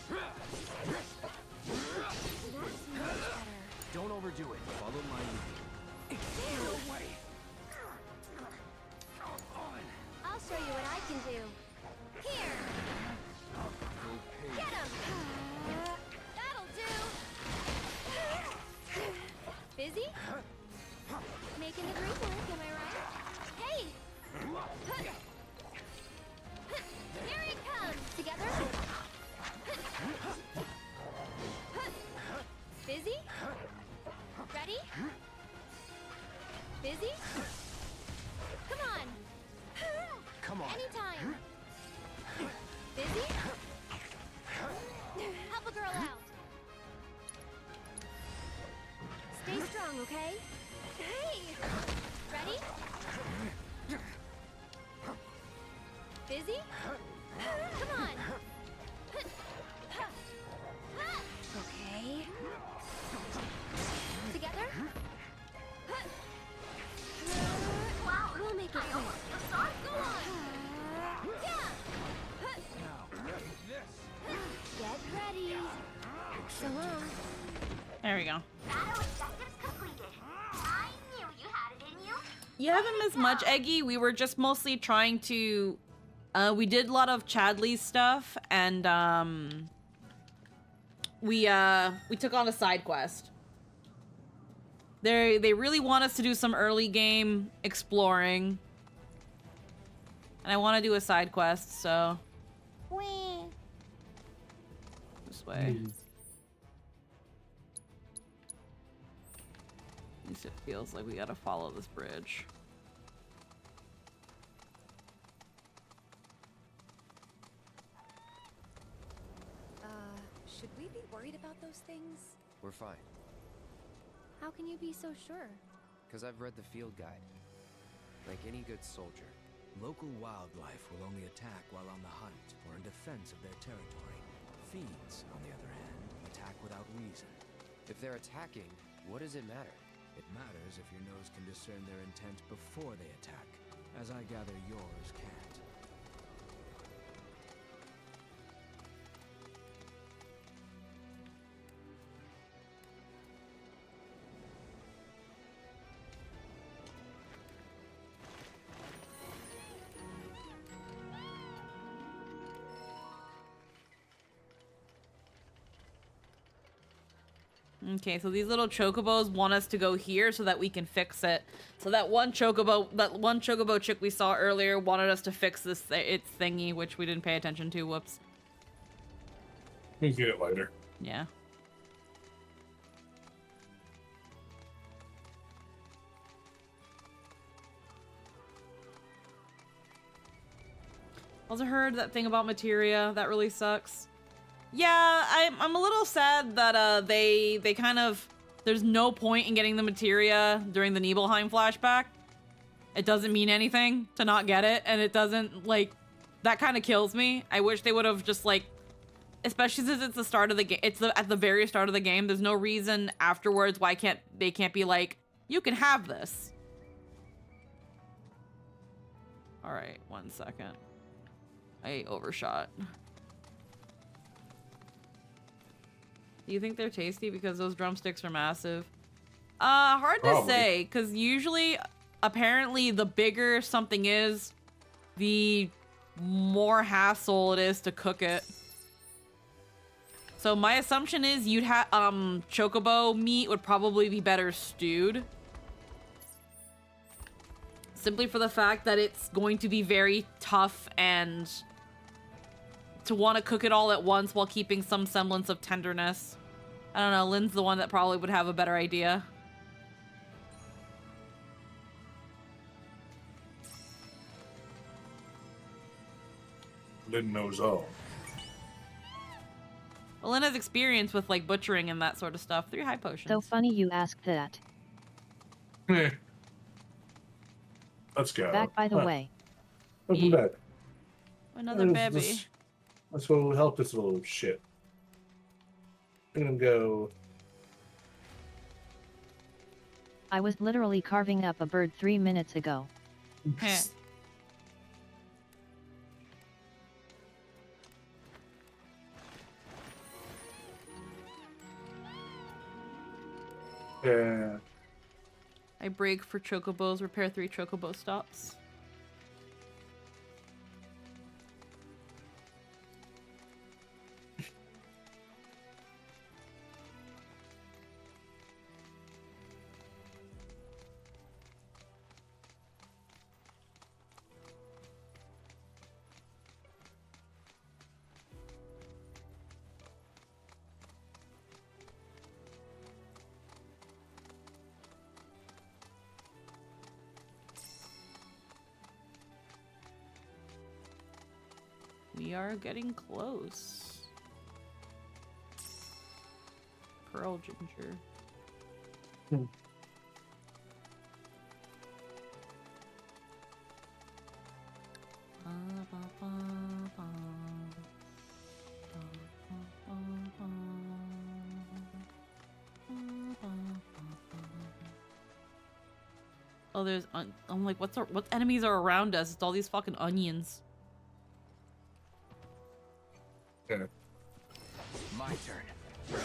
That's much better. Don't overdo it. Follow my lead. I'll show you what I can do. Here! Get him! That'll do! Busy? Making the green work, am I right? Hey! Here it comes! Together? Busy? Ready? Busy? Come on! Come on. Anytime! Busy? Help a girl out! Stay strong, okay? Hey! Ready? Busy? Come on! Okay. Together? Wow, We'll make it I quick. almost feel sorry. Go on! Get ready. So long. There we go. Battle objectives completed. I knew you had it in you. You haven't missed much, Eggy. We were just mostly trying to... we did a lot of Chadley's stuff, and, we took on a side quest. They really want us to do some early game exploring. And I want to do a side quest, so... This way. At least it feels like we gotta follow this bridge. Should we be worried about those things? We're fine, How can you be so sure? because I've read the field guide. Like any good soldier. Local wildlife will only attack while on the hunt or in defense of their territory. Fiends, on the other hand, attack without reason. If they're attacking, what does it matter? It matters if your nose can discern their intent before they attack, as I gather yours can't. Okay, so these little chocobos want us to go here so that we can fix it. So that one chocobo chick we saw earlier wanted us to fix this its thingy, which we didn't pay attention to. Whoops. We can get it later. Yeah. Also heard that thing about materia. That really sucks. Yeah, I'm a little sad that they kind of, there's no point in getting the materia during the Nibelheim flashback. It doesn't mean anything to not get it, and it doesn't, like, that kind of kills me. I wish they would have just, like, especially since it's the start of the game, it's at the very start of the game. There's no reason afterwards why they can't be like, you can have this. All right, 1 second. I overshot. Do you think they're tasty because those drumsticks are massive? Hard to say, because usually, apparently, the bigger something is, the more hassle it is to cook it. So my assumption is you'd have, chocobo meat would probably be better stewed. Simply for the fact that it's going to be very tough and to want to cook it all at once while keeping some semblance of tenderness. I don't know, Lynn's the one that probably would have a better idea. Lynn knows all. Well, Lynn has experience with, like, butchering and that sort of stuff. 3 high potions. So funny you asked that. Meh. Let's go. Back by the way. Welcome back. Another baby. Let's go help this little shit. I'm gonna go. I was literally carving up a bird 3 minutes ago. Yeah. I break for chocobos, repair 3 chocobo stops. We are getting close. Pearl ginger. Oh, there's I'm like, what enemies are around us? It's all these fucking onions. Yeah. My turn. You're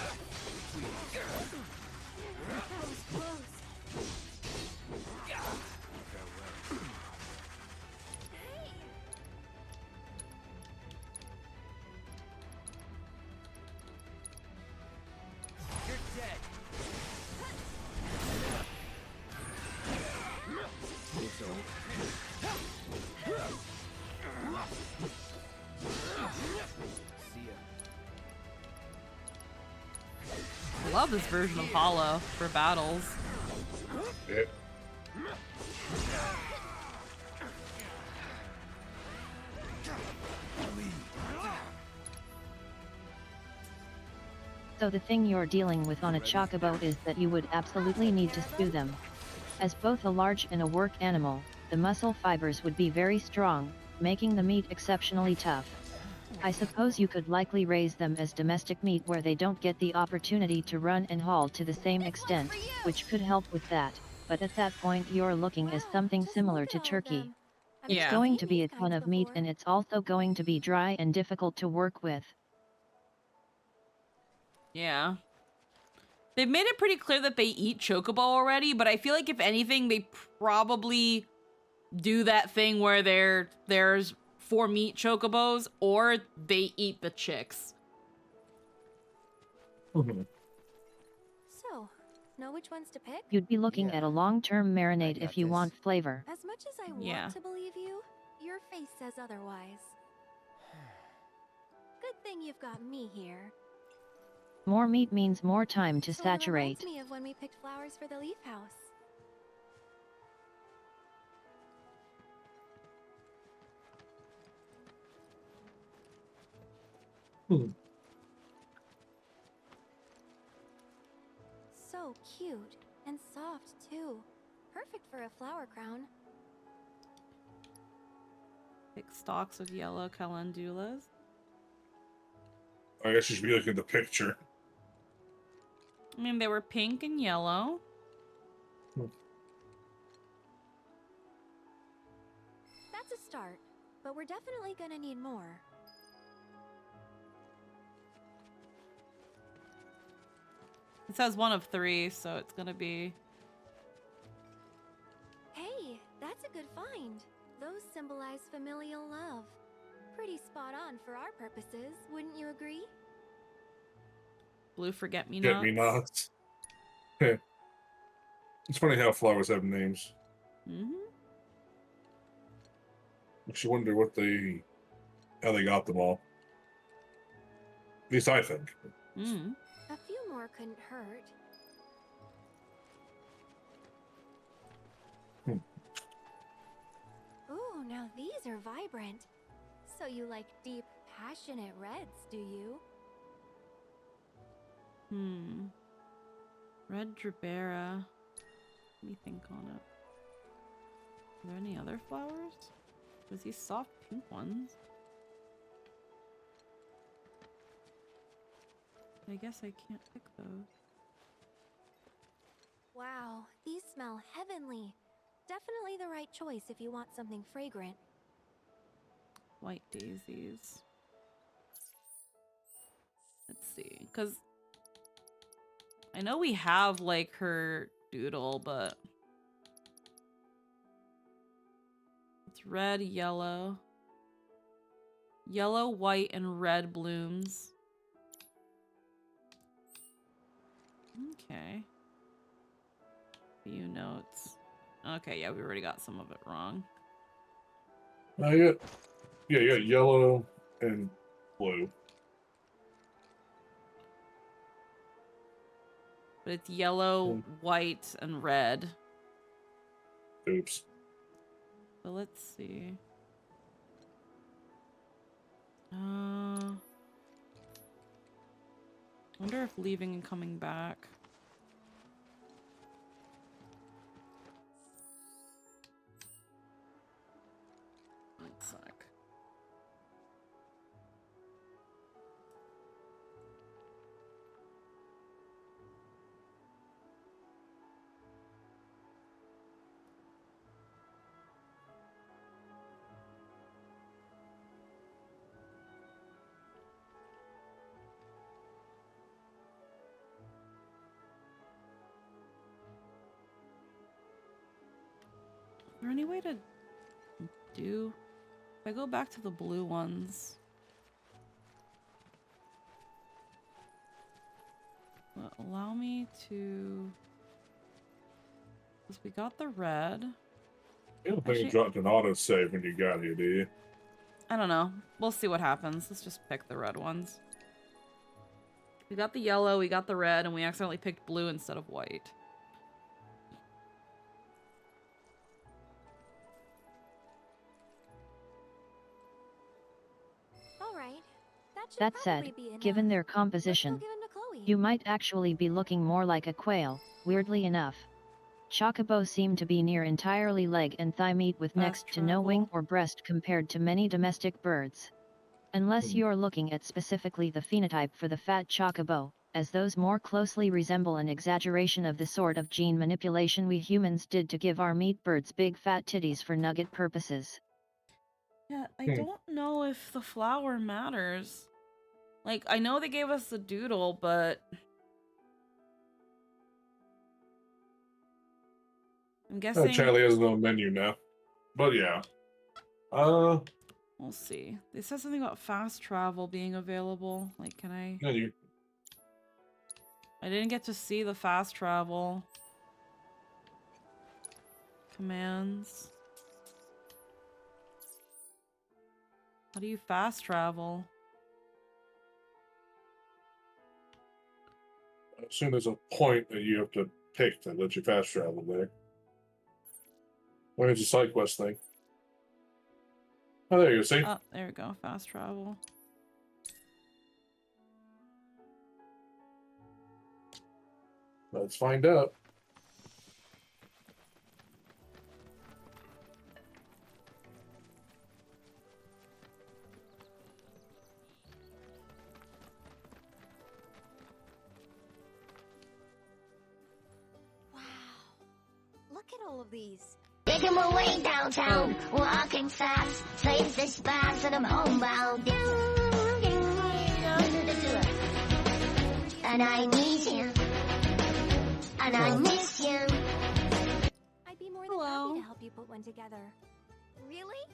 dead. I love this version of Hollow for battles. Yeah. So the thing you're dealing with on a chocobo is that you would absolutely need to stew them. As both a large and a work animal, the muscle fibers would be very strong, making the meat exceptionally tough. I suppose you could likely raise them as domestic meat where they don't get the opportunity to run and haul to the same extent, which could help with that, but at that point you're looking at something similar to turkey. It's going to be a ton of meat and it's also going to be dry and difficult to work with. Yeah. They've made it pretty clear that they eat chocobo already, but I feel like if anything, they probably do that thing where there's 4 meat chocobos, or they eat the chicks. Mm-hmm. Know which ones to pick? You'd be looking at a long-term marinade got if you this. want flavor. As much as I Yeah. want to believe you, your face says otherwise. Good thing you've got me here. More meat means more time to Sorta saturate. reminds me of when we picked flowers for the leaf house. So cute and soft too. Perfect for a flower crown. Pick stalks of yellow calendulas. I guess you should be looking at the picture. I mean, they were pink and yellow. That's a start, but we're definitely gonna need more. It says 1 of 3, so it's gonna be... Hey, that's a good find. Those symbolize familial love. Pretty spot on for our purposes, wouldn't you agree? Blue forget-me-nots. Get me nots. It's funny how flowers have names. Mm-hmm. Makes you wonder how they got them all. At least I think. Mm. A few more couldn't hurt. Ooh, now these are vibrant. So you like deep, passionate reds, do you? Red Drebera. Let me think on it. Are there any other flowers? There's these soft pink ones. I guess I can't pick those. Wow, these smell heavenly. Definitely the right choice if you want something fragrant. White daisies. Let's see, because I know we have like her doodle, but it's red, yellow, white, and red blooms. Okay. Few notes. Okay, yeah, we already got some of it wrong. You got yellow and blue. But it's yellow, white, and red. Oops. So let's see. Wonder if leaving and coming back. One sec. Is there any way to do... If I go back to the blue ones... allow me to... Because we got the red. You don't think you dropped an autosave when you got here, do you? I don't know. We'll see what happens. Let's just pick the red ones. We got the yellow, we got the red, and we accidentally picked blue instead of white. Alright. That said, given their composition, you might actually be looking more like a quail, weirdly enough. Chocobo seem to be near entirely leg and thigh meat with next to no wing or breast compared to many domestic birds. Unless you're looking at specifically the phenotype for the fat chocobo, as those more closely resemble an exaggeration of the sort of gene manipulation we humans did to give our meat birds big fat titties for nugget purposes. Yeah, I don't know if the flower matters. Like, I know they gave us the doodle, but... I'm guessing... Charlie has no menu now. But yeah. We'll see. They said something about fast travel being available. Like, can I... Yeah, you... I didn't get to see the fast travel commands. How do you fast travel? I assume there's a point that you have to pick that lets you fast travel there. Or it's a side quest thing. Oh, there you go, see? Oh, there we go. Fast travel. Let's find out. Look at all of these. Making my way downtown, walking fast, face the spots and I'm homebound. And I need you, and I miss you. I'd be more than happy to help you put one together. Really?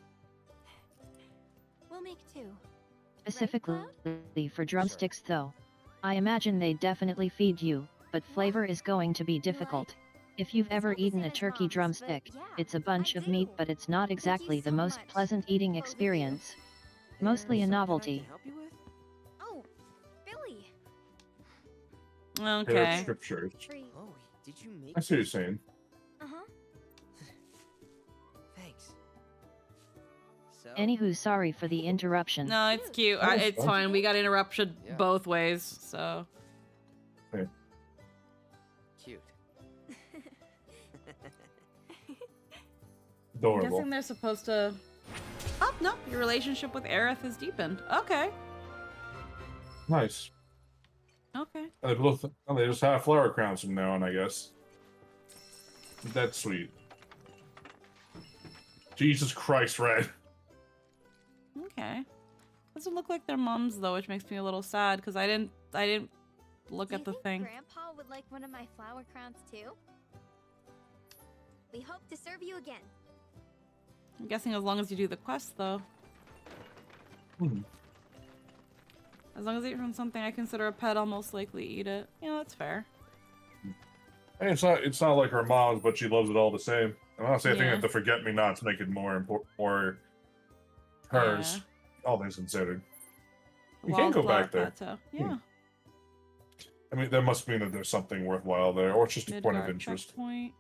We'll make two. Specifically for drumsticks though. I imagine they definitely feed you, but flavor is going to be difficult. If you've ever eaten a turkey drumstick, it's a bunch of meat but it's not exactly the most pleasant eating experience. Mostly a novelty. Oh, Billy. Okay. Scriptures. Oh, did you make I see what you're saying. Uh-huh. Thanks. So, Anywho, sorry for the interruption. No, it's cute. It's fine. We got interruption both ways, so. Okay. Cute. I'm Adorable. guessing they're supposed to... Oh, no. Your relationship with Aerith has deepened. Okay. Nice. Okay. They just have flower crowns from now on, I guess. That's sweet. Jesus Christ, Red. Okay. Doesn't look like their moms, though, which makes me a little sad, because I didn't look at the thing. Grandpa would like one of my flower crowns too? We hope to serve you again. I'm guessing as long as you do the quest, though. As long as I eat from something I consider a pet, I'll most likely eat it. Yeah, that's fair. Hey, it's not like her mom's, but she loves it all the same. And honestly, I think I Yeah. have to forget me not to make it more hers. Yeah. All things considered. You Wild can't go flower back there. plateau. Yeah. I mean, that must mean that there's something worthwhile there, or it's just a point of Midgard interest. checkpoint.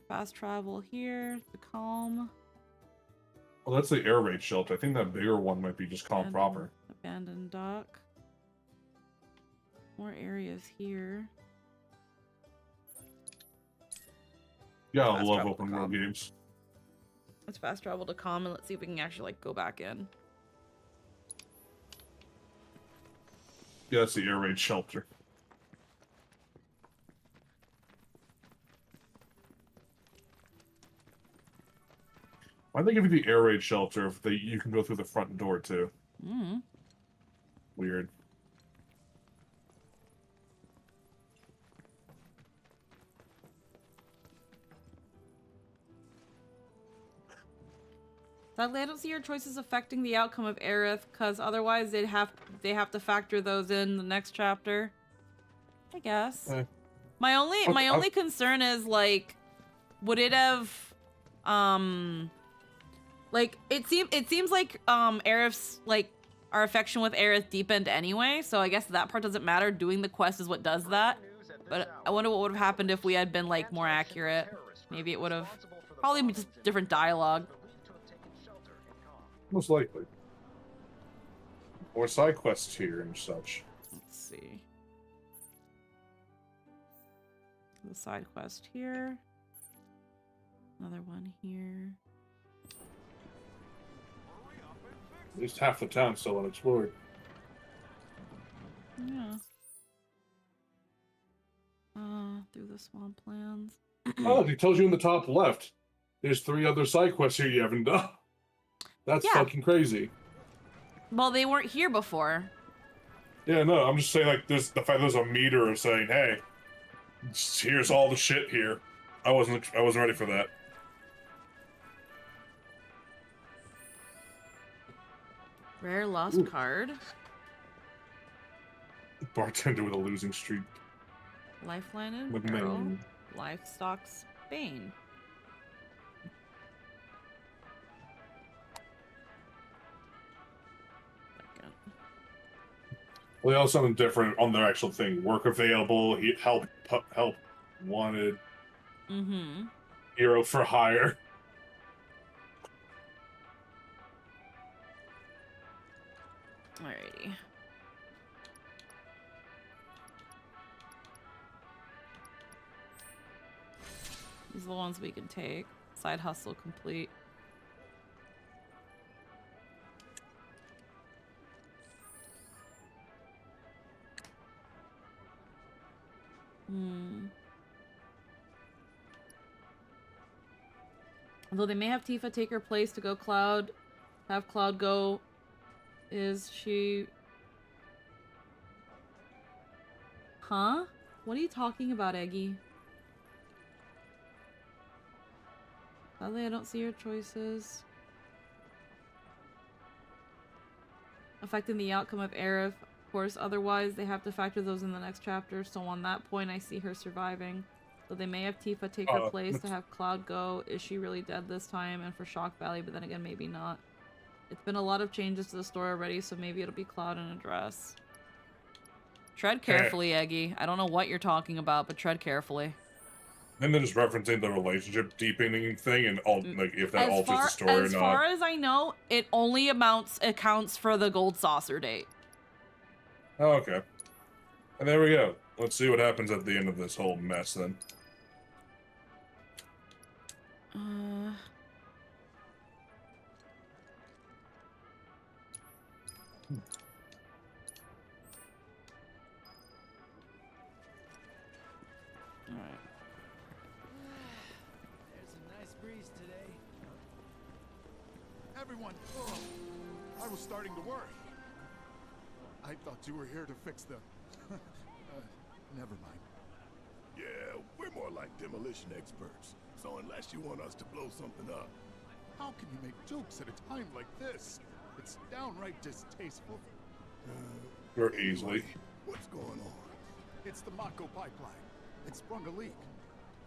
Fast travel here. The calm. Well, that's the air raid shelter. I think that bigger one might be just calm proper. Abandoned dock. More areas here. Yeah, I Fast love travel open to world calm. games. Let's fast travel to calm and let's see if we can actually like go back in. Yeah, that's the air raid shelter. Why'd they give you the air raid shelter if you can go through the front door too? Weird. Sadly, I don't see your choices affecting the outcome of Aerith, because otherwise they have to factor those in the next chapter. I guess. My only concern is like, would it have, like it seems like Aerith's like our affection with Aerith deepened anyway, so I guess that part doesn't matter. Doing the quest is what does that. But I wonder what would have happened if we had been like more accurate. Maybe it would have probably been just different dialogue. Most likely. Or side quests here and such. Let's see. The side quest here. Another one here. At least half the town's still unexplored. Yeah. Through the swamplands. Oh, he tells you in the top left. There's 3 other side quests here you haven't done. That's fucking crazy. Well, they weren't here before. Yeah, no, I'm just saying, like, there's the fact there's a meter saying, hey, here's all the shit here. I wasn't ready for that. Rare lost card. Bartender with a losing streak. Lifeline in With peril. Maine. Livestock's bane. Well, they also something different on their actual thing. Work available. Help wanted. Mm-hmm. Hero for hire. Alrighty. These are the ones we can take. Side hustle complete. Although they may have Tifa take her place to go Cloud. Have Cloud go. Is she... Huh? What are you talking about, Eggy? Sadly, I don't see your choices. Affecting the outcome of Aerith. Of course, otherwise they have to factor those in the next chapter, so on that point I see her surviving. So they may have Tifa take her place to have Cloud go. Is she really dead this time? And for Shock Valley, but then again, maybe not. It's been a lot of changes to the story already, so maybe it'll be Cloud in a dress. Tread carefully, Eggy. I don't know what you're talking about, but tread carefully. Then they're just referencing the relationship deepening thing and like if that alters the story or not. As far as I know, it only accounts for the gold saucer date. Oh, okay. And there we go. Let's see what happens at the end of this whole mess then. Alright. There's a nice breeze today. Everyone, oh, I was starting to worry. I thought you were here to fix the... never mind. Yeah, we're more like demolition experts. So unless you want us to blow something up... How can you make jokes at a time like this? It's downright distasteful. Very easily. What's going on? It's the Mako pipeline. It sprung a leak.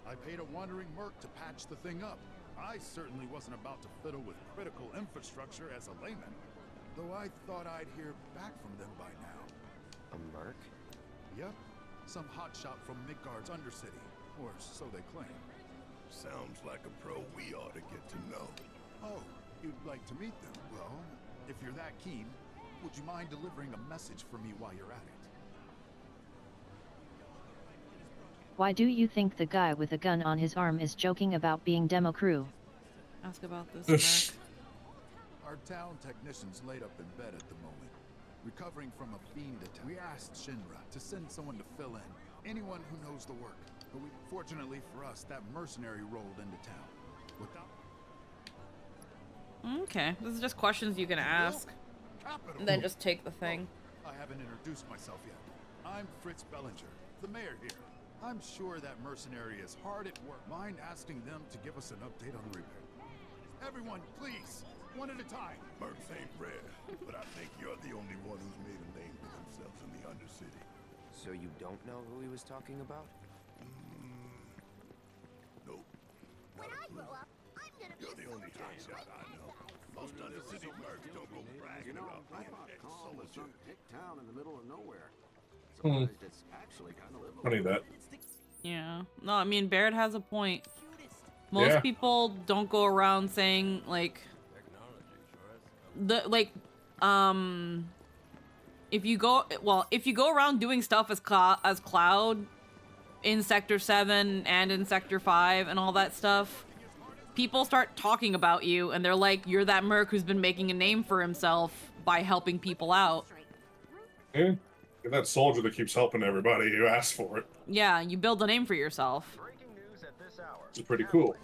I paid a wandering merc to patch the thing up. I certainly wasn't about to fiddle with critical infrastructure as a layman. Though I thought I'd hear back from them by now. A merc? Yep. Some hotshot from Midgard's Undercity. Or so they claim. Sounds like a pro we ought to get to know. Oh, you'd like to meet them? Well, if you're that keen, would you mind delivering a message for me while you're at it? Why do you think the guy with a gun on his arm is joking about being demo crew? Ask about this, Our town technician's laid up in bed at the moment, recovering from a fiend attack. We asked Shinra to send someone to fill in, anyone who knows the work. But fortunately for us, that mercenary rolled into town. Without... Okay, this is just questions you can ask. And then just take the thing. I haven't introduced myself yet. I'm Fritz Bellinger, the mayor here. I'm sure that mercenary is hard at work. Mind asking them to give us an update on the repair? Everyone, please, one at a time. Mercs ain't rare, but I think you're the only one who's made a name for themselves in the Undercity. So you don't know who he was talking about? Nope. When I grow up, I'm gonna be You're the only hotshot I know. Most Undercity mercs don't go bragging about being ex-soldier. town in the middle of nowhere. It's funny that. Yeah. No, I mean, Barrett has a point. Most people don't go around saying, like... If you go around doing stuff as Cloud in Sector 7 and in Sector 5 and all that stuff, people start talking about you and they're like, you're that merc who's been making a name for himself by helping people out. Yeah. You're that soldier that keeps helping everybody who asks for it. Yeah, you build a name for yourself. It's pretty cool.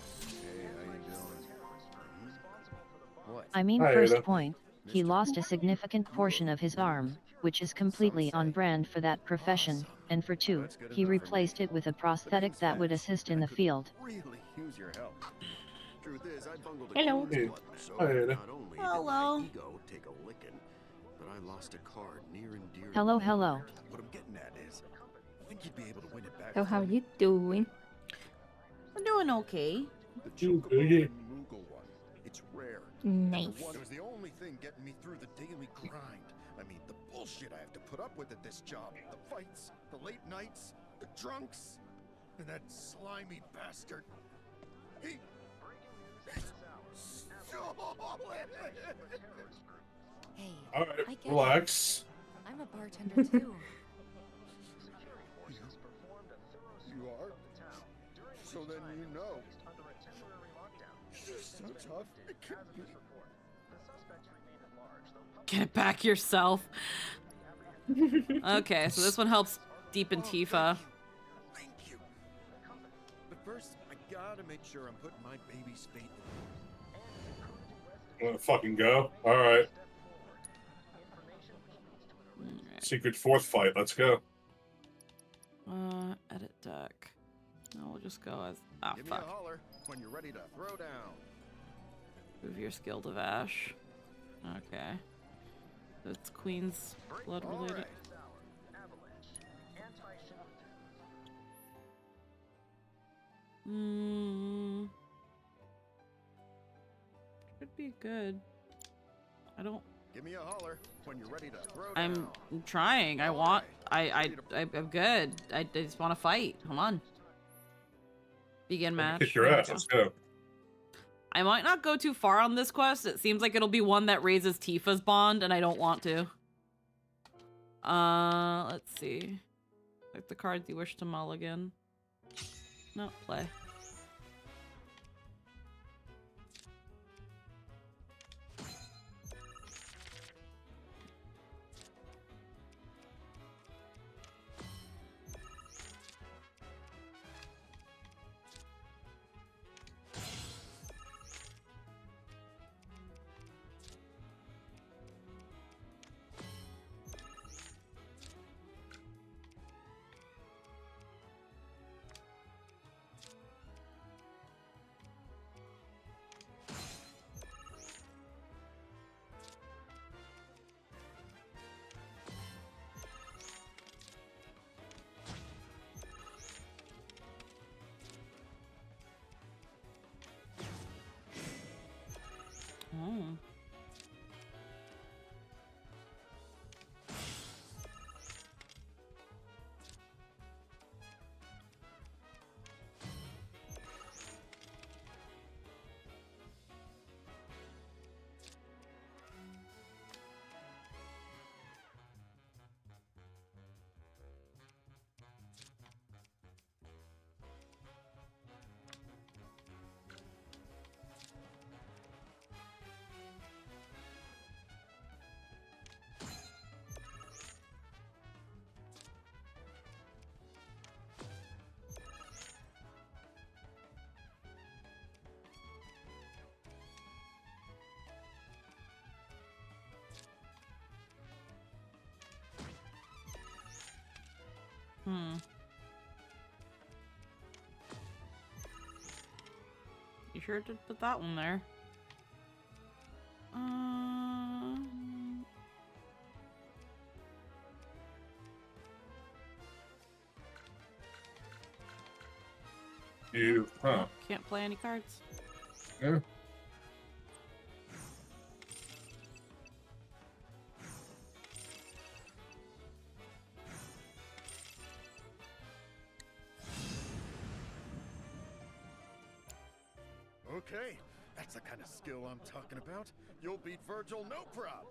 I mean, first point, he lost a significant portion of his arm, which is completely on brand for that profession, and for two, he replaced it with a prosthetic that would assist in the field. Use your help. Truth is, I bungled Hello. a Hey. so Hi, not only did my Hello. ego take a licking, but I lost a card near and dear. Hello, hello. What I'm getting at is, I think you'd be able to win it back. So how you doing? I'm doing okay. The Chocobo and Moogle one. It's rare. Nice. And it was the only thing getting me through the daily grind. I mean, the bullshit I have to put up with at this job. The fights, the late nights, the drunks, and that slimy bastard. He's solid. Hey, All right, I get relax. it. I'm a bartender too. You are? So then you know. So tough. It can't be. Get back yourself. Okay, so this one helps deepen Tifa. Thank you. But first, I gotta make sure I'm putting my baby's fate I'm gonna fucking go. All right. Alright. Secret fourth fight. Let's go. Edit deck. No, we'll just go as Give me fuck. a holler when you're ready to throw down. Move your skill to Vash. Okay. That's Queen's blood All related. right. Should be good. I don't. Give me a holler when you're ready to throw I'm down. trying. I want. I'm good. I just want to fight. Come on. Begin match. Kick your There we ass. go. Let's go. I might not go too far on this quest. It seems like it'll be one that raises Tifa's bond, and I don't want to. Let's see. Like the cards you wish to mulligan. No, play. Oh. You sure did put that one there. You, huh? Can't play any cards. Yeah. Okay, that's the kind of skill I'm talking about. You'll beat Virgil, no prob.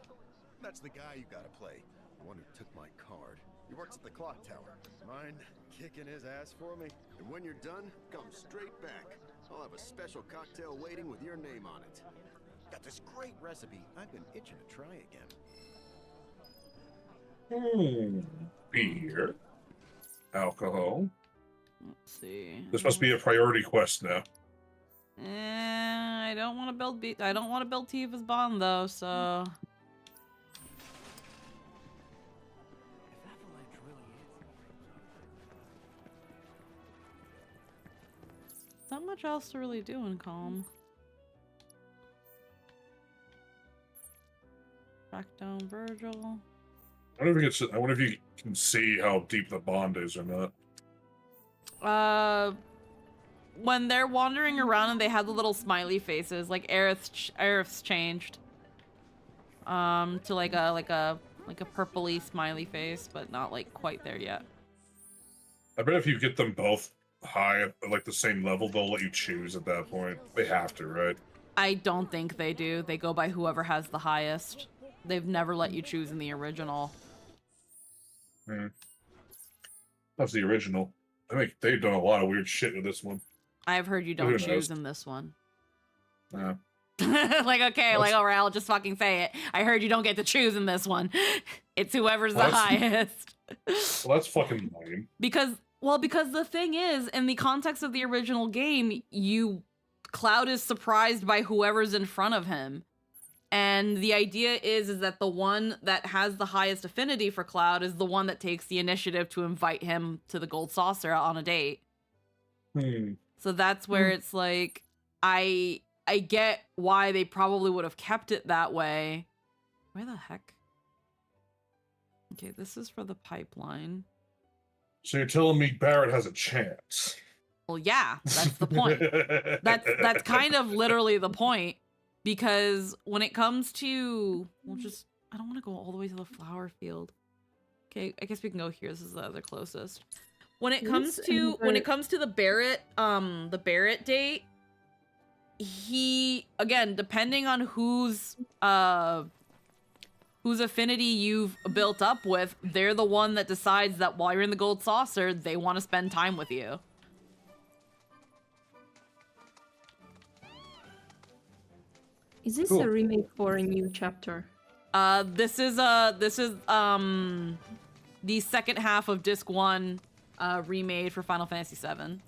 That's the guy you gotta play. The one who took my card. He works at the clock tower. Mind kicking his ass for me? And when you're done, come straight back. I'll have a special cocktail waiting with your name on it. Got this great recipe I've been itching to try again. Beer. Alcohol. Let's see. This must be a priority quest now. I don't want to build I don't want to build Tifa's bond though, so not much else to really do in Calm. Track down Virgil. I wonder if you can see how deep the bond is or not. When they're wandering around and they have the little smiley faces, like Aerith's changed. To like a purpley smiley face, but not like quite there yet. I bet if you get them both high at like the same level, they'll let you choose at that point. They have to, right? I don't think they do. They go by whoever has the highest. They've never let you choose in the original. That's the original. I think they've done a lot of weird shit with this one. I've heard you don't choose in this one. Yeah. Like, okay, like, all right, I'll just fucking say it. I heard you don't get to choose in this one. It's whoever's the highest. Well, that's fucking lame. Because the thing is, in the context of the original game, Cloud is surprised by whoever's in front of him. And the idea is that the one that has the highest affinity for Cloud is the one that takes the initiative to invite him to the Gold Saucer on a date. So that's where it's like, I get why they probably would have kept it that way. Where the heck? Okay, this is for the pipeline. So you're telling me Barrett has a chance? Well, yeah, that's the point. That's kind of literally the point. Because when it comes to, I don't want to go all the way to the flower field. Okay, I guess we can go here. This is the other closest. When it comes to the Barrett date, he, again, depending on whose affinity you've built up with, they're the one that decides that while you're in the Gold Saucer, they want to spend time with you. Is this a remake for a new chapter? This is the second half of Disc 1 remade for Final Fantasy VII.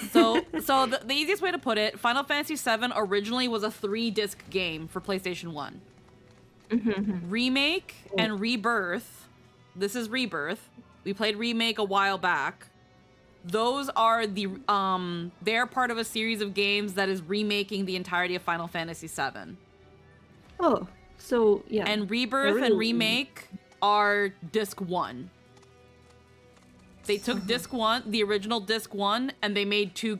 So the easiest way to put it, Final Fantasy VII originally was a 3-disc game for PlayStation 1. Remake and Rebirth. This is Rebirth. We played Remake a while back. Those are they're part of a series of games that is remaking the entirety of Final Fantasy VII. Oh, so yeah. And Rebirth and Remake are Disc 1. They took Disc 1, the original Disc 1, and they made two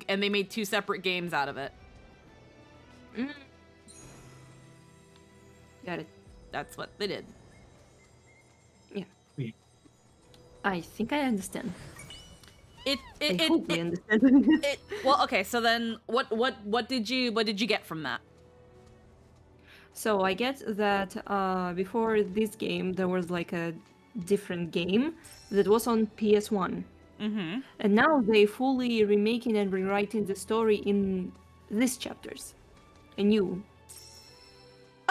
separate games out of it. Got it. That's what they did. Yeah. I think I understand. I hope I understand. Well, okay, so then what did you get from that? So I get that before this game there was like a different game that was on PS1. And now they fully remaking and rewriting the story in these chapters. Anew.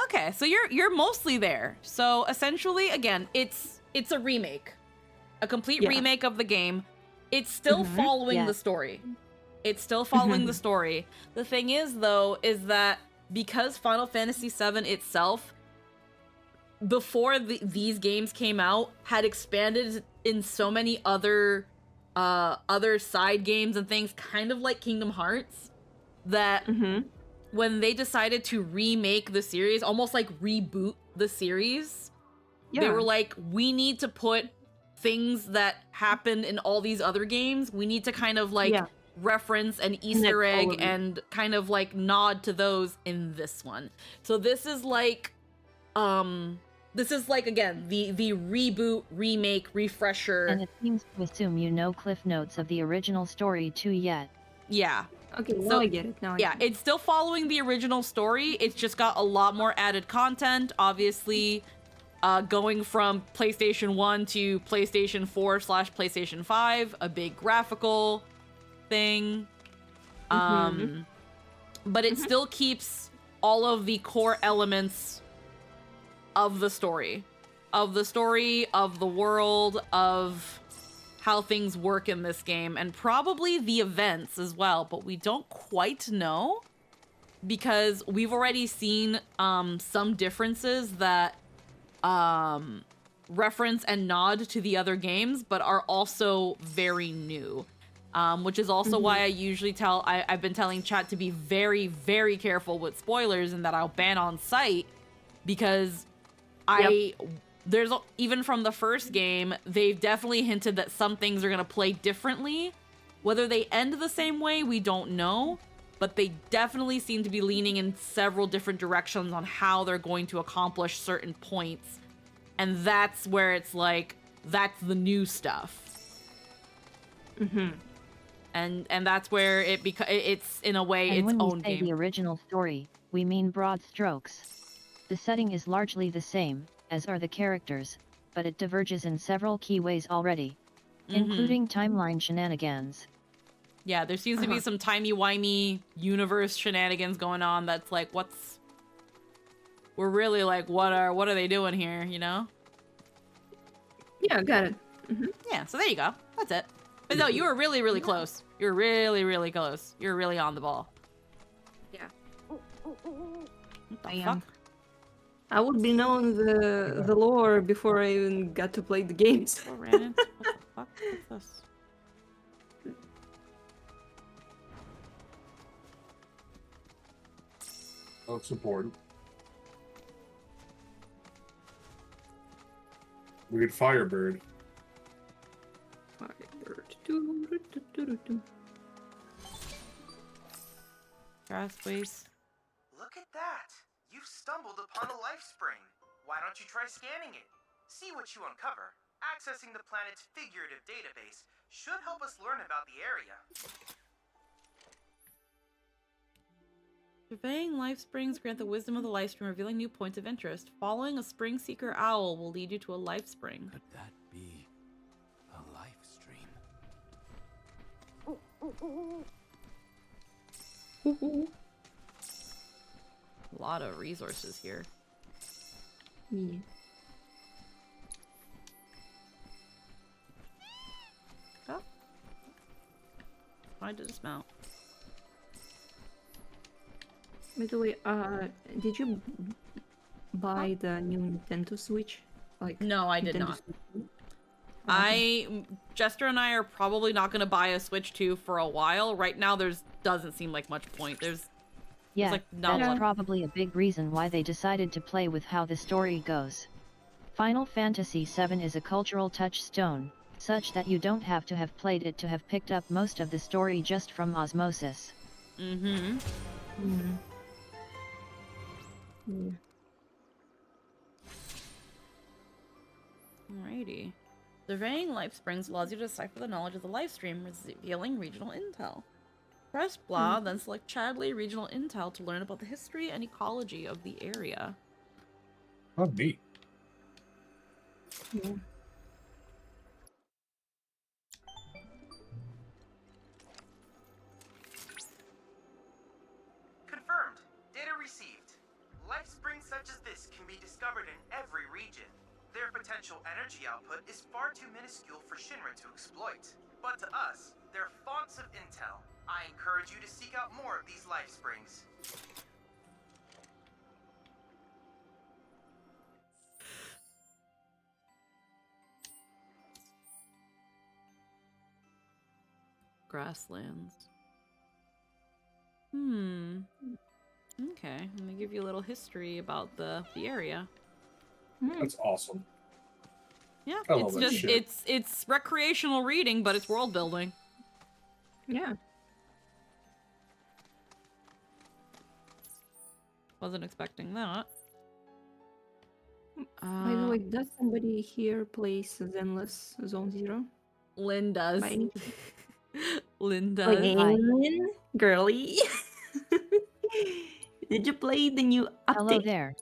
Okay, so you're mostly there. So essentially, again, it's a remake. A complete remake of the game. It's still following the story. It's still following the story. The thing is, though, is that because Final Fantasy VII itself, before these games came out, had expanded in so many other side games and things, kind of like Kingdom Hearts, that when they decided to remake the series, almost like reboot the series, they were like, we need to put things that happened in all these other games. We need to kind of like reference an Easter egg and kind of like nod to those in this one. So this is like again the reboot, remake, refresher. And it seems to assume you know cliff notes of the original story too yet. Yeah. Okay, now I get it. It's still following the original story. It's just got a lot more added content. Obviously, going from PlayStation 1 to PlayStation 4/PlayStation 5, a big graphical thing. But it still keeps all of the core elements of the story. Of the world, of how things work in this game, and probably the events as well, but we don't quite know because we've already seen some differences that reference and nod to the other games, but are also very new. which is also why I usually I've been telling chat to be very, very careful with spoilers and that I'll ban on site, because even from the first game, they've definitely hinted that some things are going to play differently. Whether they end the same way, we don't know, but they definitely seem to be leaning in several different directions on how they're going to accomplish certain points. And that's where it's like, that's the new stuff. And that's where it's in a way its own game. And when we say the original story, we mean broad strokes. The setting is largely the same, as are the characters, but it diverges in several key ways already, including timeline shenanigans. Yeah, there seems to be some timey-wimey universe shenanigans going on that's like, we're really like, what are they doing here, you know? Yeah, got it. Yeah, so there you go. That's it. But no, you were really, really close. You're really, really close. You're really on the ball. Yeah. What the I fuck? am. I would be knowing the lore before I even got to play the games. What the fuck? What's this? That's important. Weird Firebird. Grass waste. Look at that! You've stumbled upon a life spring. Why don't you try scanning it? See what you uncover. Accessing the planet's figurative database should help us learn about the area. Surveying life springs grant the wisdom of the life stream, revealing new points of interest. Following a spring seeker owl will lead you to a life spring. Could that be a life stream? A lot of resources here. Yeah. Oh. I did dismount. By the way, did you buy the new Nintendo Switch? Like, no, I did not. Jester and I are probably not going to buy a Switch 2 for a while. Right now, doesn't seem like much point. There's like that's probably a big reason why they decided to play with how the story goes. Final Fantasy VII is a cultural touchstone, such that you don't have to have played it to have picked up most of the story just from osmosis. Alrighty. Surveying life springs allows you to decipher the knowledge of the life stream, revealing regional intel. Press blah, then select Chadley Regional Intel to learn about the history and ecology of the area. Oh, neat. Yeah. Confirmed. Data received. Life springs such as this can be discovered in every region. Their potential energy output is far too minuscule for Shinra to exploit. But to us, they're fonts of intel. I encourage you to seek out more of these life springs. Grasslands. Okay, let me give you a little history about the area. That's awesome. Yeah, I love it's that just shit. it's recreational reading, but it's world building. Yeah. Wasn't expecting that. By the way, does somebody here play Zenless Zone Zero? Lynn does. Lynn does. Lynn, girly. Did you play the new update? Hello there.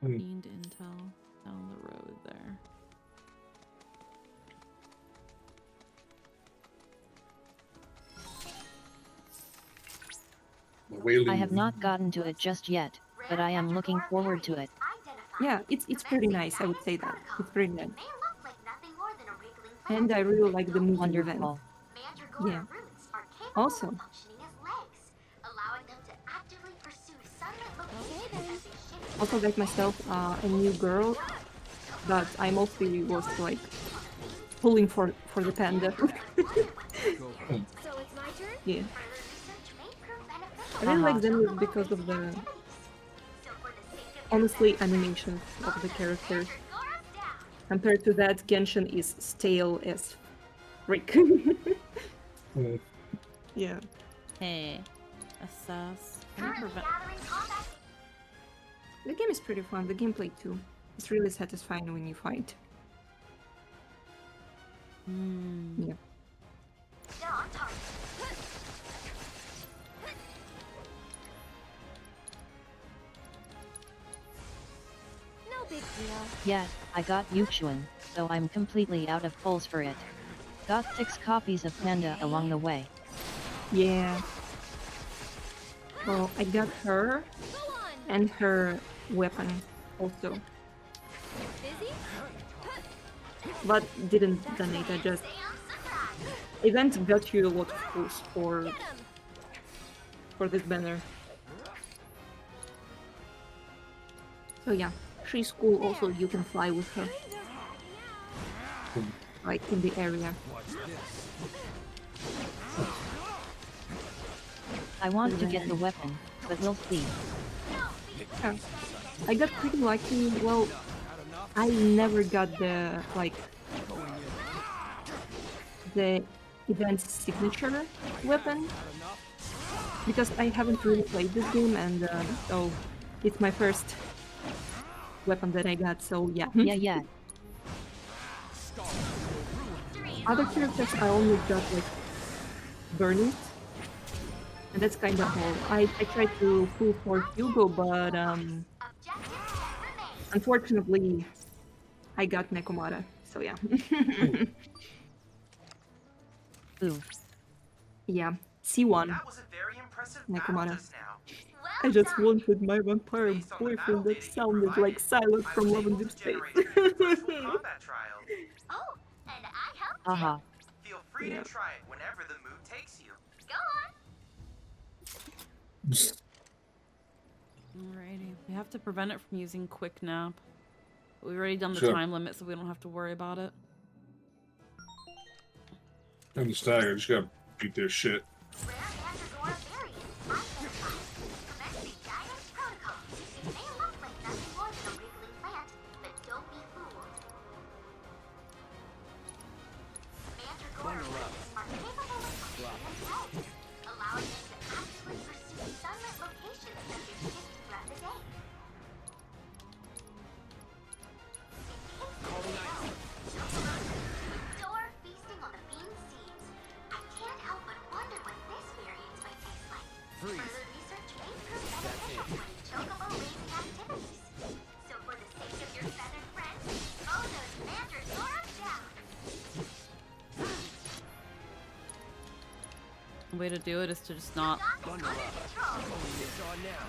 Gained intel down the road there. I have not gotten to it just yet, but I am looking forward to it. Yeah, it's pretty nice. I would say that it's pretty nice. And I really like the movie event. Yeah. Also, got myself a new girl, but I mostly was like pulling for the panda. So it's my turn? Yeah. Further research may prove beneficial. I really like them Chocobo because of raising the activities. So for the sake of your honestly better animations friends, of the both characters. Mandragoras down. Compared to that, Genshin is stale as freak. Yeah. Hey. Assess. Currently gathering combat. The game is pretty fun, the gameplay too. It's really satisfying when you fight. Yeah. Still on target. No big deal. Yeah, I got Yuchuan, so I'm completely out of pulls for it. Got 6 copies of Panda along the way. Yeah. Well, I got her and her weapon also. Busy? But didn't donate, I just... Event got you a lot of pulls for this banner. So yeah, she's cool also, you can fly with her. Like in the area. I want to get the weapon, but we'll see. Yeah. I got pretty lucky, well, I never got the, like, the event's signature weapon, because I haven't really played this game, and so it's my first weapon that I got, so yeah. Yeah. Other characters I only got like Burning, and that's kind of all. I tried to pull for Hugo, but unfortunately I got Nekomata, so yeah. Oof. Yeah, C1. Nekomata. I just wanted my vampire boyfriend that sounded like Silas from Love and Deep Space. Oh, and I helped Haha. Feel free Yeah. to try it whenever the mood takes you. Go on. Alrighty. We have to prevent it from using quick nap. We've already done the Sure. time limit, so we don't have to worry about it. And the stagger just gotta beat their shit. Rare Mandragora variants identified. Commencing guidance protocol. It may look like nothing more than a wriggling plant, but don't be fooled. Mandragora plants are capable of creating health, allowing them to actively pursue sunlit locations that they hit throughout the day. Adore feasting on the bean seeds. I can't help but wonder what this variant might taste like. Further research may prove beneficial for your chocobo raising activities. So for the sake of your feathered friends, mow those Mandragora down. The way to do it is to just not. Under control. It's on now.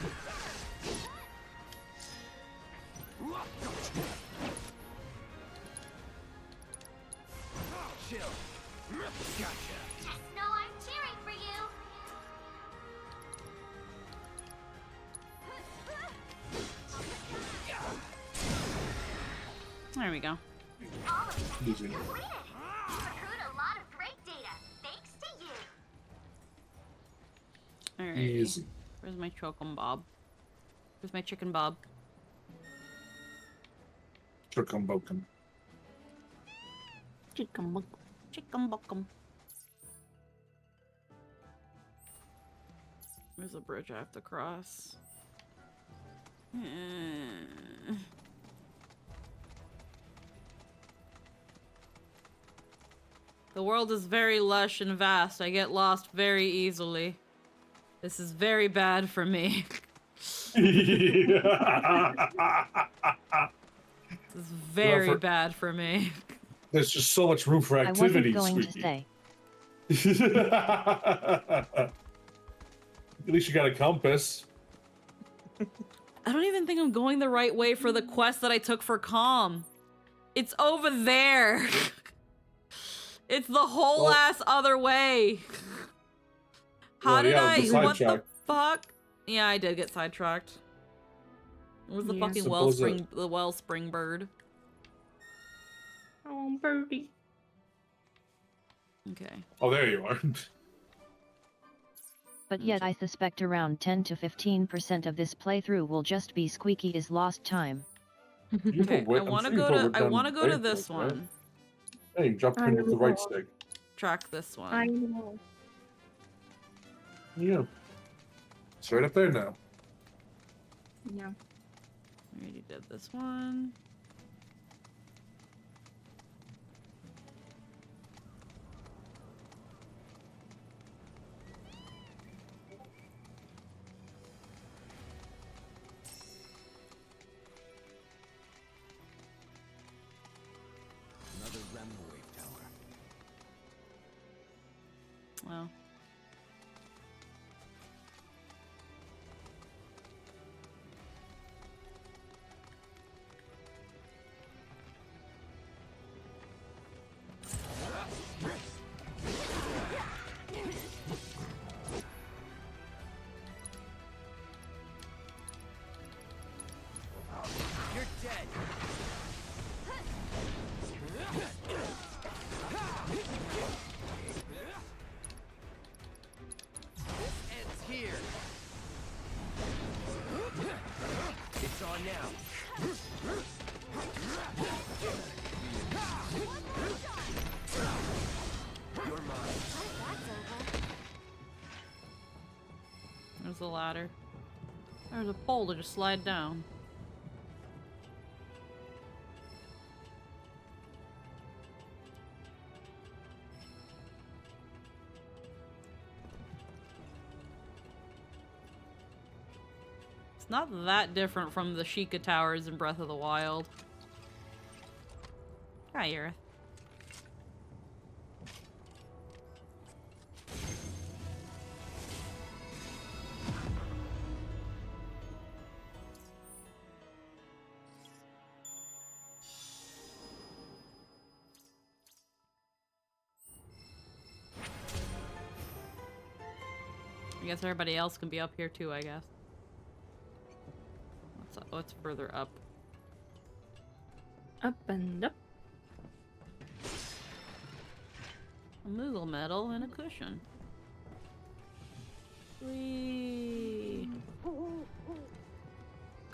Chill. Gotcha. Just know I'm cheering for you. There we go. All objectives Easy. completed. You've accrued a lot of great data, thanks to you. Alright. Easy. Where's my chokum bob? Where's my chicken bob? Chicken bokum. Chicken buck. Chicken buckum. There's a bridge I have to cross. The world is very lush and vast. I get lost very easily. This is very bad for me. This is very for- bad for me. There's just so much room for I wasn't activities. going to sweetie. say. At least you got a compass. I don't even think I'm going the right way for the quest that I took for Calm. It's over there. It's the whole Well- ass other way. How Well, did yeah, I? the What the sidetrack. fuck? Yeah, I did get sidetracked. It was the Yeah. fucking Suppose wellspring bird. Oh, birdie. Okay. Oh, there you are. But yet I suspect around 10 to 15% of this playthrough will just be Squeaky is lost time. Okay, I want to go to. I want to go to this one. Hey, jump in with the right stick. Track this one. I know. Yeah. It's right up there now. Yeah. We already did this one. Another Remna wave tower. Well. You're dead. This ends here. It's on now. You're mine. There's a ladder. There's a pole to just slide down. It's not that different from the Sheikah Towers in Breath of the Wild. Hi, Aerith. I guess everybody else can be up here too, I guess. What's further up? Up and up. A Moogle medal and a cushion. Whee!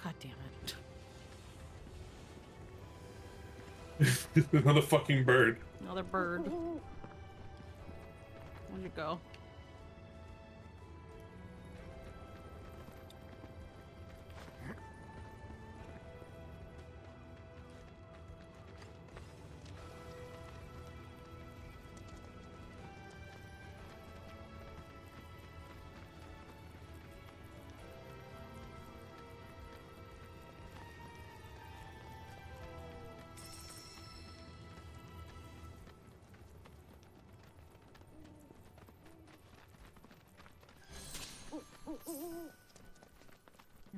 God damn it. Another fucking bird. Another bird. Where'd you go?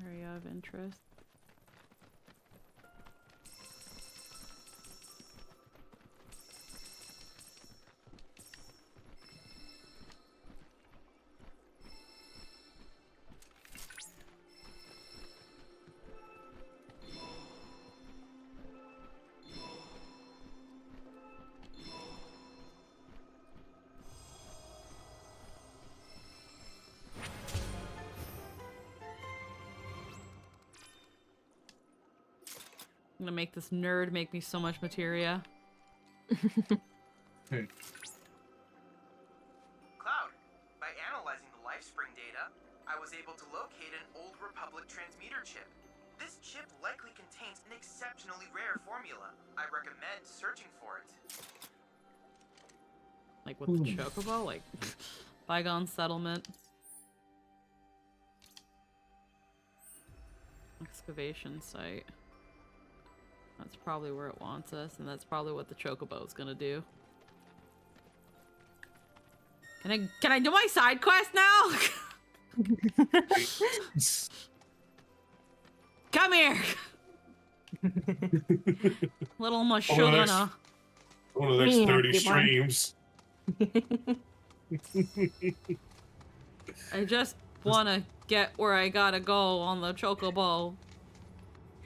Area of interest. I'm gonna make this nerd make me so much materia. Hey. Cloud, by analyzing the LifeSpring data, I was able to locate an Old Republic transmitter chip. This chip likely contains an exceptionally rare formula. I recommend searching for it. Like with the chocobo? Like, bygone settlement. Excavation site. That's probably where it wants us, and that's probably what the chocobo is gonna do. Can I do my side quest now? Come here! Little Mashugana. One of the next 30 streams. I just wanna get where I gotta go on the chocobo.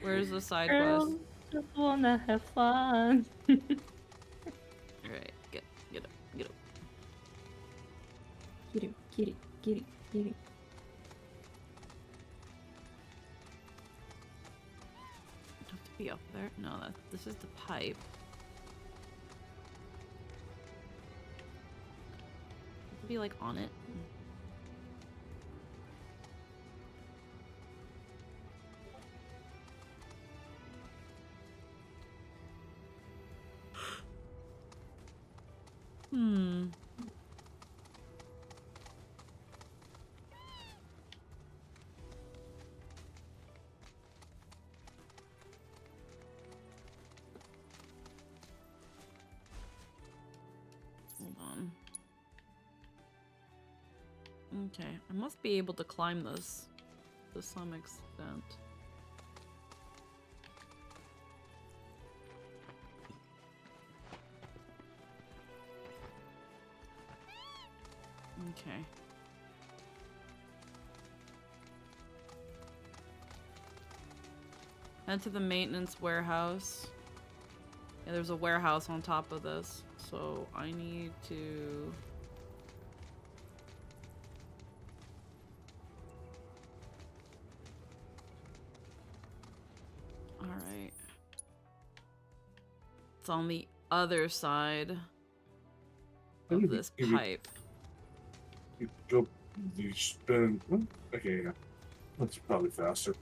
Where's the side quest? Just wanna have fun. Alright, get up. Kitty, kitty, kitty. Have to be up there? No, this is the pipe. Have to be like on it. Hmm. Hold on. Okay, I must be able to climb this to some extent. Okay. Head to the maintenance warehouse. Yeah, there's a warehouse on top of this, so I need to... Alright. It's on the other side of this pipe. You go, you spin. Okay, yeah. That's probably faster.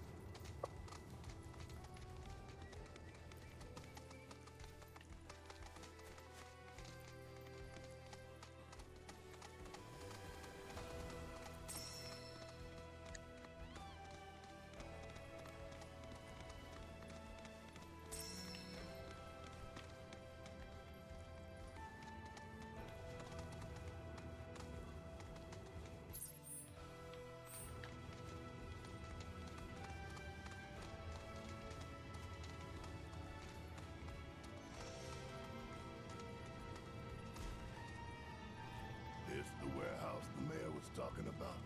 This the warehouse the mayor was talking about.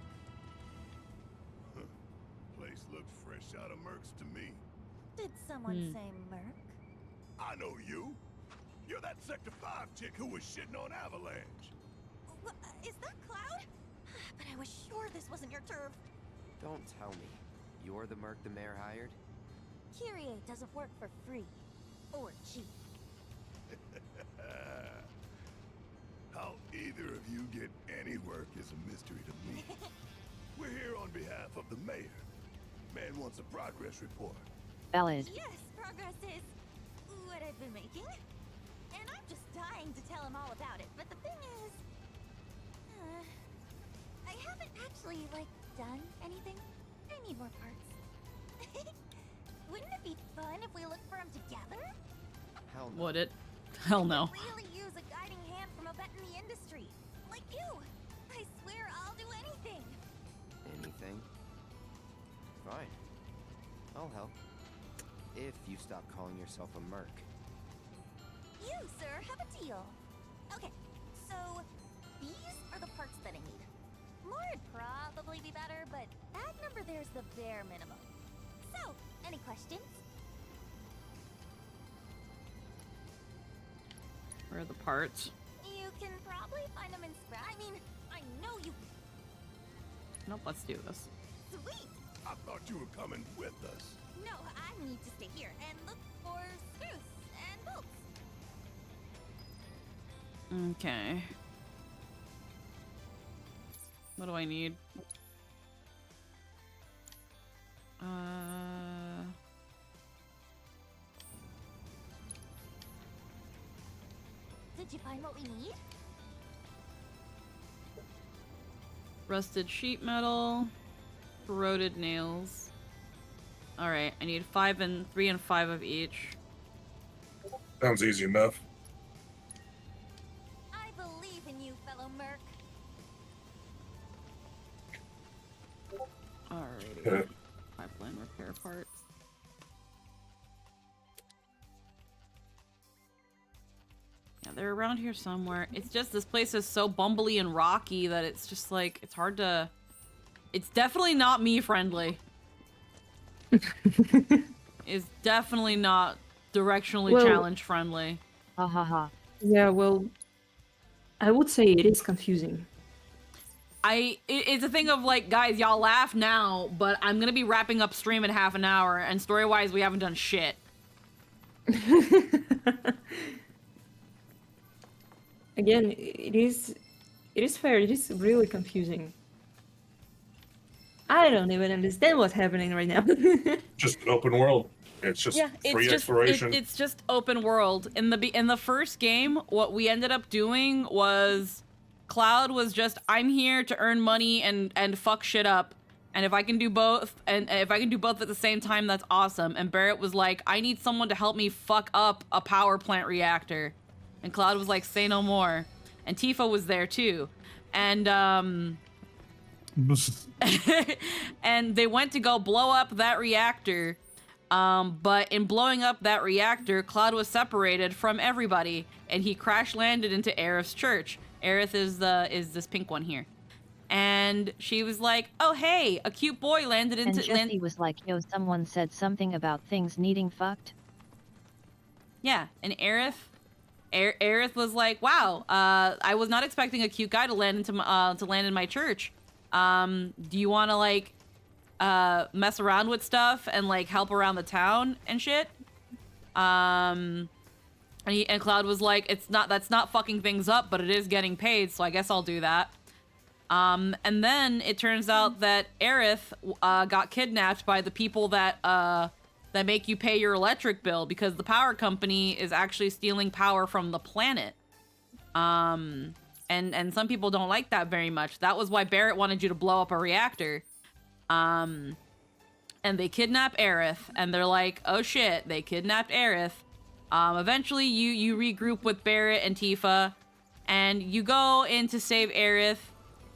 Place looks fresh out of Merc's to me. Did someone say Merc? I know you. You're that Sector 5 chick who was shitting on Avalanche. Is that Cloud? But I was sure this wasn't your turf. Don't tell me. You're the merc the mayor hired? Kyrie doesn't work for free. Or cheap. How either of you get any work is a mystery to me. We're here on behalf of the mayor. Man wants a progress report. Valid. Yes, progress is what I've been making. And I'm just dying to tell him all about it. But the thing is, I haven't actually, done anything. I need more parts. Wouldn't it be fun if we looked for them together? Hell no. Would it? Hell no. Really use a guiding hand from a vet in the industry. Like you. I swear I'll do anything. Anything? Fine. I'll help. If you stop calling yourself a merc. You, sir, have a deal. Okay, so these are the parts that I need. More would probably be better, but that number there's the bare minimum. So, any questions? Where are the parts? You can probably find them in I mean, I know you. Nope, let's do this. Sweet! I thought you were coming with us. No, I need to stay here and look for screws and bolts. Okay. What do I need? Did you find what we need? Rusted sheet metal, corroded nails. Alright, I need 3 and 5 of each. Sounds easy enough. I believe in you, fellow merc. Alrighty. Pipeline repair parts. Yeah, they're around here somewhere. It's just this place is so bumbly and rocky that it's just like, it's hard to... It's definitely not me friendly. It's definitely not directionally challenge friendly. Ha ha ha. Yeah, well, I would say it is confusing. It's a thing of like, guys, y'all laugh now, but I'm gonna be wrapping up stream in half an hour, and story-wise, we haven't done shit. Again, it is fair. It is really confusing. I don't even understand what's happening right now. Just an open world. It's just free exploration. It's just open world. In the first game, what we ended up doing was Cloud was just, I'm here to earn money and fuck shit up. And if I can do both, and if I can do both at the same time, that's awesome. And Barrett was like, I need someone to help me fuck up a power plant reactor. And Cloud was like, say no more. And Tifa was there too. And and they went to go blow up that reactor. But in blowing up that reactor, Cloud was separated from everybody, and he crash landed into Aerith's church. Aerith is this pink one here. And she was like, "Oh hey, a cute boy landed into." And Jesse was like, "Yo, someone said something about things needing fucked." Yeah, and Aerith was like, "Wow, I was not expecting a cute guy to land in my church. Do you want to like mess around with stuff and like help around the town and shit?" And Cloud was like, that's not fucking things up, but it is getting paid, so I guess I'll do that. And then it turns out that Aerith got kidnapped by the people that make you pay your electric bill, because the power company is actually stealing power from the planet. And some people don't like that very much. That was why Barrett wanted you to blow up a reactor. And they kidnap Aerith, and they're like, oh shit, they kidnapped Aerith. Eventually you regroup with Barrett and Tifa, and you go in to save Aerith.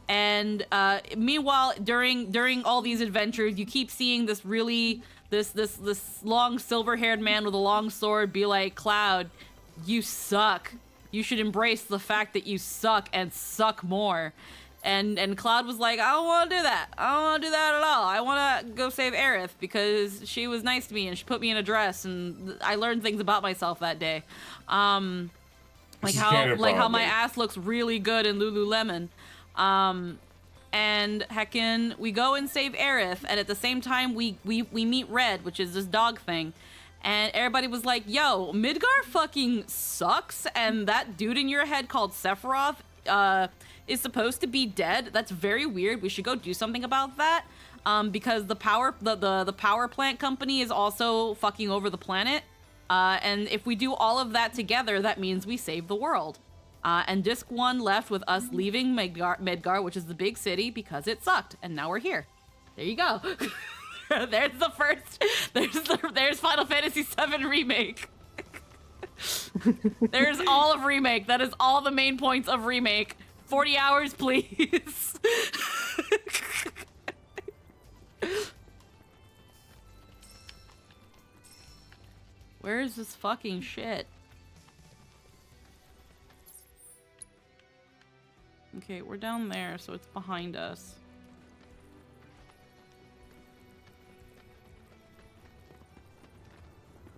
And meanwhile, during all these adventures, you keep seeing this long silver-haired man with a long sword be like, Cloud, you suck. You should embrace the fact that you suck and suck more. And Cloud was like, I don't want to do that. I don't want to do that at all. I want to go save Aerith because she was nice to me and she put me in a dress, and I learned things about myself that day. Like how my ass looks really good in Lululemon. And heckin', we go and save Aerith, and at the same time we meet Red, which is this dog thing. And everybody was like, yo, Midgar fucking sucks, and that dude in your head called Sephiroth is supposed to be dead. That's very weird. We should go do something about that. Because the power plant company is also fucking over the planet. And if we do all of that together, that means we save the world. And Disc 1 left with us leaving Midgar, which is the big city, because it sucked. And now we're here. There you go. There's the first. There's Final Fantasy VII Remake. There's all of Remake. That is all the main points of Remake. 40 hours, please. Where is this fucking shit? Okay, we're down there, so it's behind us.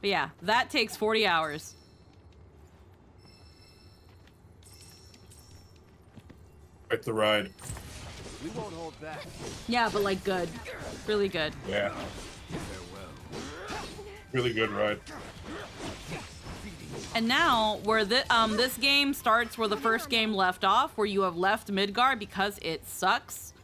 But yeah, that takes 40 hours. Quite the ride. We won't hold back. Yeah, but like good. Really good. Yeah. Really good ride. And now, where this game starts where the first game left off, where you have left Midgar because it sucks.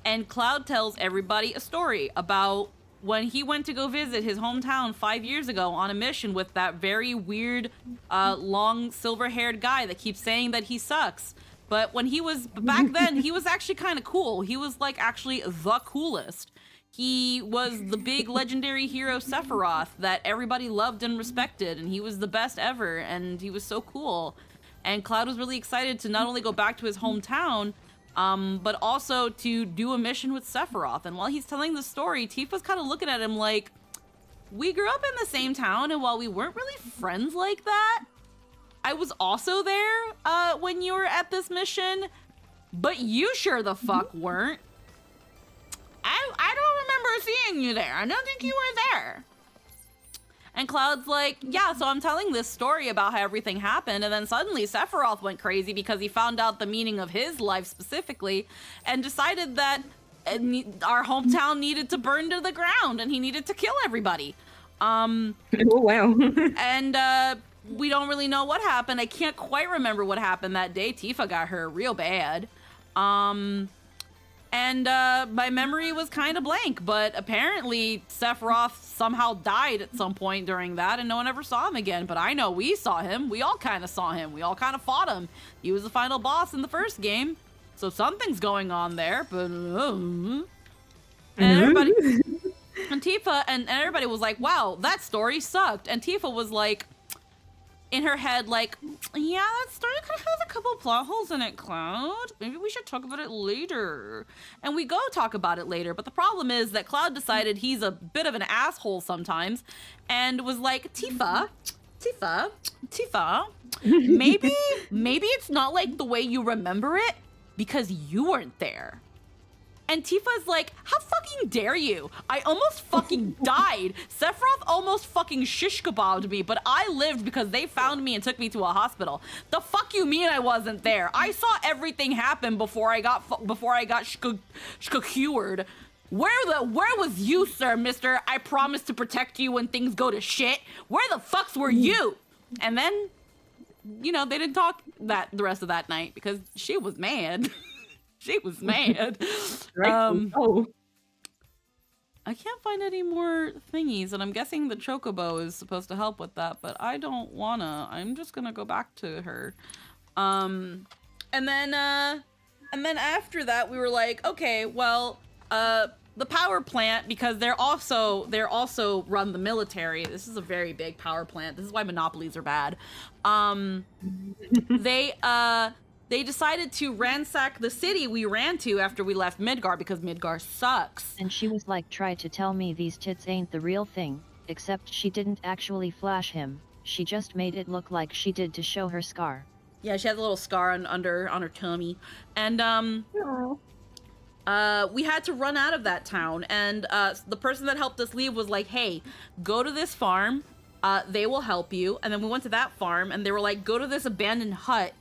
And Cloud tells everybody a story about when he went to go visit his hometown 5 years ago on a mission with that very weird, long, silver-haired guy that keeps saying that he sucks. But when he was, back then, he was actually kind of cool. He was, like, actually the coolest. He was the big legendary hero Sephiroth that everybody loved and respected, and he was the best ever, and he was so cool. And Cloud was really excited to not only go back to his hometown, but also to do a mission with Sephiroth. And while he's telling the story, Tifa's kind of looking at him like, we grew up in the same town, and while we weren't really friends like that, I was also there when you were at this mission, but you sure the fuck weren't. I don't remember seeing you there. I don't think you were there. And Cloud's like, yeah, so I'm telling this story about how everything happened, and then suddenly Sephiroth went crazy because he found out the meaning of his life specifically and decided that our hometown needed to burn to the ground and he needed to kill everybody. Oh, wow. And we don't really know what happened. I can't quite remember what happened that day. Tifa got hurt real bad. And my memory was kind of blank, but apparently Sephiroth somehow died at some point during that and no one ever saw him again. But I know we saw him. We all kind of saw him. We all kind of fought him. He was the final boss in the first game. So something's going on there, but... and everybody... And Tifa and everybody was like, wow, that story sucked. And Tifa was like, in her head, like, yeah, that story kind of has a couple plot holes in it, Cloud. Maybe we should talk about it later. And we go talk about it later. But the problem is that Cloud decided he's a bit of an asshole sometimes and was like, Tifa, maybe it's not like the way you remember it because you weren't there. And Tifa's like, how fucking dare you? I almost fucking died. Sephiroth almost fucking shish kebabbed me, but I lived because they found me and took me to a hospital. The fuck you mean I wasn't there? I saw everything happen before I got shkured. Where was you, sir, mister? I promised to protect you when things go to shit. Where the fucks were you? And then, you know, they didn't talk the rest of that night because she was mad. She was mad. I can't find any more thingies, and I'm guessing the Chocobo is supposed to help with that, but I don't wanna. I'm just gonna go back to her. And then after that, we were like, okay, well, the power plant, because they're also run the military. This is a very big power plant. This is why monopolies are bad. They decided to ransack the city we ran to after we left Midgar because Midgar sucks. And she was like, try to tell me these tits ain't the real thing, except she didn't actually flash him. She just made it look like she did to show her scar. Yeah, she has a little scar on her tummy. And we had to run out of that town. And the person that helped us leave was like, hey, go to this farm. They will help you. And then we went to that farm and they were like, go to this abandoned hut.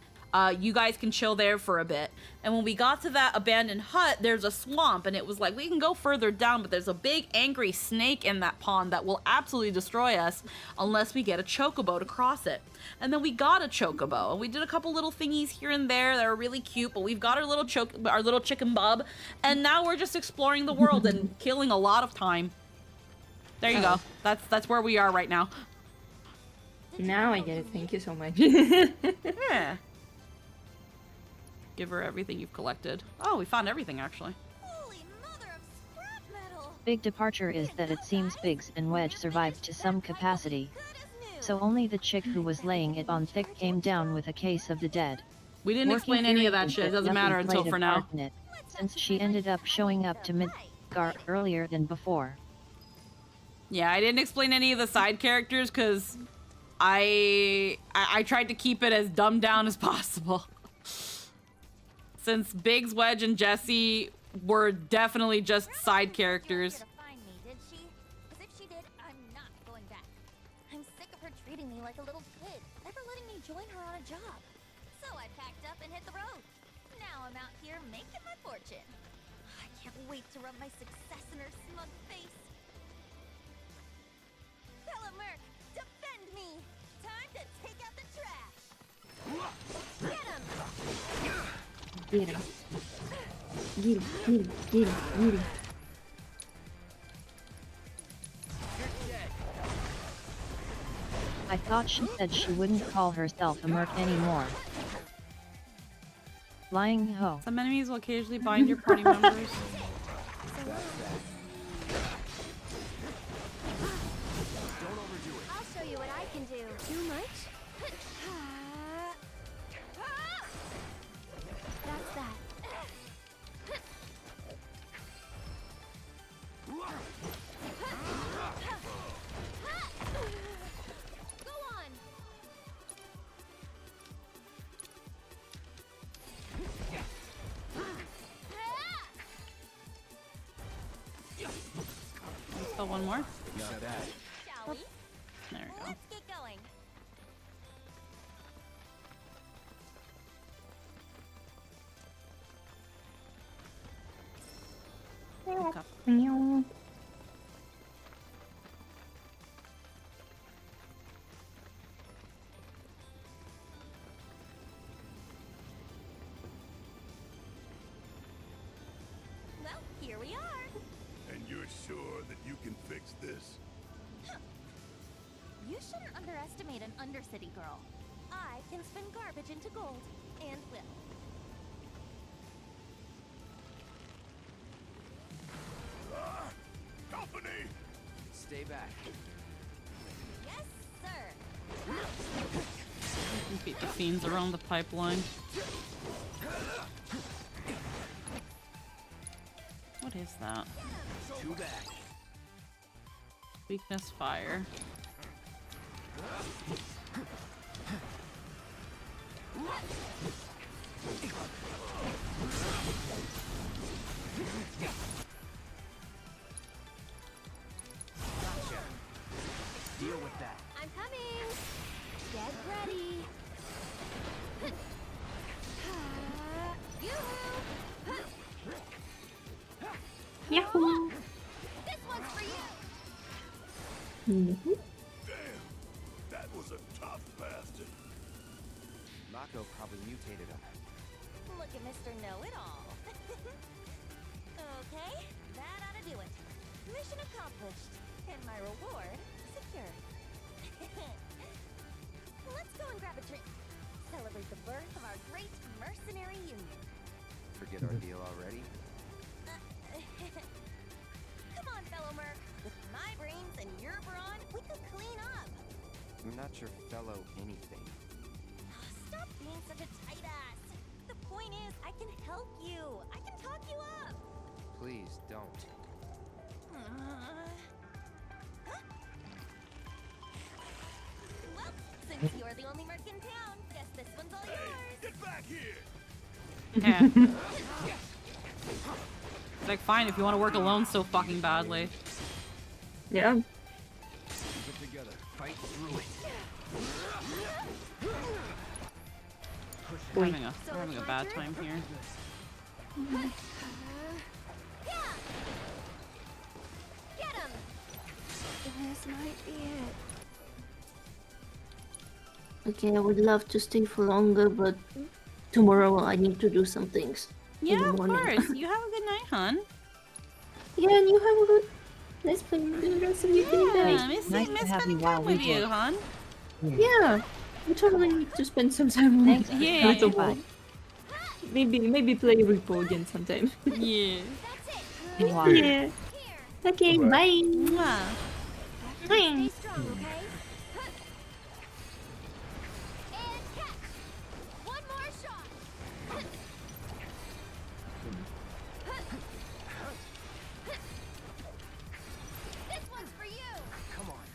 You guys can chill there for a bit. And when we got to that abandoned hut, there's a swamp, and it was like, we can go further down, but there's a big angry snake in that pond that will absolutely destroy us unless we get a chocobo to cross it. And then we got a chocobo, and we did a couple little thingies here and there that were really cute, but we've got our little chicken bub, and now we're just exploring the world and killing a lot of time. There you go. That's where we are right now. Now I get it. Thank you so much. Yeah. Give her everything you've collected. Oh, we found everything, actually. Big departure is that it seems Biggs and Wedge survived to some capacity. So only the chick who was laying it on thick came down with a case of the dead. We didn't explain any of that shit. It doesn't matter until for now. Since she ended up showing up to Midgar earlier than before. Yeah, I didn't explain any of the side characters because I tried to keep it as dumbed down as possible. Since Biggs, Wedge, and Jessie were definitely just side characters. Did she? Because if she did, I'm not going back. I'm sick of her treating me like a little kid, never letting me join her on a job. So I packed up and hit the road. Now I'm out here making my fortune. I can't wait to rub my success in her smug face. Bella Merc, defend me! Time to take out the trash! Get him! Get him. Get him. Get him. I thought she said she wouldn't call herself a merc anymore. Lying ho. Some enemies will occasionally bind your party members. I'll show you what I can do. Too much? That's that. Go on. Still one more. Shall we? up. Meow. Well, here we are. And you're sure that you can fix this? You shouldn't underestimate an Undercity girl. I can spin garbage into gold, and will. Company! Stay back. Yes, sir. Beat the fiends around the pipeline. What is that? Too bad. Weakness fire. Gotcha. Deal with that. I'm coming. Get ready. Yahoo! This one's for you. Mm-hmm. Damn! That was a tough bastard. Mako probably mutated him. Look at Mr. Know-It-All. Okay, that ought to do it. Mission accomplished, and my reward secure. Let's go and grab a drink. Celebrate the birth of our great mercenary union. Forget our deal already? Come on, fellow merc. With my brains and your brawn, we could clean up. I'm not your fellow anything. Stop being such a tight ass. The point is, I can help you. I can talk you up. Please don't. Well, since you're the only merc in town, guess this one's all yours. Get back here! Yeah. Like, fine if you want to work alone so fucking badly. Yeah. Keep it together. Fight through it. We're having a bad time here. Get him! This might be it. Okay, I would love to stay for longer, but tomorrow I need to do some things. in Yeah, the of morning. course. You have a good night, hon. Yeah, and you have a good. Let's play the rest of your day, Yeah, guys. miss Nice to have spending you while time we with you, work. hon. Yeah, we totally need to spend some time on Thanks. Yeah. with the Bye. world. Maybe play Repo again sometime. Yeah. Meanwhile, Yeah. Okay, Okay. bye. Mwah. Stay strong, okay? And catch! One more shot! This one's for you! Come on.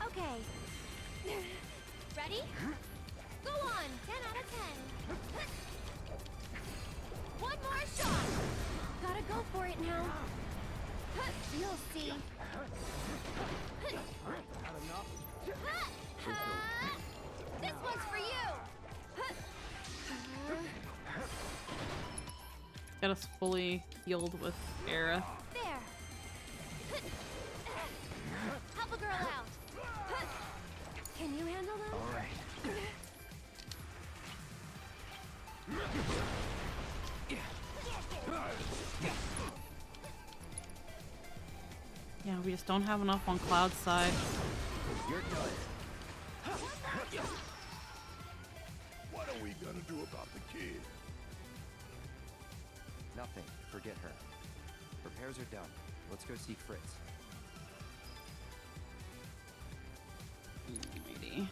Okay. Ready? Go on! 10 out of 10. One more shot! Gotta go for it now. You'll see. This one's for you! Got us fully healed with Era. There. Help a girl out. Can you handle them? All right. Yeah, we just don't have enough on Cloud's side. You're done. What are we gonna do about the kid? Nothing. Forget her. Repairs are done. Let's go see Fritz. Alrighty.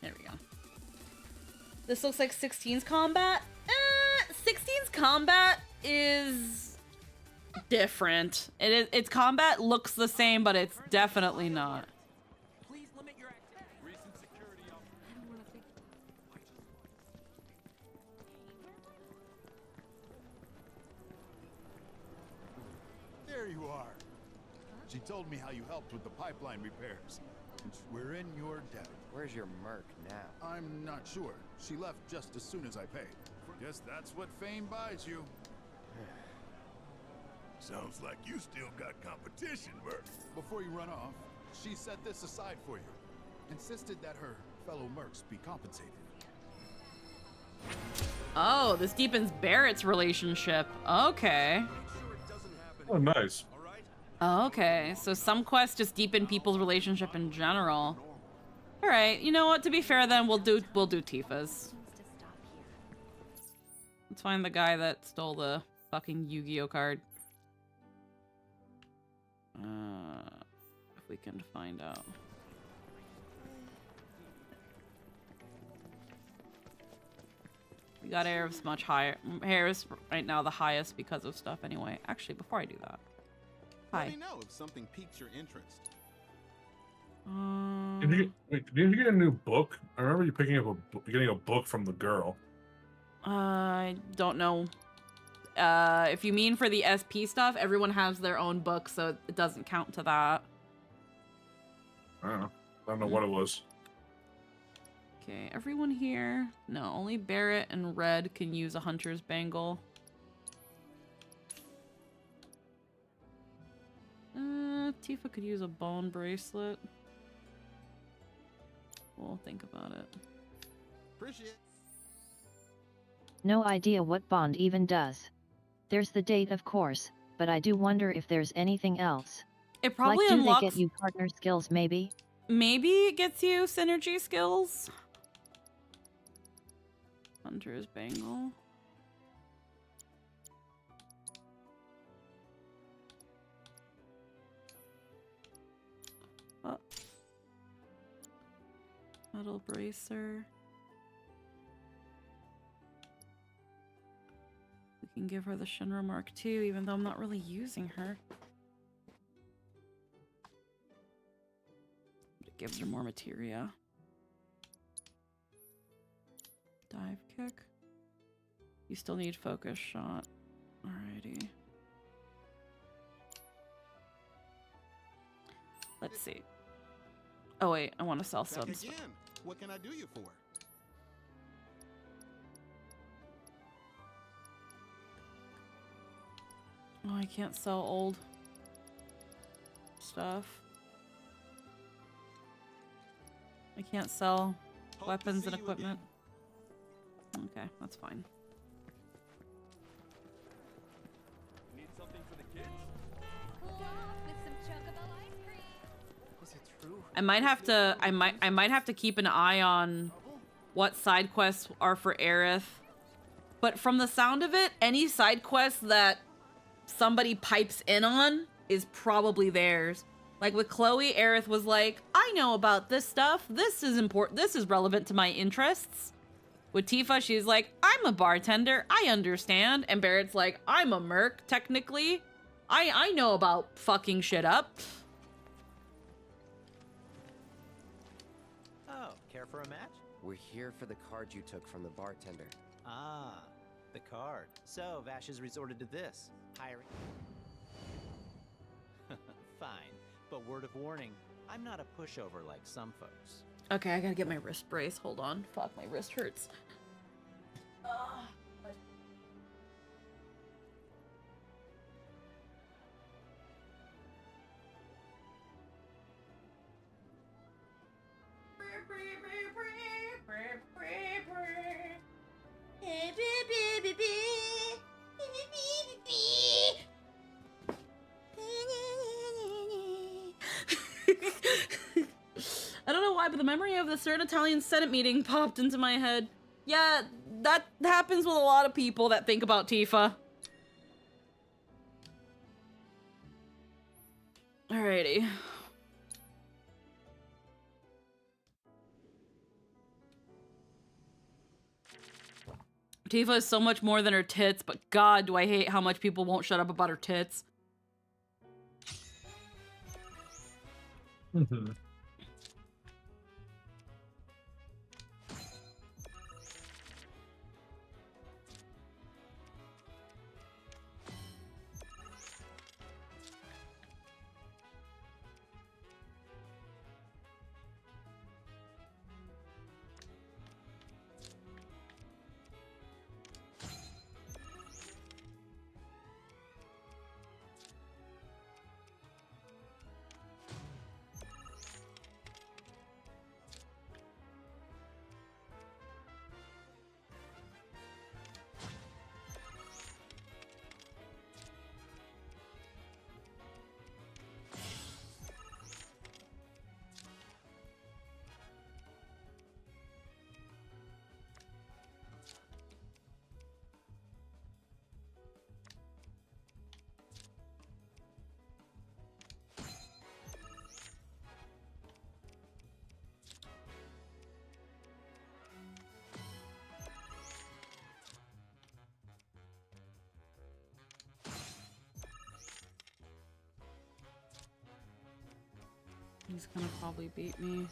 There we go. This looks like 16's combat. 16's combat is different. Its combat looks the same, but it's definitely not. Please limit your activity. there you are. She told me how you helped with the pipeline repairs. And we're in your debt. Where's your merc now? I'm not sure. She left just as soon as I paid. Guess that's what fame buys you. Sounds like you still got competition, Merc. Before you run off, she set this aside for you. Insisted that her fellow mercs be compensated. Oh, this deepens Barrett's relationship. Okay. Oh, nice. Okay, so some quests just deepen people's relationship in general. All right, you know what? To be fair, then we'll do Tifa's. Let's find the guy that stole the fucking Yu-Gi-Oh card. If we can find out. We got Aerith's much higher. Aerith's right now the highest because of stuff anyway. Actually, before I do that. Hi. Let me know if something piques your interest. Did you get a new book? I remember you picking up getting a book from the girl. I don't know. If you mean for the SP stuff, everyone has their own book, so it doesn't count to that. I don't know what it was. Okay, everyone here. No, only Barrett and Red can use a hunter's bangle. Tifa could use a bone bracelet. We'll think about it. Appreciate. No idea what bond even does. There's the date, of course, but I do wonder if there's anything else. It probably like, unlocks. Do they get you partner skills, maybe? Maybe it gets you synergy skills. Hunter's bangle. Oh. Metal bracer. We can give her the Shinra Mark II, even though I'm not really using her. It gives her more materia. Dive kick. You still need focus shot. Alrighty. Let's see. Oh wait, I want to sell some stuff. What can I do you for? Oh, I can't sell old stuff. I can't sell weapons and equipment. Okay, that's fine. Need something for the kids? Cool off with some chocobo ice cream. Is it true? I might have to keep an eye on what side quests are for Aerith. But from the sound of it, any side quest that somebody pipes in on is probably theirs. Like with Chloe, Aerith was like, I know about this stuff. This is important. This is relevant to my interests. With Tifa, she's like, I'm a bartender. I understand. And Barrett's like, I'm a merc, technically. I know about fucking shit up. Oh, care for a match? We're here for the card you took from the bartender. Ah, the card. So, Vash has resorted to this. Hiring. Fine, but word of warning, I'm not a pushover like some folks. Okay, I gotta get my wrist brace. Hold on. Fuck, my wrist hurts. I don't know why, but the memory of the certain Italian Senate meeting popped into my head. Yeah, that happens with a lot of people that think about Tifa. Alrighty. Tifa is so much more than her tits, but God, do I hate how much people won't shut up about her tits. He's gonna probably beat me.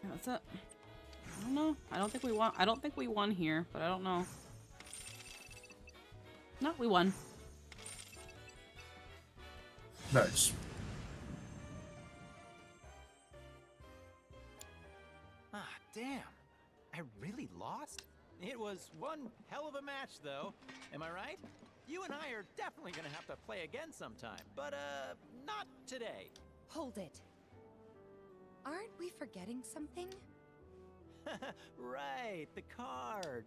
That's it. I don't know. I don't think we won. I don't think we won here, but I don't know. No, we won. Nice. Ah, damn. I really lost? It was one hell of a match, though. Am I right? You and I are definitely gonna have to play again sometime, but, not today. Hold it. Aren't we forgetting something? Right, the card.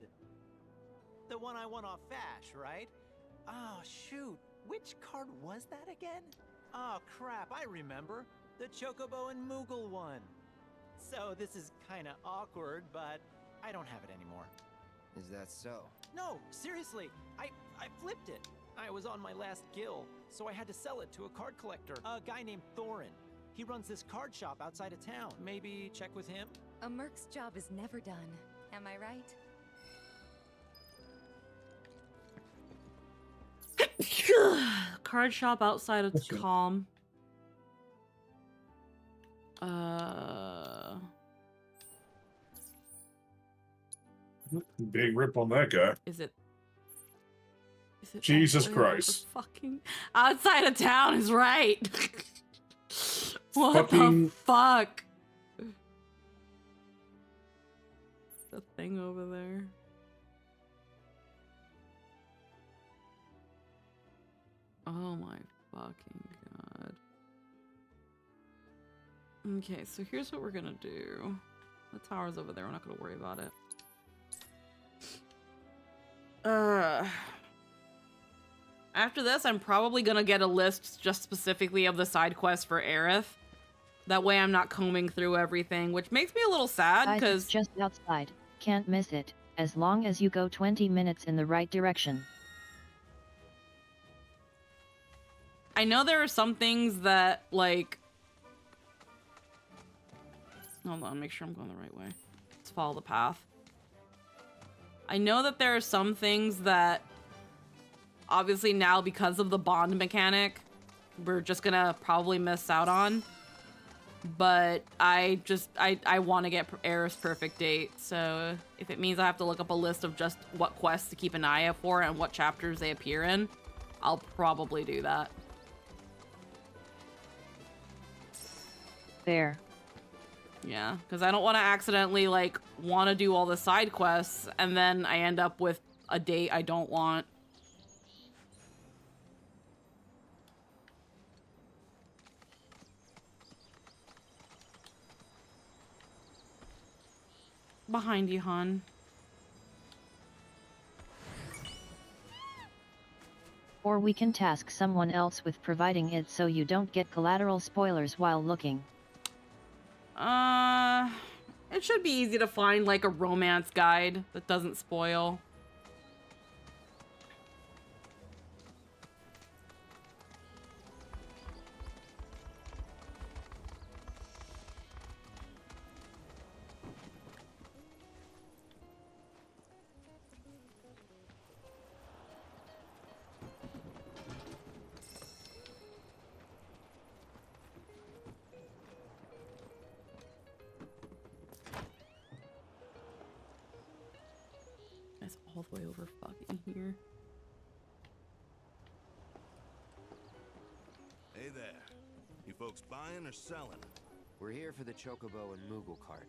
The one I won off Vash, right? Oh, shoot. Which card was that again? Oh, crap, I remember. The Chocobo and Moogle one. So this is kinda awkward, but I don't have it anymore. Is that so? No, seriously, I flipped it. I was on my last gill, so I had to sell it to a card collector, a guy named Thorin. He runs this card shop outside of town. Maybe check with him? A merc's job is never done. Am I right? Card shop outside of Calm. Big rip on that guy. Is it Jesus all the way over Christ. fucking outside of town is right. What Fucking- the fuck? The thing over there. Oh my fucking god. Okay, so here's what we're gonna do. The tower's over there, we're not gonna worry about it. After this, I'm probably gonna get a list just specifically of the side quests for Aerith. That way I'm not combing through everything, which makes me a little sad, Guys, because... it's just outside. Can't miss it, as long as you go 20 minutes in the right direction. I know there are some things that, like... Hold on, make sure I'm going the right way. Let's follow the path. I know that there are some things that... Obviously now, because of the bond mechanic, we're just gonna probably miss out on. But I want to get Aerith's perfect date, so if it means I have to look up a list of just what quests to keep an eye out for and what chapters they appear in, I'll probably do that. Fair. Yeah, because I don't want to accidentally, like, want to do all the side quests, and then I end up with a date I don't want. Behind you, hon. Or we can task someone else with providing it so you don't get collateral spoilers while looking. It should be easy to find, like, a romance guide that doesn't spoil. That's all the way over fucking here. Hey there. You folks buying or selling? We're here for the Chocobo and Moogle card.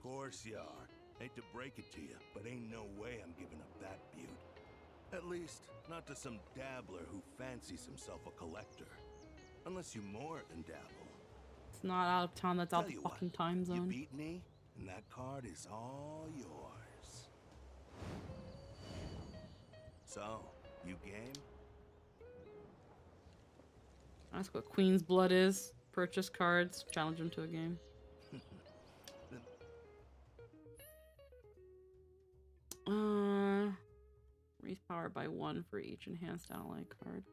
Course you are. Hate to break it to you, but ain't no way I'm giving up that beaut. At least, not to some dabbler who fancies himself a collector. Unless you more than dabble. It's not out of town. That's out Tell the you what, fucking time You zone. beat me, and that card is all yours. So, you game? Ask what Queen's Blood is. Purchase cards. Challenge him to a game. Raise power by 1 for each enhanced ally card.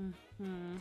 Mm-hmm.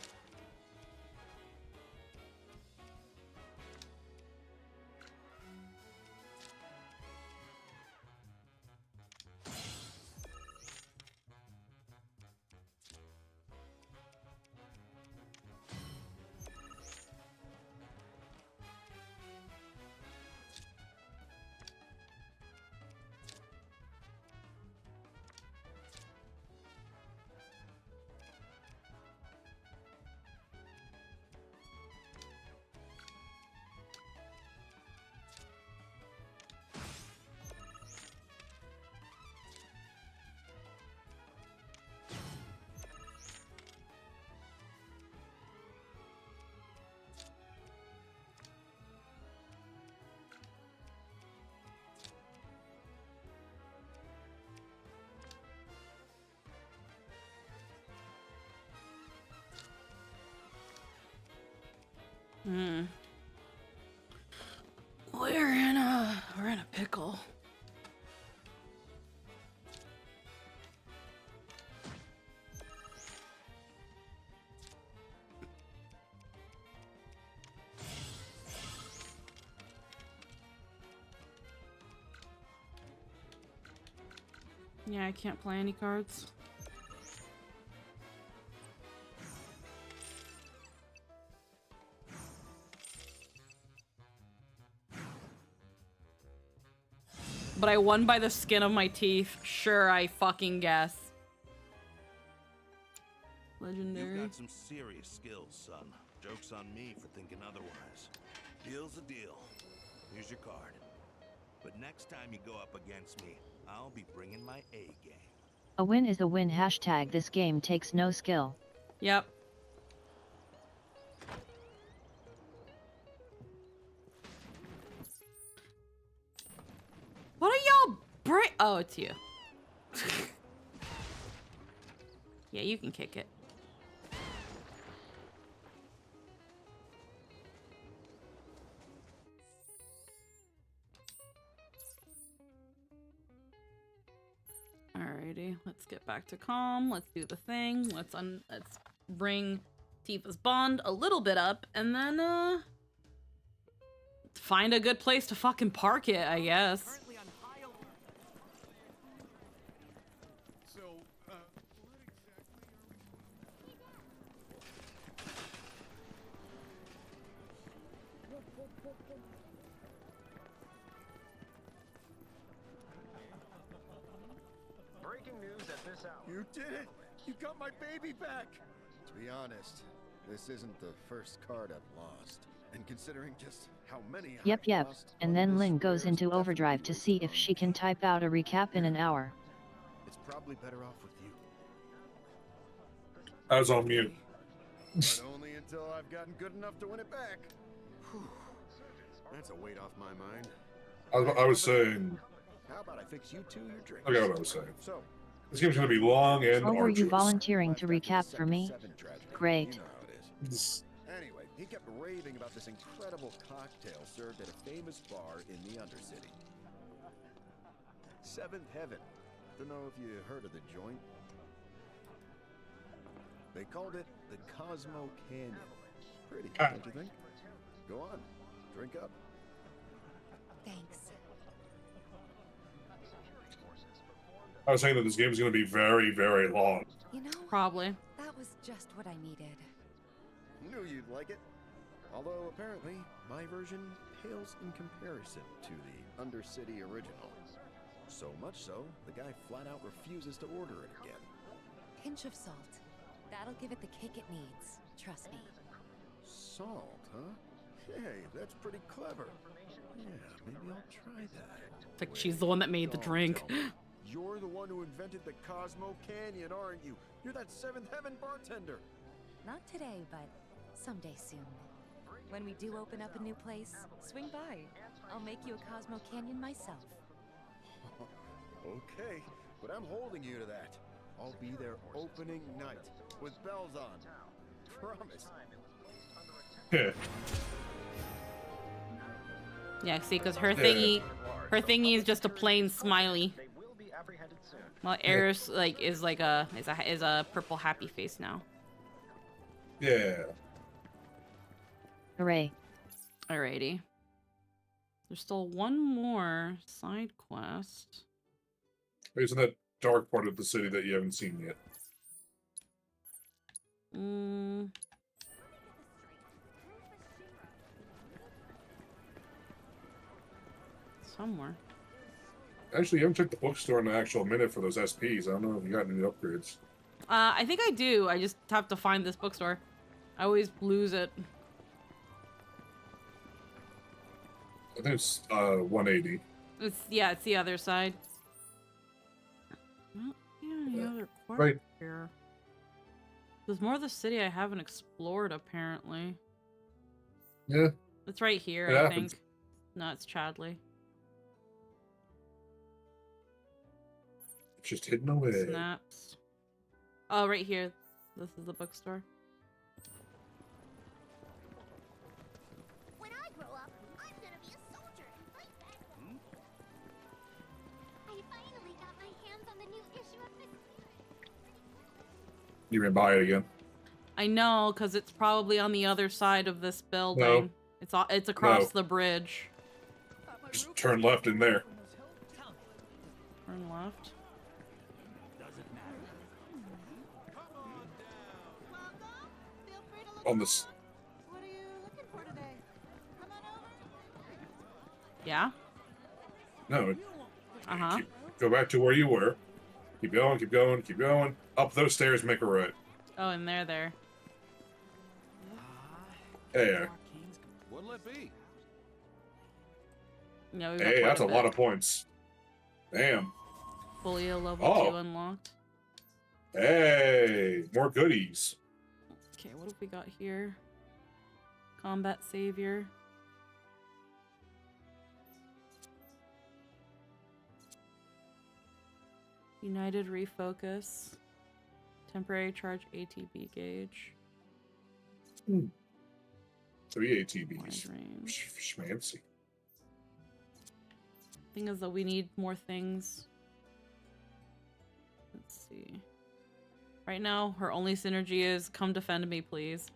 Hmm. We're in a pickle. Yeah, I can't play any cards. But I won by the skin of my teeth. Sure, I fucking guess. Legendary. You've got some serious skills, son. Joke's on me for thinking otherwise. Deal's a deal. Here's your card. But next time you go up against me, I'll be bringing my A game. A win is a win. Hashtag this game takes no skill. Yep. What are y'all Oh, it's you. Yeah, you can kick it. Alrighty, let's get back to calm. Let's do the thing. Let's bring Tifa's bond a little bit up, and then find a good place to fucking park it, I guess. Breaking news at this hour. You did it! You got my baby back! To be honest, this isn't the first card I've lost. And considering just how many Yep, and then Lynn goes into overdrive to see if she can type out a recap in an hour. It's probably better off with you. I was on mute. But only until I've gotten good enough to win it back. Whew. That's a weight off my mind. I was saying, How about I fix you two your drinks? I got what I was saying. So, This game's gonna be long and Or were you arduous. volunteering to recap for me? Great. you know how it is. Anyway, he kept raving about this incredible cocktail served at a famous bar in the Undercity. Seventh Heaven. Don't know if you heard of the joint. They called it the Cosmo Canyon. Pretty, don't you think? Go on, drink up. Thanks. I was saying that this game is going to be very, very long. You know, Probably. that was just what I needed. Knew you'd like it. Although apparently my version pales in comparison to the Undercity original. So much so, the guy flat out refuses to order it again. Pinch of salt. That'll give it the kick it needs. Trust me. Salt, huh? Hey, that's pretty clever. Yeah, maybe I'll try that. It's like she's the one that made the drink. You're the one who invented the Cosmo Canyon, aren't you? You're that Seventh Heaven bartender. Not today, but someday soon. When we do open up a new place, swing by. I'll make you a Cosmo Canyon myself. Okay, but I'm holding you to that. I'll be there opening night with bells on. Promise. Yeah, see, because her thingy is just a plain smiley. Well, Eris is a purple happy face now. Yeah. Hooray. Alrighty. There's still one more side quest. It's in that dark part of the city that you haven't seen yet. Somewhere. Actually, you haven't checked the bookstore in an actual minute for those SPs. I don't know if you got any upgrades. I think I do. I just have to find this bookstore. I always lose it. I think it's 180. It's the other side. Not any other quest Right. here. There's more of the city I haven't explored, apparently. Yeah. It's right here, It I happens. think. No, it's Chadley. It's just hidden away. Snaps. Oh, right here. This is the bookstore. When I grow up, I'm gonna be a soldier and fight back. I finally got my hands on the new issue of this. You ran by it again. I know, because it's probably on the other side of this building. It's across the bridge. Just turn left in there. Turn left. On this. Yeah? No. Uh-huh. Go back to where you were. Keep going, keep going, keep going. Up those stairs, make a right. Oh, and there. Hey, What'll it be? Yeah, we've got hey, quite that's a bit. lot of points. Damn. Folio level 2 unlocked. Hey, more goodies. Okay, what have we got here? Combat Savior. United Refocus. Temporary Charge ATB Gauge. 3 ATBs. Wide range. Schmancy. Thing is that we need more things. Let's see. Right now, her only synergy is come defend me, please.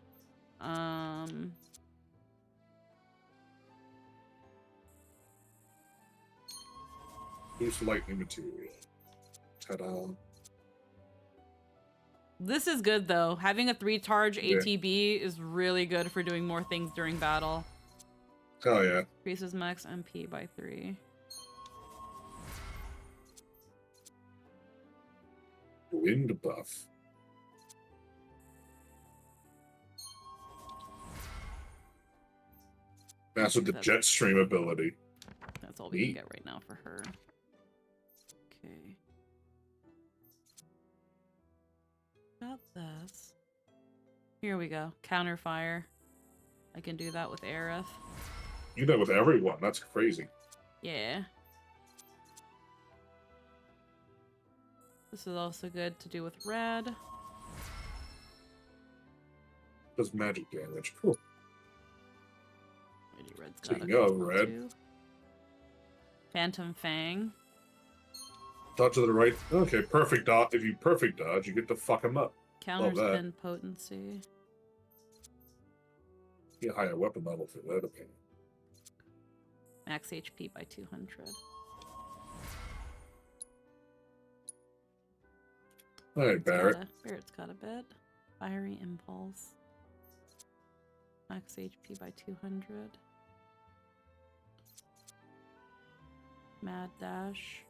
Boost lightning material. Ta-da. This is good though. Having a 3-charge Yeah. ATB is really good for doing more things during battle. Oh yeah. Increases max MP by 3. Wind buff. That's with the jet stream ability. That's all we can Neat. get right now for her. Okay. Got this. Here we go. Counterfire. I can do that with Aerith. You do that with everyone. That's crazy. Yeah. This is also good to do with red. Does magic damage. Cool. Red's got Speaking of red. Too. Phantom Fang. Dodge to the right. Okay, perfect dodge. If you perfect dodge, you get to fuck him up. Counter spin potency. Get a higher weapon level for that, opinion. Max HP by 200. Alright, Barrett. Barrett's got a bit. Fiery Impulse. Max HP by 200. Mad Dash.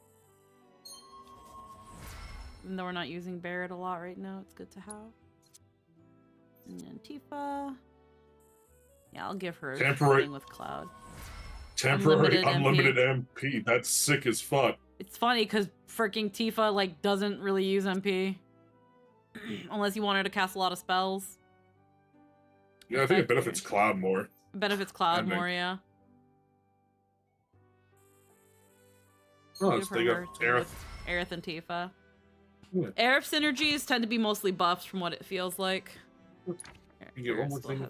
Even though we're not using Barrett a lot right now, it's good to have. And then Tifa. Yeah, I'll give her Temporary thing with Cloud. Temporary unlimited MP. That's sick as fuck. It's funny because freaking Tifa like doesn't really use MP. Unless you want her to cast a lot of spells. Yeah, I think it benefits Cloud more. It benefits Cloud more, yeah. Oh, let's take up Aerith. Aerith and Tifa. Yeah. Aerith synergies tend to be mostly buffs from what it feels like. You get one more thing,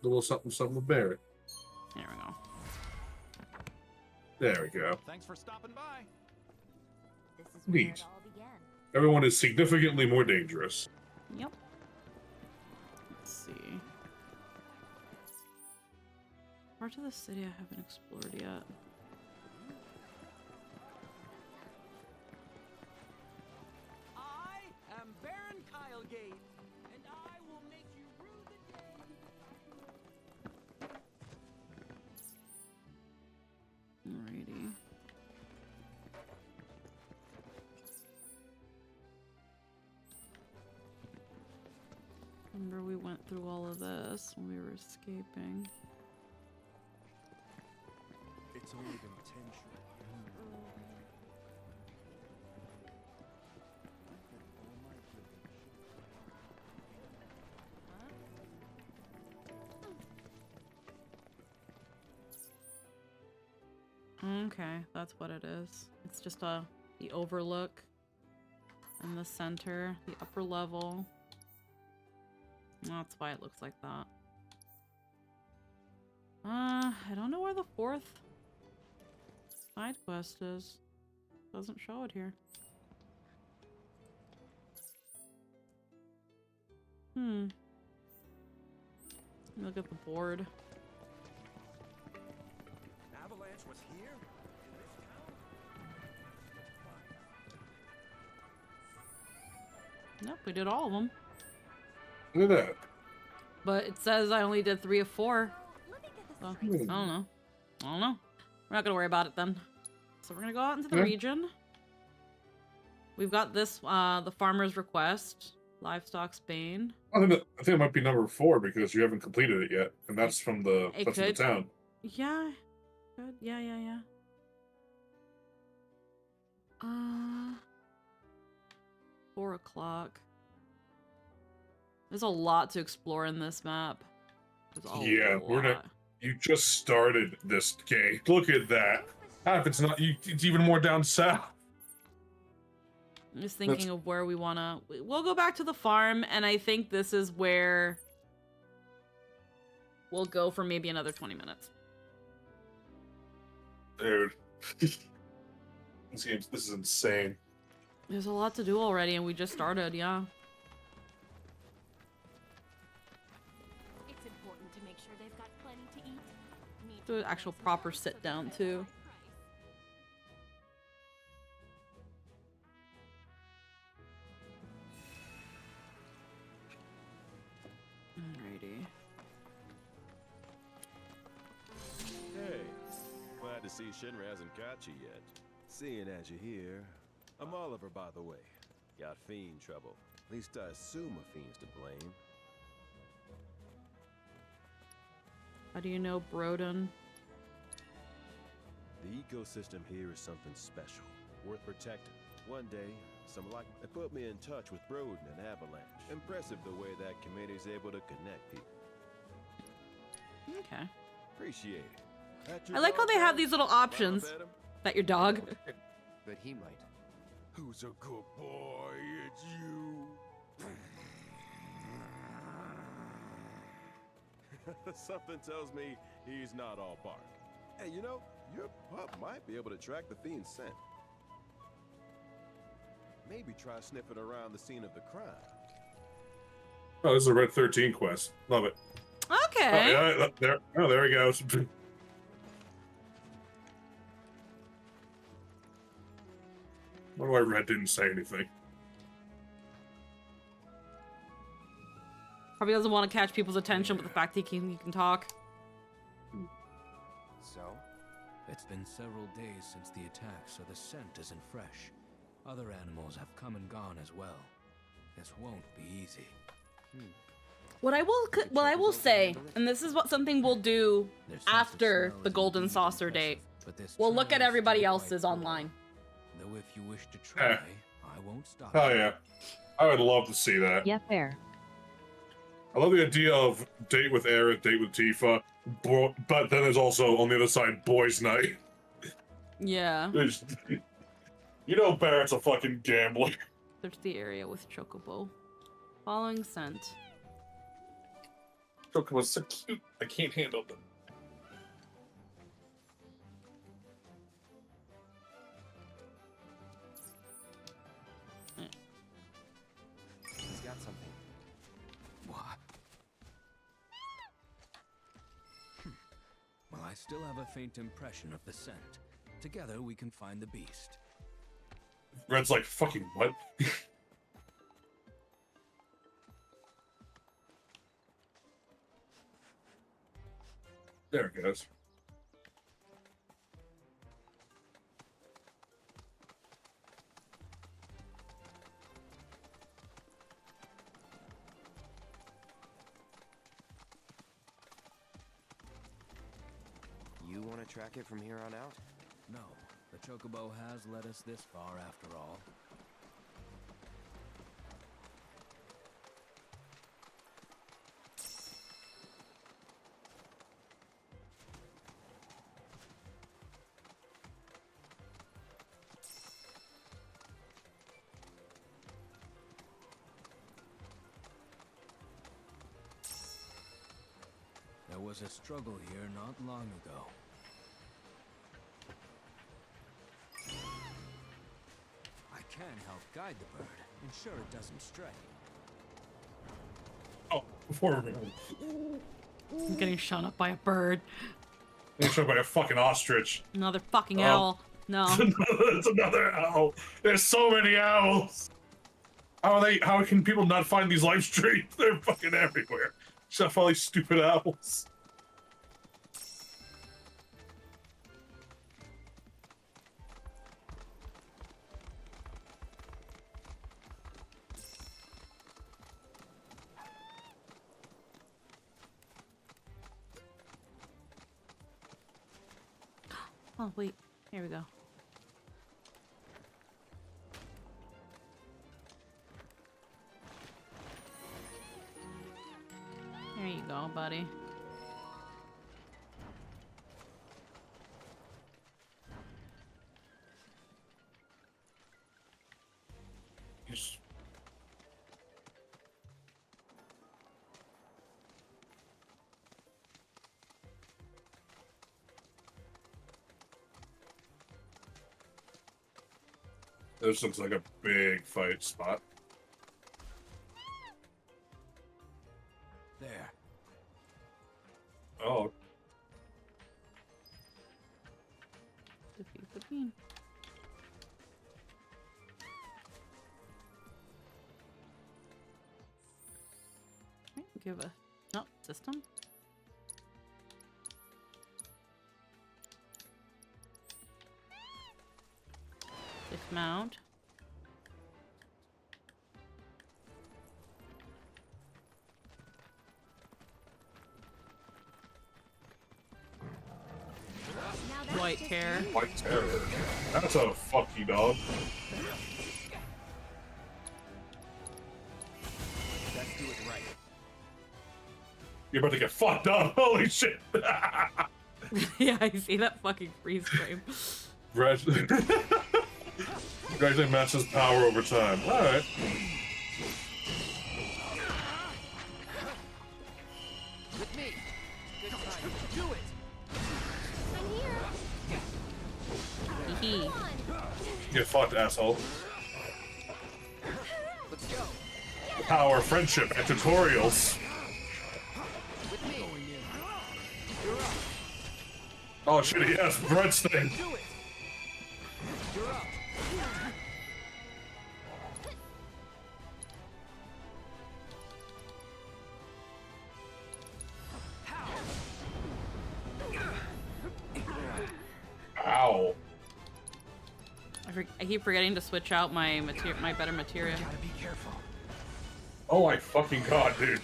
little something with Barrett. There we go. There we go. Thanks for stopping by. This is where Neat. it all began. Everyone is significantly more dangerous. Yep. Let's see. Part of the city I haven't explored yet. I am Baron Kylegate, and I will make you rue the day. Alrighty. Remember we went through all of this when we were escaping. It's only been 10 short. Okay, that's what it is. It's just the overlook in the center, the upper level. That's why it looks like that. I don't know where the fourth side quest is. Doesn't show it here. Look at the board. Avalanche was here? In this town? Nope, we did all of them. Look at that. But it says I only did 3 of 4. So, I don't know. We're not gonna worry about it then. So we're gonna go out into the region. We've got this, the Farmer's Request, Livestock Bane. I think it might be number 4 because you haven't completed it yet, and that's from the from the town. Yeah. Good. Yeah. 4 o'clock. There's a lot to explore in this map. You just started this game. Look at that. Half it's not. It's even more down south. I'm just thinking of where we wanna. We'll go back to the farm, and I think this is where we'll go for maybe another 20 minutes. Dude, this is insane. There's a lot to do already, and we just started. Yeah. It's important to make sure they've got plenty to eat. Do an actual proper sit down too. Alrighty. Hey, glad to see Shinra hasn't got you yet. Seeing as you're here, I'm Oliver, by the way. Got fiend trouble. At least I assume a fiend's to blame. How do you know Broden? The ecosystem here is something special, worth protecting. One day, someone like they put me in touch with Broden and Avalanche. Impressive the way that committee's able to connect people. Okay. Appreciate it. I like how they have these little options. That your dog? But he might. Who's a good boy? It's you. Something tells me he's not all bark. Hey, you know, your pup might be able to track the fiend's scent. Maybe try sniffing around the scene of the crime. Oh, this is a Red 13 quest. Love it. Okay. Oh, yeah, there he goes. Wonder why Red didn't say anything. Probably doesn't want to catch people's attention with the fact that he can talk. So? It's been several days since the attack, so the scent isn't fresh. Other animals have come and gone as well. This won't be easy. What I will say, and this is what something we'll do after the Golden Saucer date. We'll look at everybody else's online. Though if you wish to try, I won't stop. Oh yeah, I would love to see that. Yeah, fair. I love the idea of date with Aerith, date with Tifa, but then there's also on the other side boys' night. Yeah. You know Barrett's a fucking gambler. Search the area with Chocobo. Following scent. Chocobo's so cute. I can't handle them. He's got something. What? Well, I still have a faint impression of the scent. Together we can find the beast. Red's like, fucking what? There it goes. You want to track it from here on out? No, the Chocobo has led us this far after all. There was a struggle here not long ago. I can help guide the bird, ensure it doesn't stray. Oh, before I'm getting shot up by a bird. I'm shot by a fucking ostrich. Another fucking owl. No. It's another owl. There's so many owls. How can people not find these live streams? They're fucking everywhere. Except for all these stupid owls. Oh, wait. Here we go. There you go, buddy. Yes. This looks like a big fight spot. There. Oh. Defeat the beam. Give a system. Dismount. White hair. White terror. That's a fuck you, dog. Let's do it right. You're about to get fucked up. Holy shit. Yeah, I see that fucking freeze frame. Red. Gradually masses power over time. Alright. With me. Good time. Do it. I'm here. Hee. Get fucked, asshole. Let's go. Power, friendship, and tutorials. With me. You're up. Oh shit, yes, Brett's thing. Do it. You're up. Ow. I keep forgetting to switch out my better materia. Gotta be careful. Oh my fucking god, dude.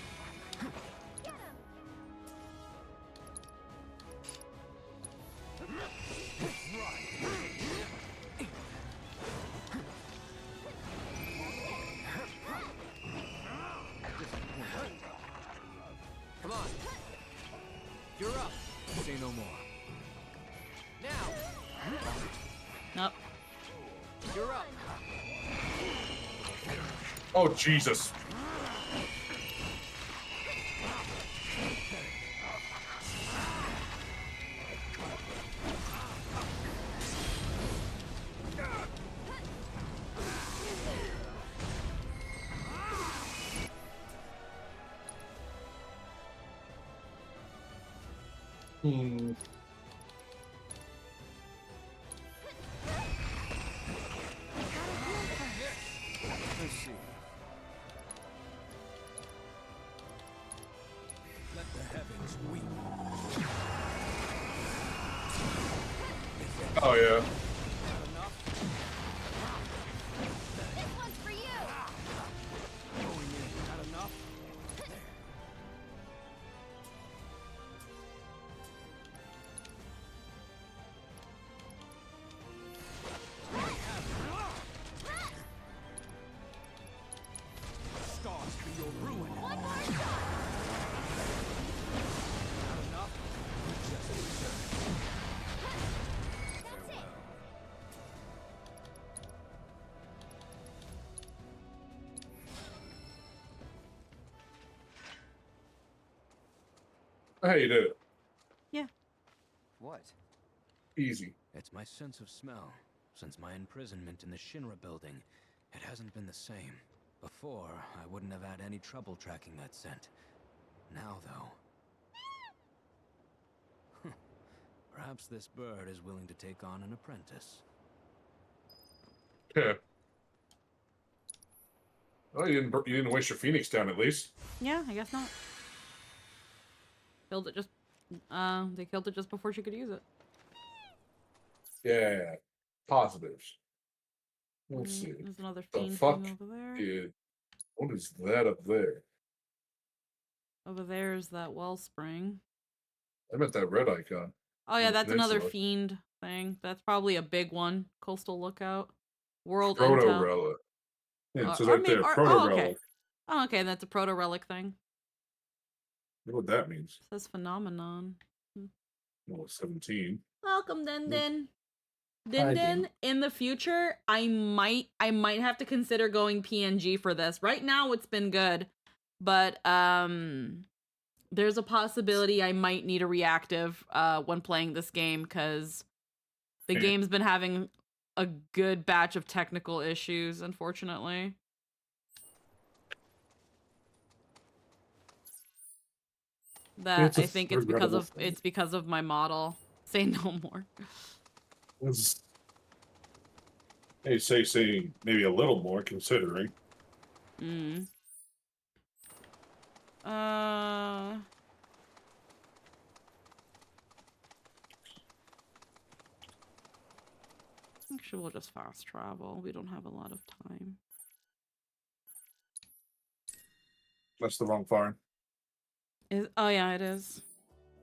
Come on. You're up. Say no more. Now. Nope. You're up. Oh Jesus. Let's see. Let the heavens weep. Oh yeah. This one's for you. Going in. Not enough. Stars be your ruin. One more shot. Not enough. Just deserve. That's it. How you do? Yeah. What? Easy. It's my sense of smell. Since my imprisonment in the Shinra building, it hasn't been the same. Before, I wouldn't have had any trouble tracking that scent. Now, though... Perhaps this bird is willing to take on an apprentice. Yeah. Well, you didn't waste your Phoenix down at least. Yeah, I guess not. Killed it just. They killed it just before she could use it. Yeah. Positives. Let's see. There's another The fiend fuck thing over there. What is that up there? Over there is that wellspring. I meant that red icon. Oh yeah, On the that's another peninsula. fiend thing. That's probably a big one. Coastal Lookout. World Proto Intel. relic. Yeah, it says Or right there, proto oh, okay. relic. Oh, okay, that's a proto relic thing. You know what that means? It says phenomenon. Well, 17. Welcome, Din Din. Hi, Din Din. Din. In the future, I might have to consider going PNG for this. Right now, it's been good, but there's a possibility I might need a reactive when playing this game because the game's been having a good batch of technical issues, unfortunately. That I think it's because of my model. Say no more. Hey, say maybe a little more considering. Actually, we'll just fast travel. We don't have a lot of time. That's the wrong farm. Oh yeah, it is.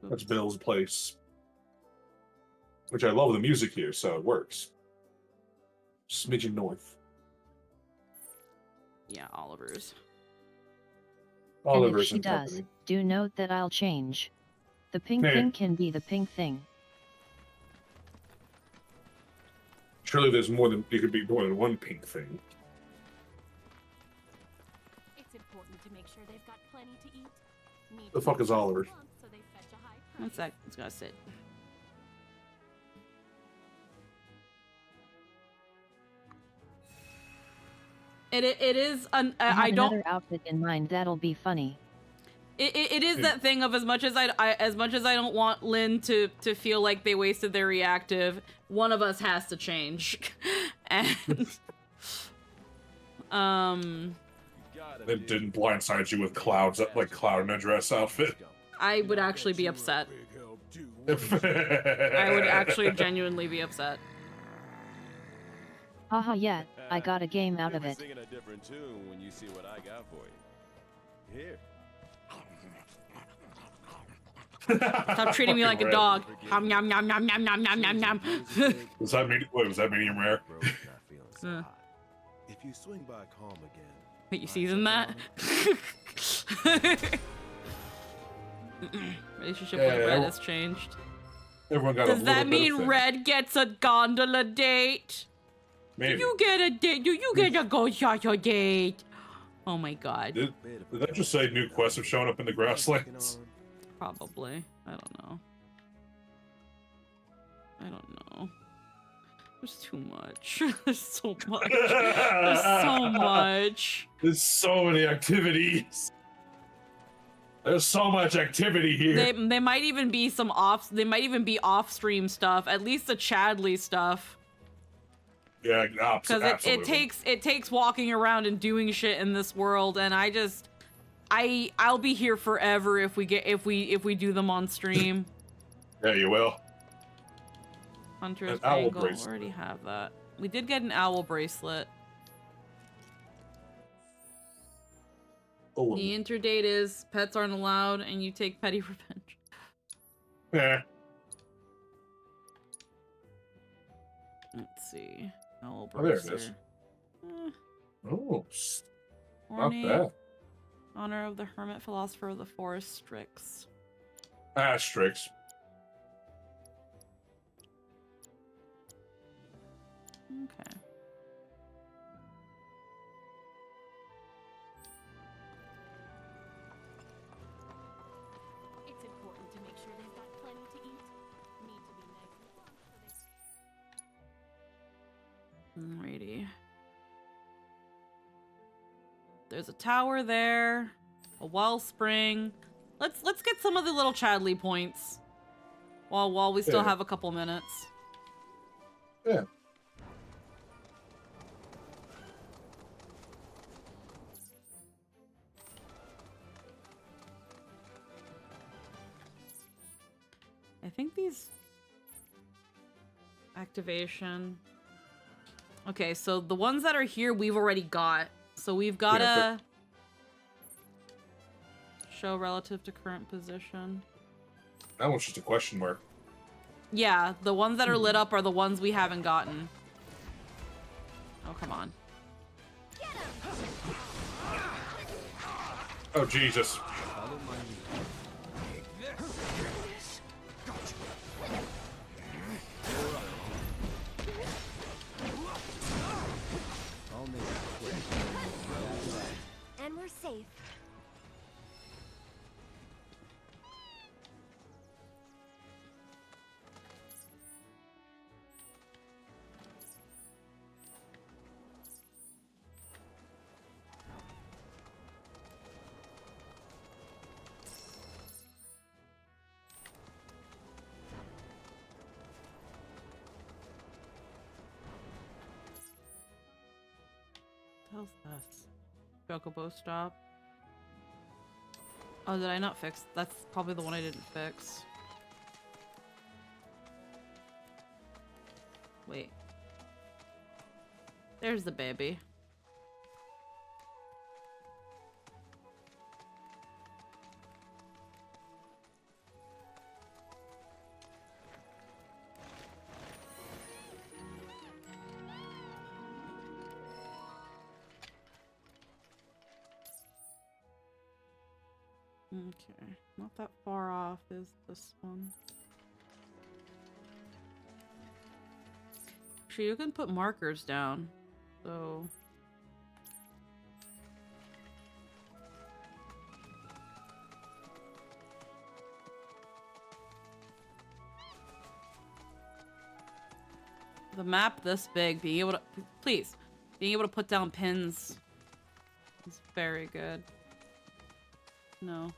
That's Bill's place. Which I love the music here, so it works. Smidgen north. Yeah, Oliver's. And if Oliver's she and does, company. do note that I'll change. The pink Hey. thing can be the pink thing. Surely there's more than, you could be more than one pink thing. It's important to make sure they've got plenty to eat. Need The fuck is Oliver? so they fetch a high price. One sec, it's gonna sit. It is an I have I don't. another outfit in mind that'll be funny. It is that thing of as much as I don't want Lynn to feel like they wasted their reactive, one of us has to change. And It didn't blindside you with clouds, like Cloud in a dress outfit. I would actually be upset. I would actually genuinely be upset. Haha, yeah, I got a game out of it. Singing a different tune when you see what I got for you. Here. Stop treating me like a dog. Nom nom nom nom nom nom nom nom nom. Was that medium rare? If you swing by calm again. Wait, you seasoned that? Relationship with Red has changed. Everyone got Does that mean Red gets a gondola date? Maybe. Do you get a date? Do you get a go-shot date? Oh my god. Did that just say new quests have shown up in the grasslands? Probably. I don't know. There's too much. There's so much. There's so much. There's so many activities. There's so much activity here. They might even be some off-stream stuff. At least the Chadley stuff. Yeah, Because it takes walking around and doing shit in this world, and I'll be here forever if we do them on stream. Yeah, you will. Hunter's An owl Bangle. We bracelet. already have that. We did get an owl bracelet. Oh. The interdate is pets aren't allowed, and you take petty revenge. Yeah. Let's see. Owl Oh, there it bracer. is. Oh, not Ornate. bad. Honor of the Hermit Philosopher of the Forest, Strix. Asterix. Okay. It's important to make sure they've got plenty to eat. Need to be nice and plump so they Alrighty. There's a tower there, a wellspring. Let's get some of the little Chadley points while we still Yeah. have a couple minutes. Yeah. I think these activation. Okay, so the ones that are here we've already got. So we've got Yeah, to show relative to current position. That one's just a question mark. Yeah, the ones that are lit up are the ones we haven't gotten. Oh, come on. Oh, Jesus. And we're safe. What the hell's this? Chocobo stop. Oh, did I not fix? That's probably the one I didn't fix. Wait. There's the baby. Okay, not that far off is this one. Actually, you can put markers down. So... The map this big, being able to... Please. Being able to put down pins is very good. No.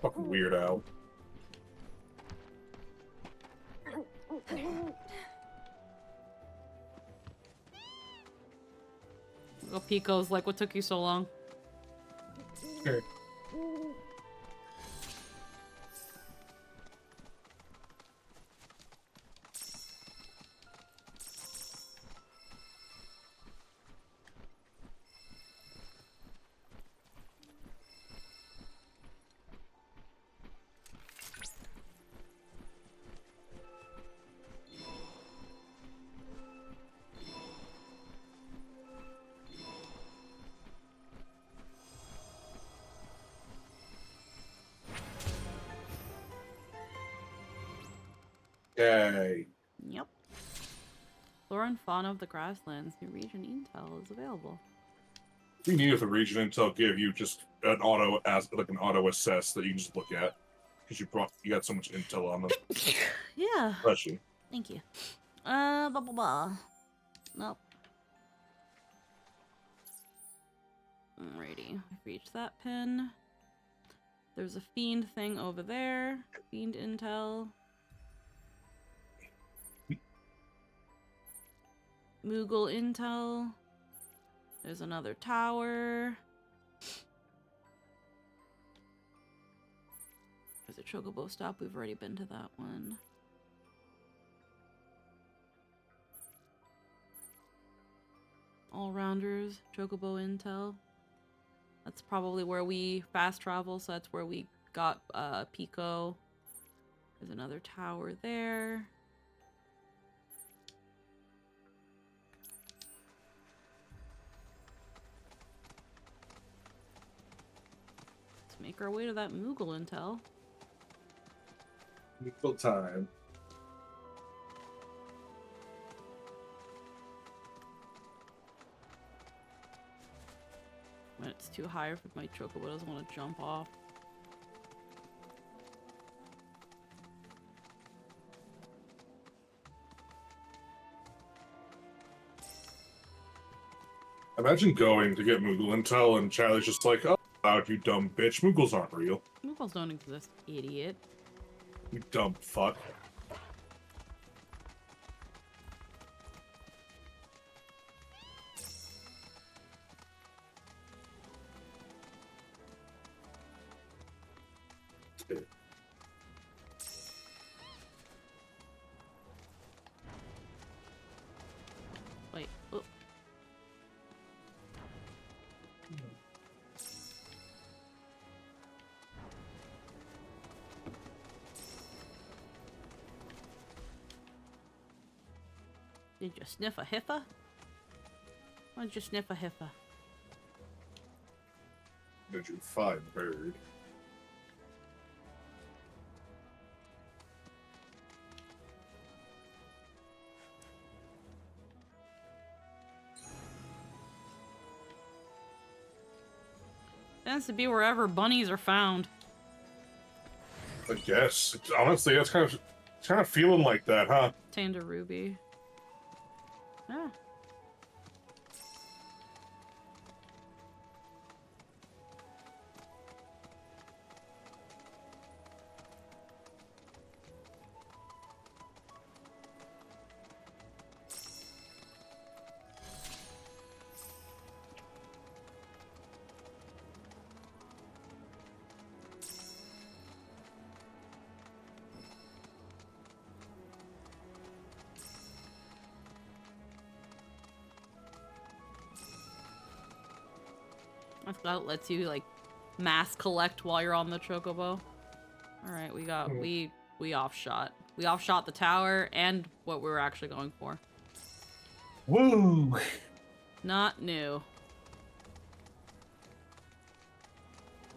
Fucking weird out. Oh, Pico's like, what took you so long? Okay. Yay. Yep. Flora and fauna of the grasslands. New region intel is available. We need the region intel give you just an auto assess that you can just look at because you got so much intel on them. Yeah. Bless you. Thank you. Blah blah blah. Nope. Alrighty, I've reached that pin. There's a fiend thing over there. Fiend intel. Moogle intel. There's another tower. There's a chocobo stop. We've already been to that one. All-rounders, chocobo intel. That's probably where we fast travel, so that's where we got Pico. There's another tower there. Let's make our way to that Moogle intel. Equal time. When it's too high, if my chocobo doesn't want to jump off. Imagine going to get Moogle intel and Charlie's just like, oh, out, you dumb bitch. Moogles aren't real. Moogles don't exist, idiot. You dumb fuck. Wait. Oh. Did you sniff a heifer? Why did you sniff a heifer? Did you find bird? Tends to be wherever bunnies are found. I guess. Honestly, that's kind of feeling like that, huh? Tanda Ruby. Yeah. I forgot it lets you like mass collect while you're on the chocobo. Alright, we got we offshot. We offshot the tower and what we were actually going for. Woo! Not new.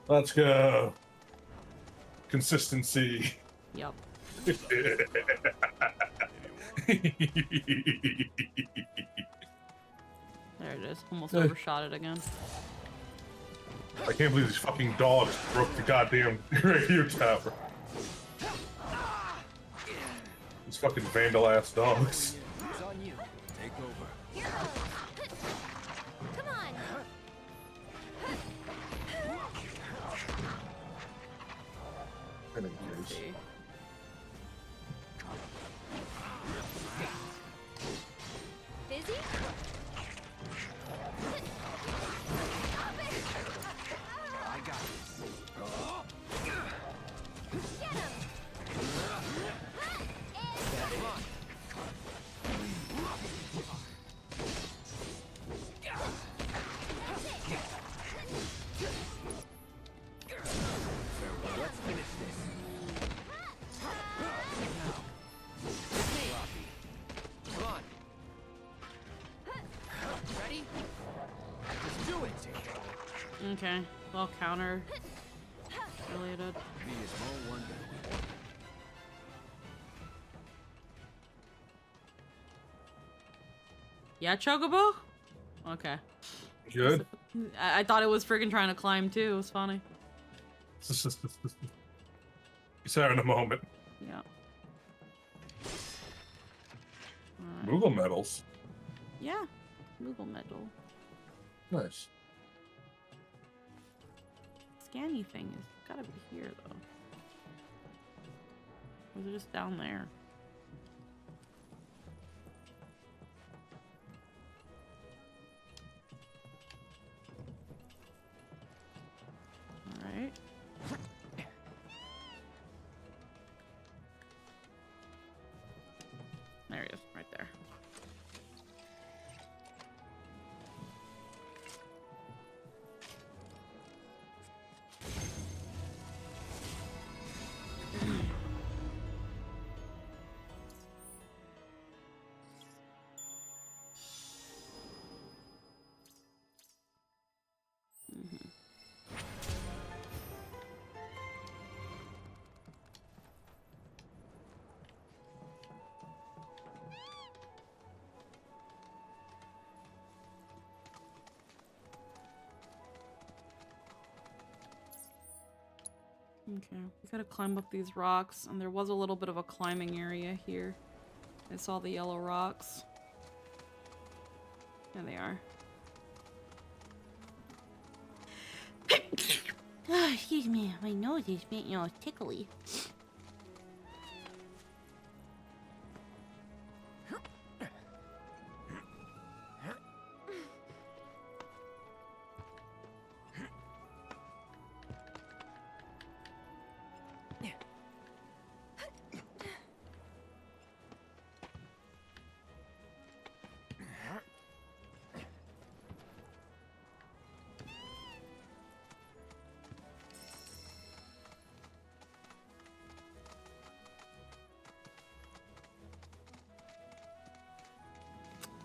Let's go. Consistency. Yep. There There it is. Almost overshot it again. I can't believe these fucking dogs broke the goddamn radio tower. These fucking vandal ass dogs. It's on you. Take over. Come on. I think it is. Busy? I got this. Get him! Let's finish this. Come on. Ready? Let's do it. Okay. Well, counter related. Be a small wonder. Yeah, chocobo? Okay. Good. I thought it was friggin' trying to climb too. It was funny. He's having a moment. Yeah. Moogle medals. Yeah. Moogle medal. Nice. Scanny thing is gotta be here though. Or is it just down there? Alright. There he is, right there. Okay, we gotta climb up these rocks, and there was a little bit of a climbing area here. I saw the yellow rocks. There they are. Excuse me, my nose is being, tickly.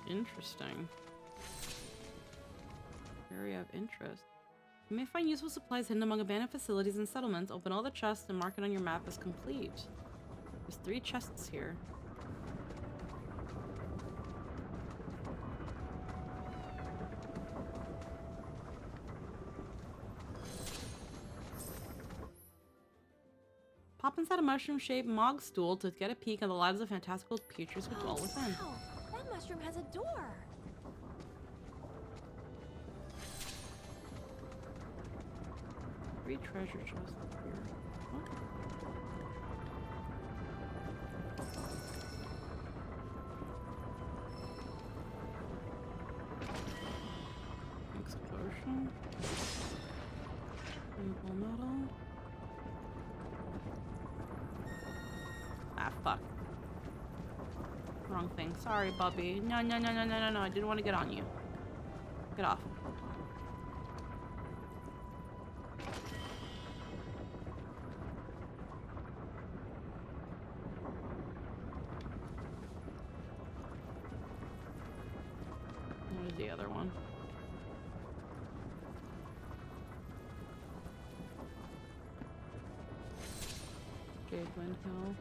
Interesting. Area of interest. You may find useful supplies hidden among abandoned facilities and settlements. Open all the chests and mark it on your map as complete. There's 3 chests here. Pop inside a mushroom-shaped mog stool to get a peek at the lives of fantastical creatures who dwell within. Wow, that mushroom has a door. 3 treasure chests up here. Okay. Mixed potion. Simple metal. Ah, fuck. Wrong thing. Sorry, Bubby. No, no, no, no, no, no, no. I didn't want to get on you. Get off. Big Wind Hill.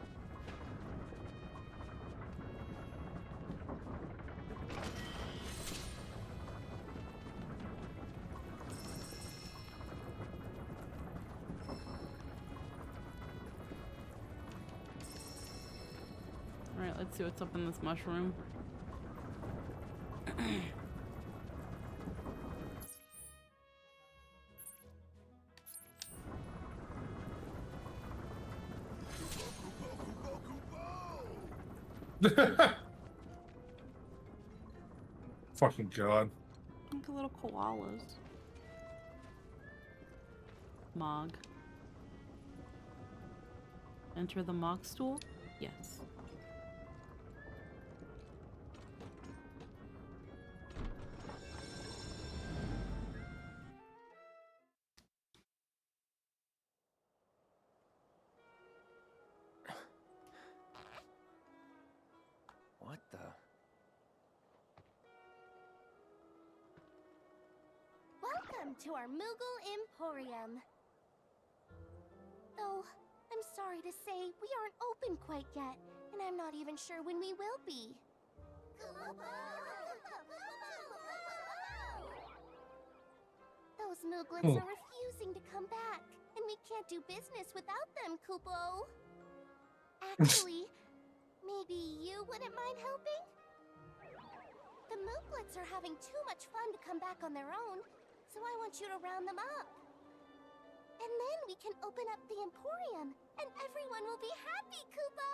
Alright, let's see what's up in this mushroom. Fucking god. Look at little koalas. Mog. Enter the Mog stool? Yes. What the? Welcome to our Moogle Emporium. Though, I'm sorry to say, we aren't open quite yet, and I'm not even sure when we will be. Those Mooglets are refusing to come back, and we can't do business without them, Kupo. Actually, maybe you wouldn't mind helping? The Mooglets are having too much fun to come back on their own, so I want you to round them up. And then we can open up the Emporium, and everyone will be happy, Kupo!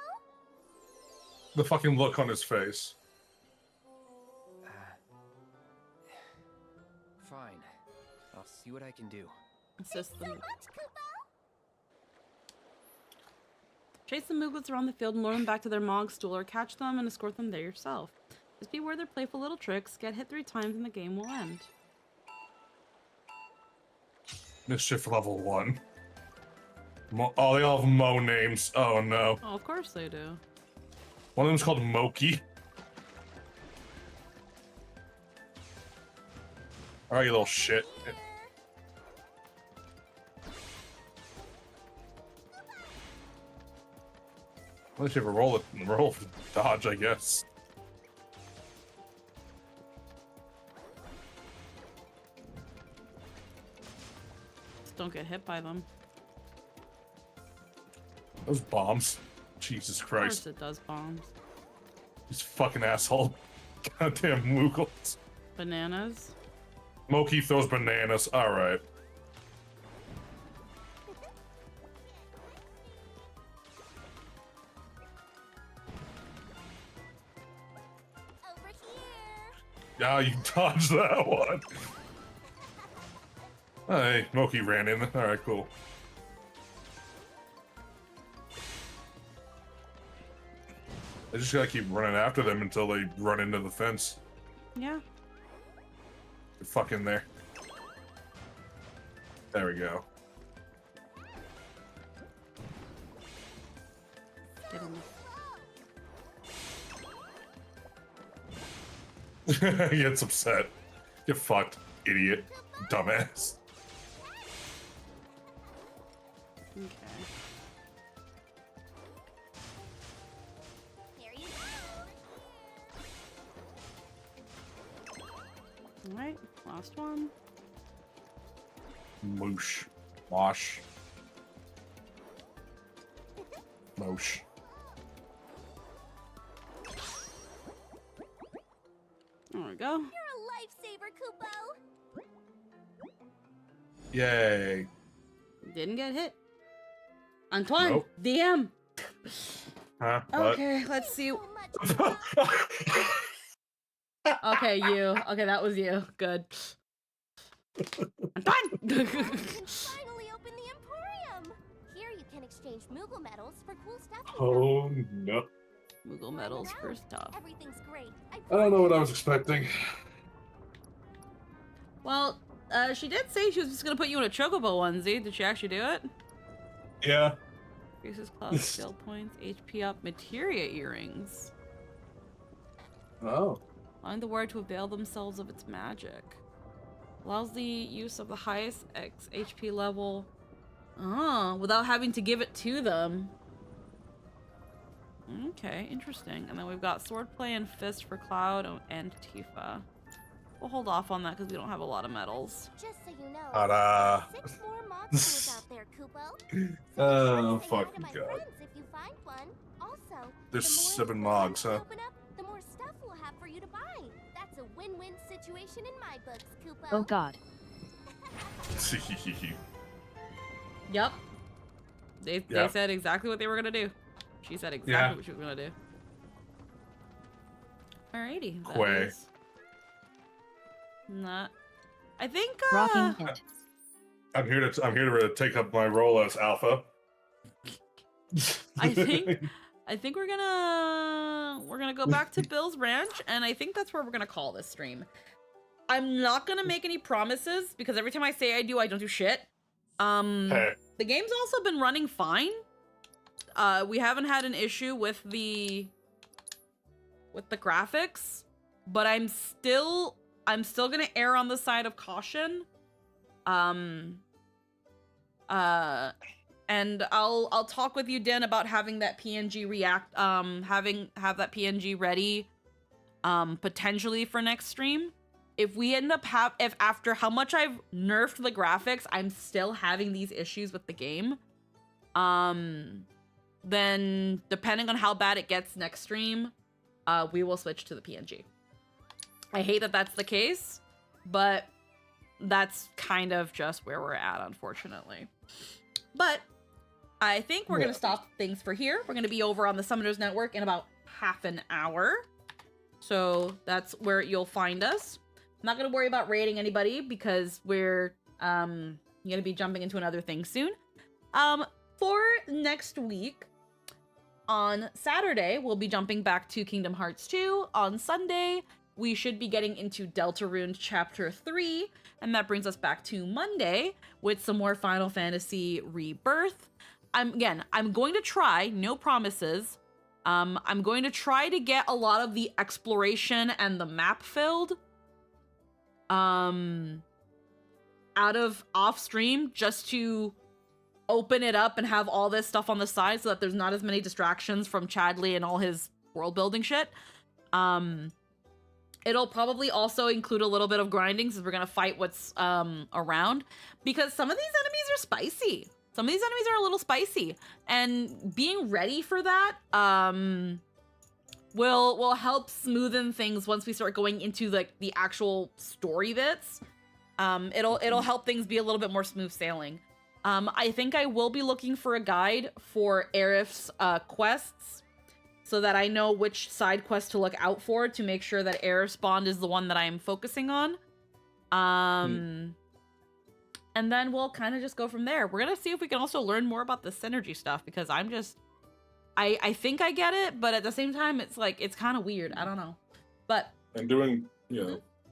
The fucking look on his face. Fine. I'll see what I can do. Assist them. So much, Kupo! Chase the Mooglets around the field and lure them back to their Mog stool, or catch them and escort them there yourself. Just beware their playful little tricks. Get hit 3 times and the game will end. Mischief level 1. Oh, they all have Mo names. Oh no. Oh, of course they do. One of them's called Moki. Alright, you little shit. At least you have a roll for dodge, I guess. Just don't get hit by them. Those bombs. Jesus Of Christ. course it does bombs. These fucking asshole. Goddamn Moogles. Bananas. Moki throws bananas. Alright. Over here! Yeah, you dodged that one. Oh, hey, Moki ran in. Alright, cool. I just gotta keep running after them until they run into the fence. Yeah. They're fucking there. There we go. Get him. He gets upset. Get fucked, idiot. Dumbass. Okay. Here you go! Alright, last one. Moosh. Mosh. Mosh. There we go. You're a lifesaver, Kupo! Yay. Didn't get hit. Antoine, Nope. DM. Huh? What? Okay, let's see. Okay, you. Okay, that was you. Good. Antoine! Finally open the Emporium! Here you can exchange Moogle medals for cool stuff. Oh no. Moogle medals for stuff. Everything's great. I don't know what I was expecting. Well, she did say she was just gonna put you in a chocobo onesie. Did she actually do it? Yeah. Increases cloud skill points, HP up, materia earrings. Oh. Allowing the warrior to avail themselves of its magic. Allows the use of the highest X HP level. Oh, without having to give it to them. Okay, interesting. And then we've got Swordplay and Fist for Cloud and Tifa. We'll hold off on that because we don't have a lot of medals. Just so you know, Ta-da! 6 more monsters out there, Kupo. Oh, fucking My god. friends if you find one. Also, There's the more 7 mogs, huh? open up, the more stuff we'll have for you to buy. That's a win-win situation in my books, Kupo. Oh god. Yep. They said exactly what they were gonna do. She said exactly what she was gonna do. Alrighty. Quay. Not. I think. Rocking hint. I'm here to take up my role as Alpha. I think we're gonna go back to Bill's Ranch, and I think that's where we're gonna call this stream. I'm not gonna make any promises because every time I say I do, I don't do shit. The game's also been running fine. We haven't had an issue with the graphics, but I'm still gonna err on the side of caution. And I'll talk with you, Den, about having that PNG have that PNG ready, potentially for next stream. If we end up if after how much I've nerfed the graphics, I'm still having these issues with the game, then depending on how bad it gets next stream, we will switch to the PNG. I hate that that's the case, but that's kind of just where we're at, unfortunately. But I think we're going to stop things for here. We're going to be over on the Summoners Network in about half an hour. So that's where you'll find us. I'm not going to worry about raiding anybody because we're going to be jumping into another thing soon. For next week, on Saturday, we'll be jumping back to Kingdom Hearts 2. On Sunday, we should be getting into Deltarune Chapter 3. And that brings us back to Monday with some more Final Fantasy Rebirth. I'm going to try, no promises. I'm going to try to get a lot of the exploration and the map filled out of off stream, just to open it up and have all this stuff on the side so that there's not as many distractions from Chadley and all his world building shit. It'll probably also include a little bit of grinding since we're gonna fight what's around, because some of these enemies are spicy. Some of these enemies are a little spicy, and being ready for that will help smoothen things once we start going into like the actual story bits. It'll help things be a little bit more smooth sailing. I think I will be looking for a guide for Aerith's quests, so that I know which side quest to look out for to make sure that Aerith's Bond is the one that I'm focusing on. And then we'll kind of just go from there. We're gonna see if we can also learn more about the synergy stuff, because I think I get it, but at the same time, it's like, it's kind of weird. I don't know. But and doing,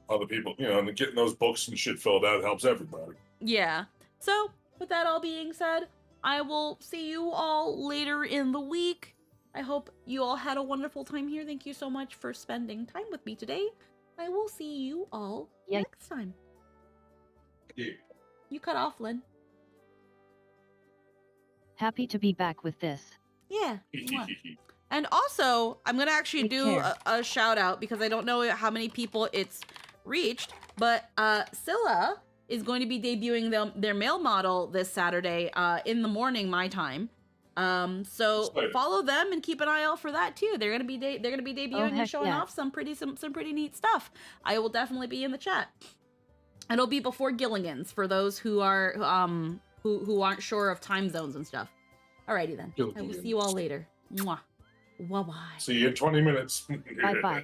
other people, and getting those books and shit filled out helps everybody. Yeah. So with that all being said, I will see you all later in the week. I hope you all had a wonderful time here. Thank you so much for spending time with me today. I will see you all next time. Yeah. You cut off, Lynn. Happy to be back with this. Yeah. And also, I'm going to actually do a shout out, because I don't know how many people it's reached, but Scylla is going to be debuting their male model this Saturday in the morning, my time. So follow them and keep an eye out for that too. They're gonna be debuting and showing off some pretty neat stuff. I will definitely be in the chat. It'll be before Gilligan's for those who are who aren't sure of time zones and stuff. Alrighty then. I will see you all later. Mwah. Bye bye. See you in 20 minutes. Bye bye.